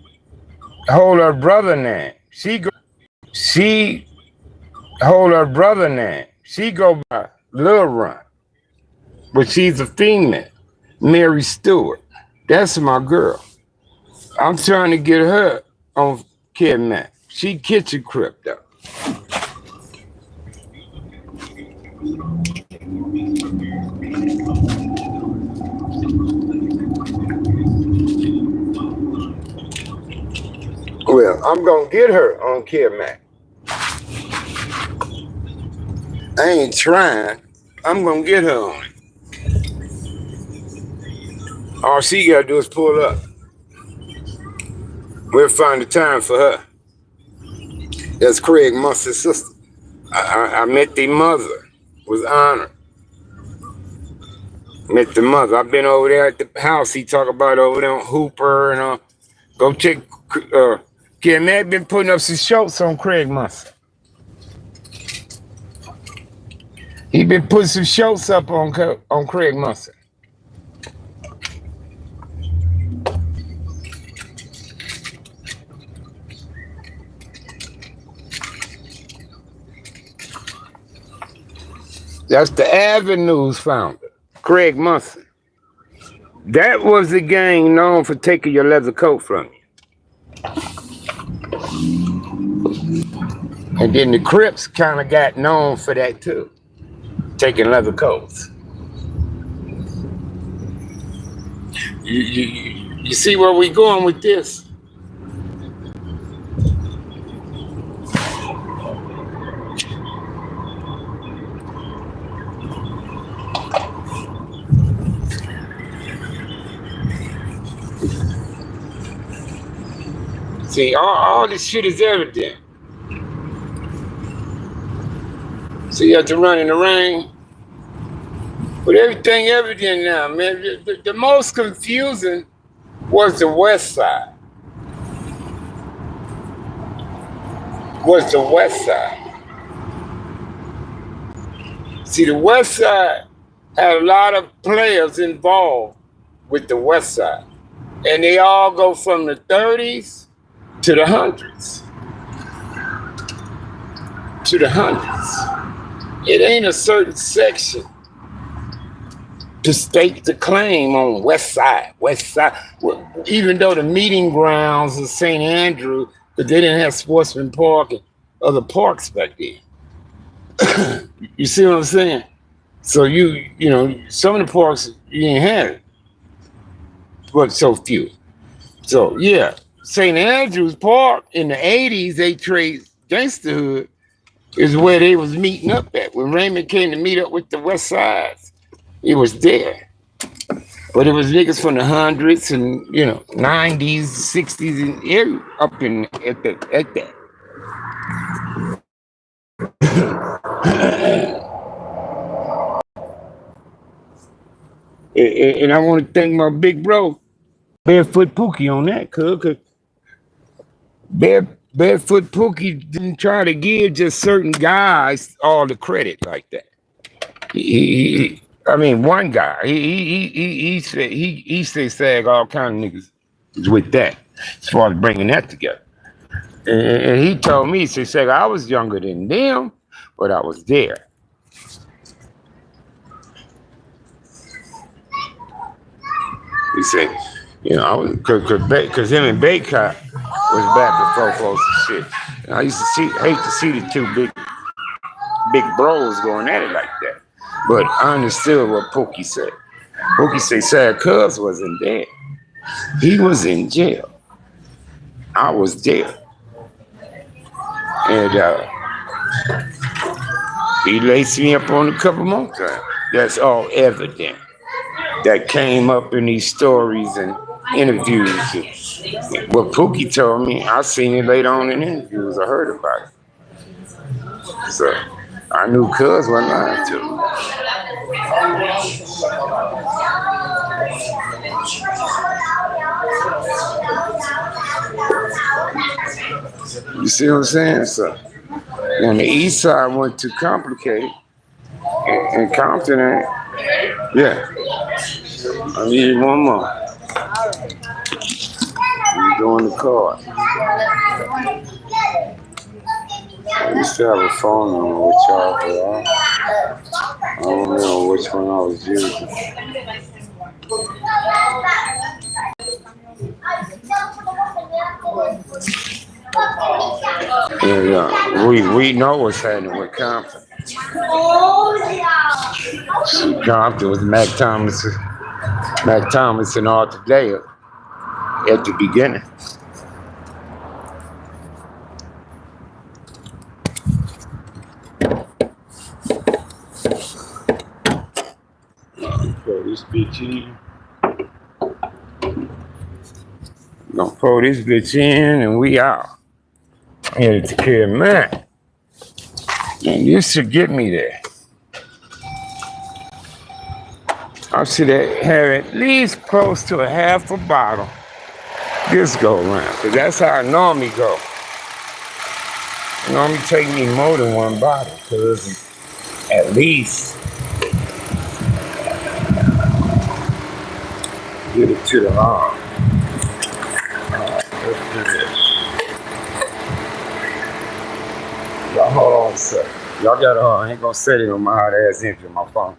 hold her brother name. She hold her brother name. She go by Lil Runt, but she's a female. Mary Stewart. That's my girl. I'm trying to get her on Kidnap. She kitchen crip though. Well, I'm gonna get her on Kidnap. I ain't trying. I'm gonna get her on it. All she gotta do is pull up. We'll find the time for her. That's Craig Munson's sister. I met the mother. Was honored. Met the mother. I've been over there at the house. He talk about over there on Hooper and go check. Kidnap been putting up some shows on Craig Munson. He been putting some shows up on Craig Munson. That's the Avenue's founder, Craig Munson. That was the gang known for taking your leather coat from you. And then the Crips kind of got known for that too, taking leather coats. You see where we going with this? See, all this shit is evident. So you have to run in the rain. But everything evident now, man. The most confusing was the West Side. See, the West Side had a lot of players involved with the West Side. And they all go from the 30s to the hundreds. It ain't a certain section to stake the claim on West Side. Well, even though the meeting grounds of St. Andrew, but they didn't have Sportsman Park and other parks back then. You see what I'm saying? So you know, some of the parks you didn't have it, but so few. So yeah, St. Andrew's Park in the 80s, they trade gangsterhood is where they was meeting up at. When Raymond came to meet up with the West Sides, it was there. But it was niggas from the hundreds and 90s, 60s, and up in at that. And I want to thank my big bro, Barefoot Pookie, on that, cuz Barefoot Pookie didn't try to give just certain guys all the credit like that. One guy, he said sag all kind of niggas is with that, as far as bringing that together. And he told me, he said, sag, I was younger than them, but I was there. He said, I was, because him and Baycott was back and forth close and shit. And I hate to see the two big bros going at it like that. But I understood what Pookie said. Pookie said, Sad Cuz wasn't there. He was in jail. I was there. And he laced me up on a couple more times. That's all evident. That came up in these stories and interviews. What Pookie told me, I seen it later on in interviews. I heard about it. So I knew Cuz wasn't lying to me. You see what I'm saying? So on the east side wasn't too complicated. And Compton ain't. Yeah. I need one more. You doing the card. I used to have a phone number with y'all, but I don't remember which one I was using. Yeah, we know what's happening with Compton. Compton was Mac Thomas and Arthur Dale at the beginning. Throw this bitch in. Gonna throw this bitch in and we out. Headed to Care Man. And this should get me there. I should have at least close to a half a bottle this go around, because that's how I normally go. It normally take me more than one bottle, because at least get it to the arm. Let's do this. Y'all hold on a second. Y'all got I ain't gonna set it on my hot ass engine, my phone.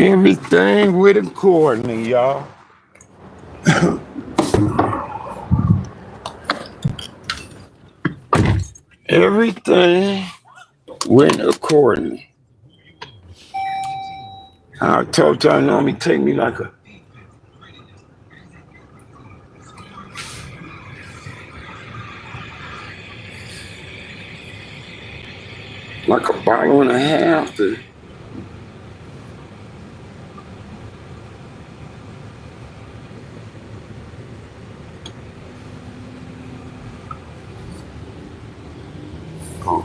Everything with a Courtney, y'all. Everything went accordingly. I told y'all, normally take me like a bottle and a half to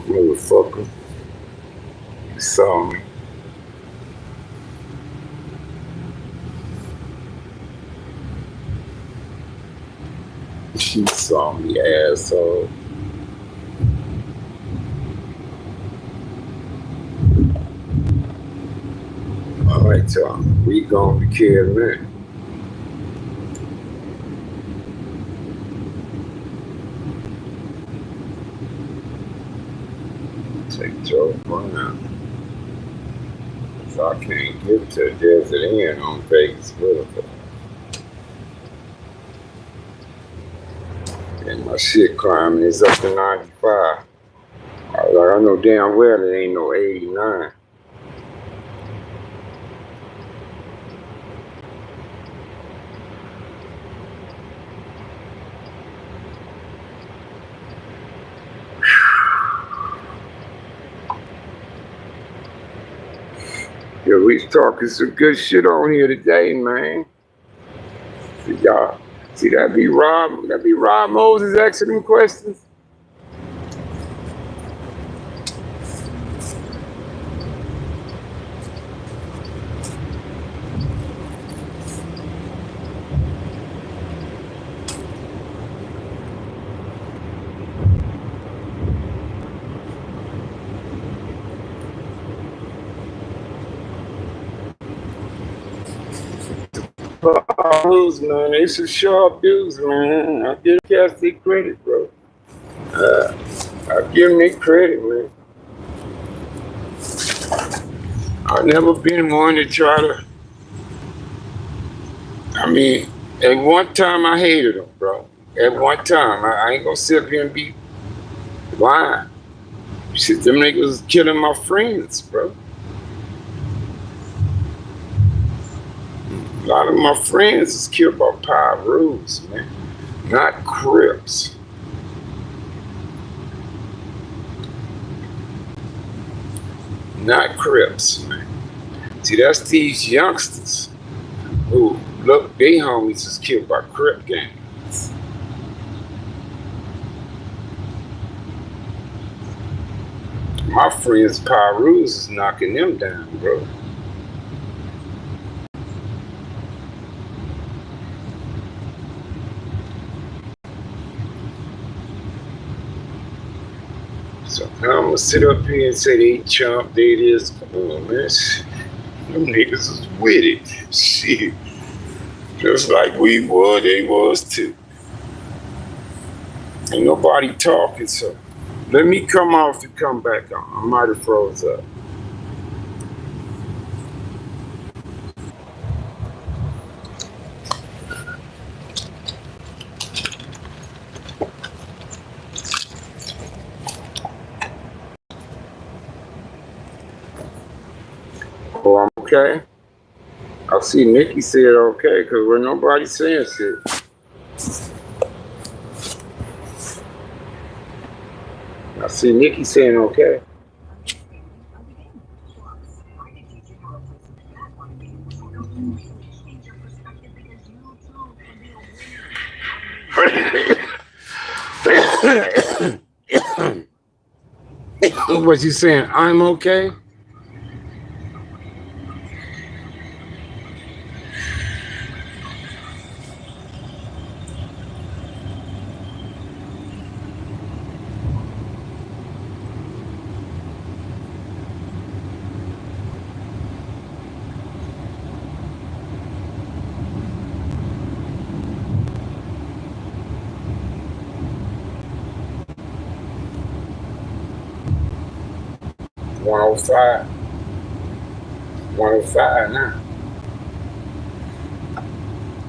motherfucker. You saw me. She saw me, asshole. All right, y'all. We gonna be careful. Take Joe Brown. So I can't get to the Desert Inn on Vegas Boulevard. And my shit climbing is up to 95. I know damn well it ain't no 89. Here we talking some good shit on here today, man. See y'all. See that be Rob Moses asking them questions. Man, they some sharp dudes, man. I give cats their credit, bro. I give them their credit, man. I've never been one to try to. I mean, at one time I hated them, bro. At one time, I ain't gonna sit up here and be lying. Shit, them niggas was killing my friends, bro. A lot of my friends was killed by Pyrus, man. Not Crips. Not Crips, man. See, that's these youngsters who look, they homies was killed by Crip gangs. My friends Pyrus is knocking them down, bro. So I'm gonna sit up here and say they chump, they this. Come on, man. Them niggas is with it. Shit. Just like we were, they was too. Ain't nobody talking, so let me come off and come back on. I might have froze up. Oh, I'm okay. I see Nikki said okay, because when nobody saying shit. I see Nikki saying okay. What you saying? I'm okay? $105. $105 now.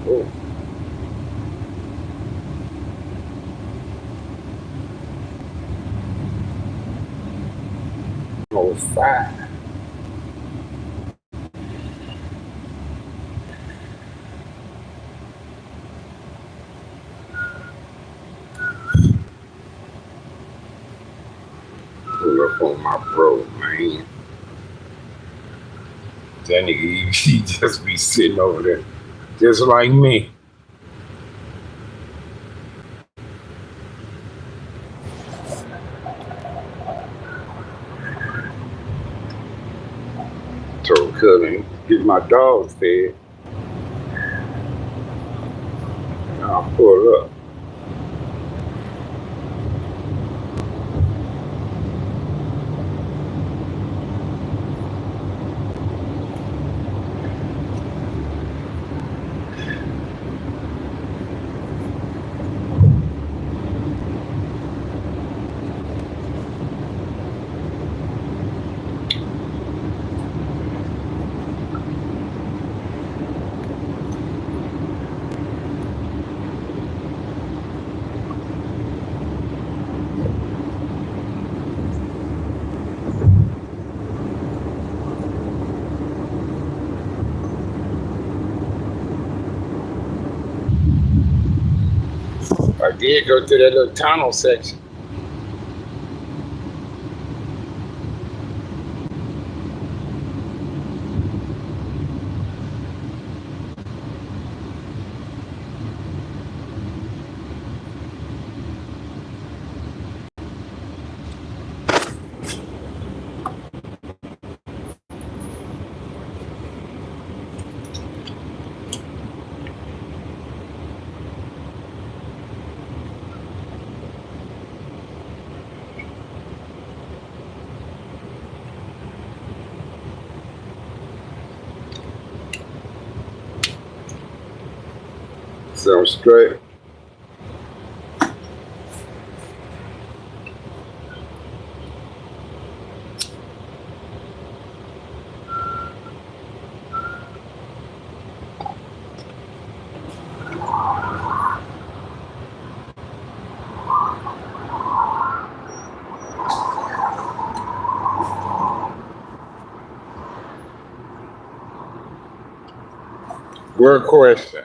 Ooh. $105. Pull up on my bro, man. That nigga, he just be sitting over there, just like me. Told Cousin, get my dogs fed. And I'll pull up. I did go through that little tunnel section. Sounds straight. Good question.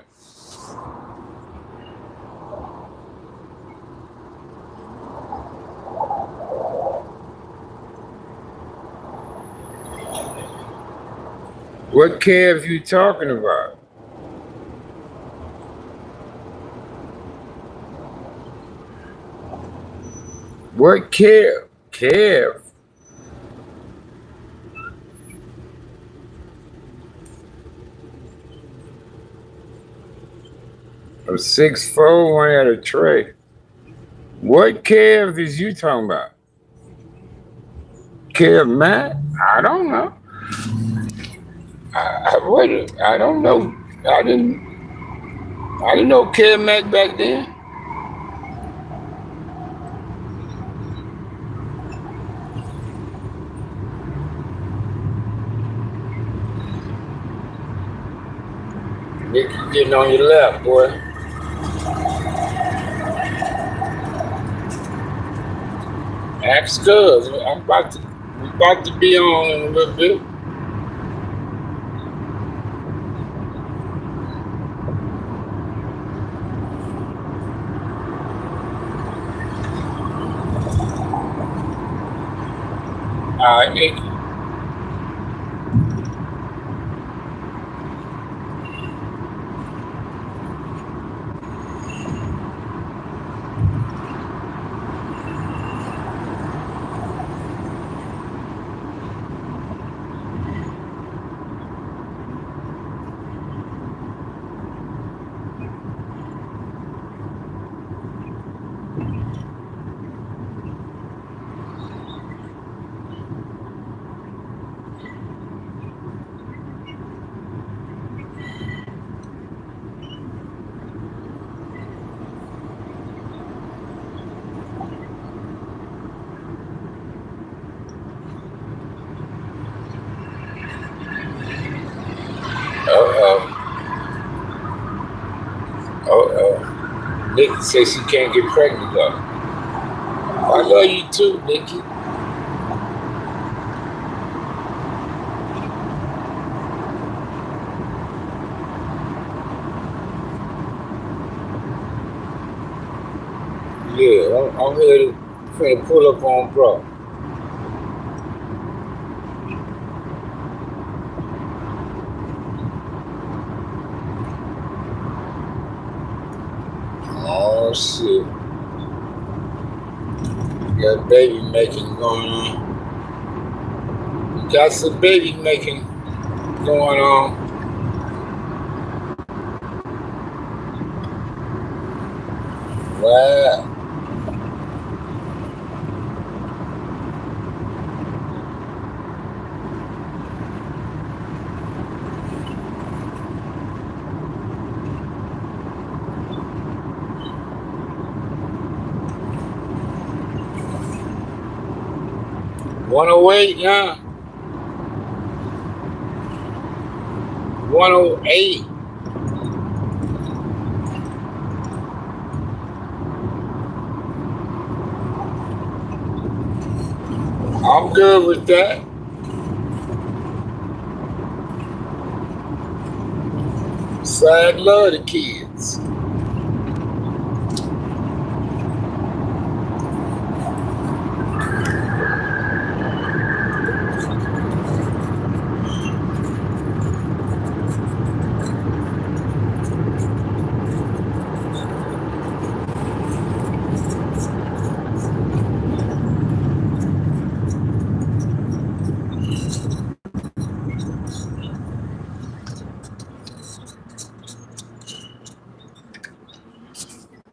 What calves you talking about? What calf? Calf? A 6'4" one at a tray. What calves is you talking about? Calf Matt? I don't know. I don't know. I didn't know Calf Matt back then. Nick, you getting on your lap, boy. Ask us. We about to be on in a little bit. All right, Nick. Nikki says she can't get pregnant though. I love you too, Nikki. Yeah, I'm here to pull up on bro. Oh shit. You got baby making going on. You got some baby making going on. Wow. $108 now. 108. I'm good with that. Sad love the kids.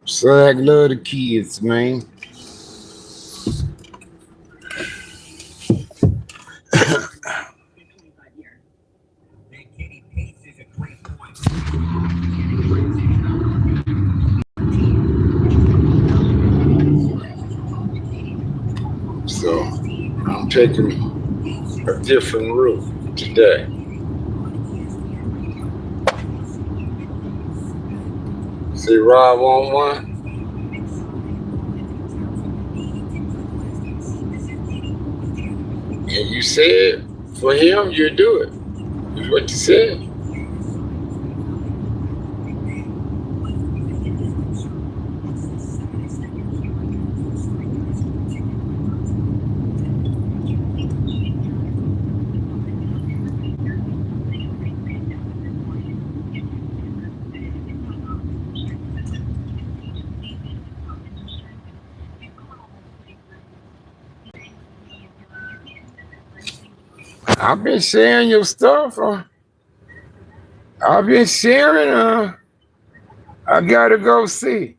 Sad love the kids, man. taking a different route today. See, Rob on one? And you said for him, you do it. Is what you said. I've been sharing your stuff. I've been sharing. I gotta go see.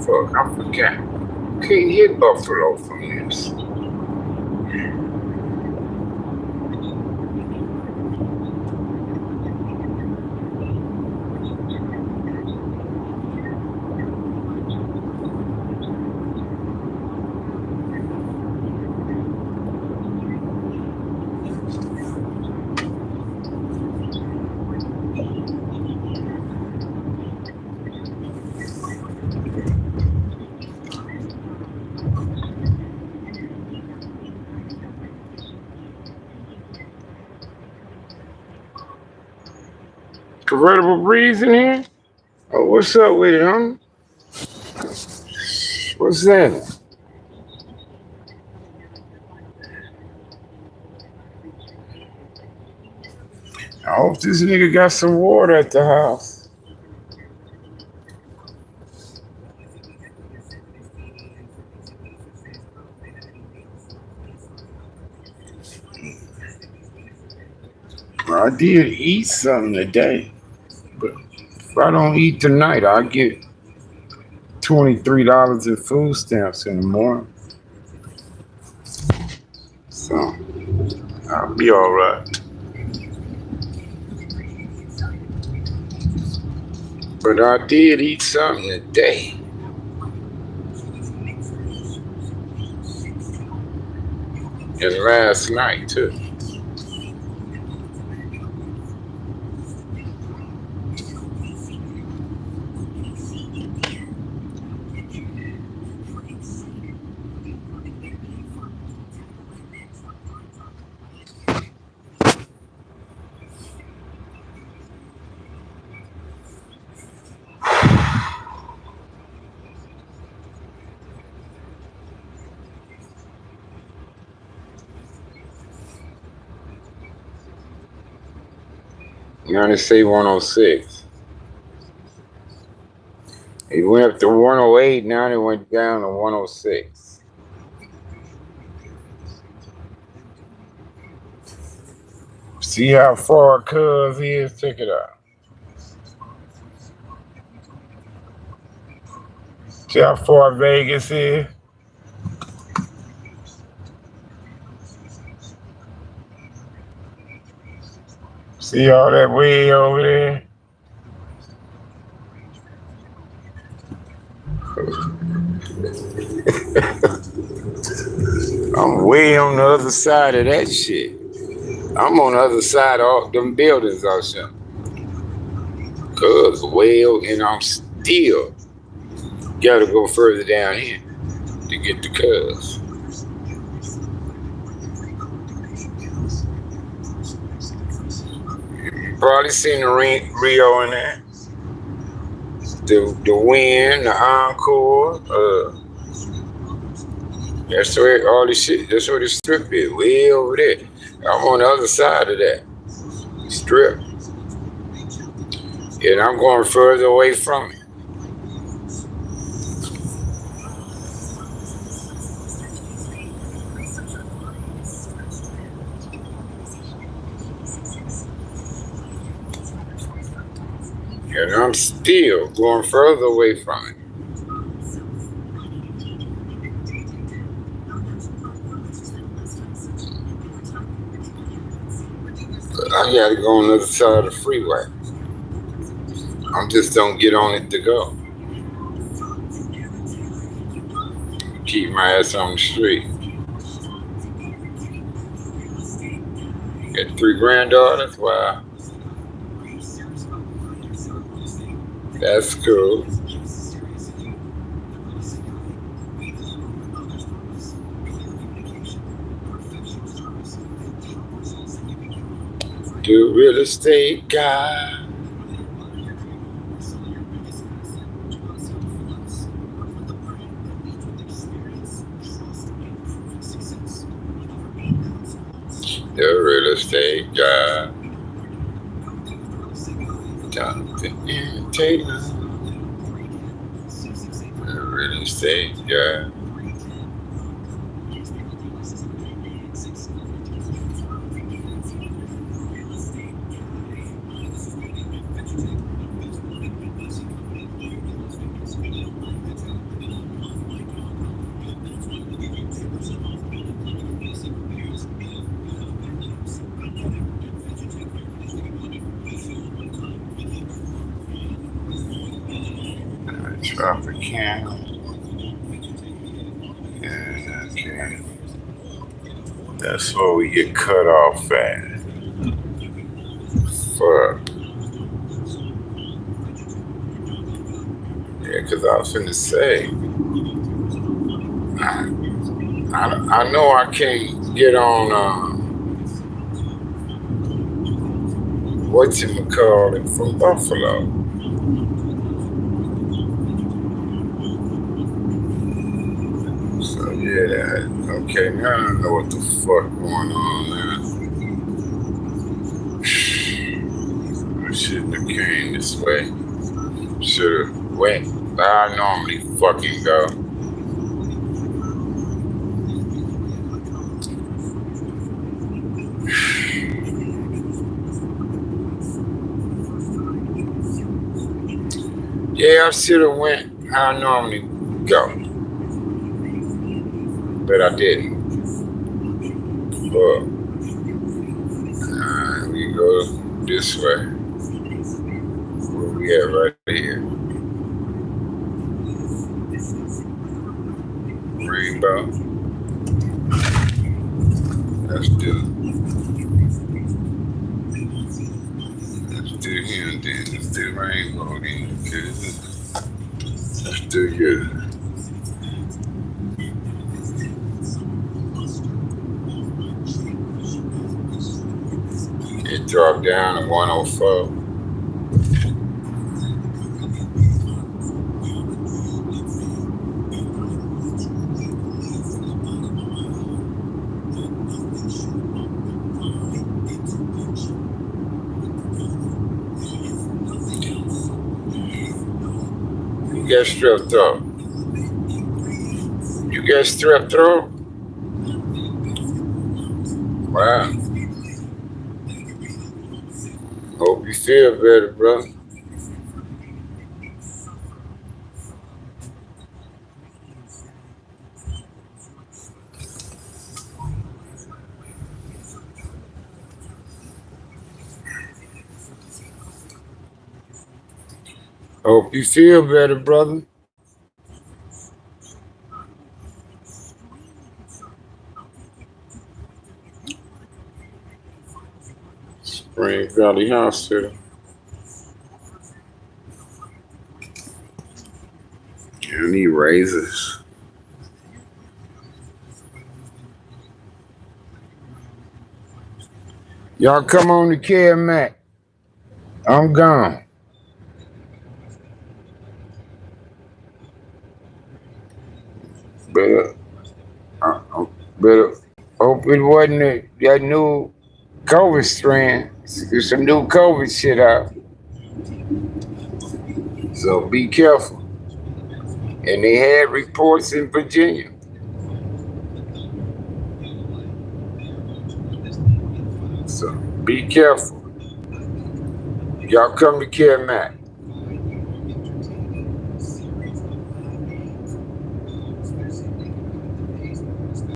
Fuck, I forgot. Can't hit Buffalo from this. Convertible breeze in here? Oh, what's up with it, huh? What's that? I hope this nigga got some water at the house. I did eat something today, but if I don't eat tonight, I get $23 in food stamps in the morning. So I'll be all right. But I did eat something today. And last night too. Now they say 106. It went up to 108. Now they went down to 106. See how far Cuz is? Check it out. See how far Vegas is? See all that way over there? I'm way on the other side of that shit. I'm on the other side of all them buildings or something. Cuz well, and I'm still gotta go further down here to get to Cuz. You probably seen the Rio in there. The Wind, the Encore. That's where all this shit. That's where the strip is. Way over there. I'm on the other side of that strip, and I'm going further away from it. And I'm still going further away from it. But I gotta go on the other side of the freeway. I just don't get on it to go. Keep my ass on the street. Got 3 granddaughters? Wow. That's cool. The real estate guy. The real estate guy. Jonathan Taylor. The real estate guy. Tropicana. Yeah, okay. That's where we get cut off at. Fuck. Yeah, because I was finna say, I know I can't get on, whatchamacallit from Buffalo. So, yeah, okay, now I know what the fuck going on now. I shouldn't have came this way. Should've went where I normally fucking go. Yeah, I should've went how I normally go. But I didn't. But we go this way. Where we at right here? Rainbow. Let's do him then. Let's do Rainbow then. Let's do you. It dropped down to 104. got strep throat? You got strep throat? Wow. Hope you feel better, brother. Hope you feel better, brother. Spring Valley Hospital. I need razors. Y'all come on to Care Mac. I'm gone. Better hope it wasn't that new COVID strand. There's some new COVID shit out. So be careful. And they had reports in Virginia. So be careful. Y'all come to Care Mac.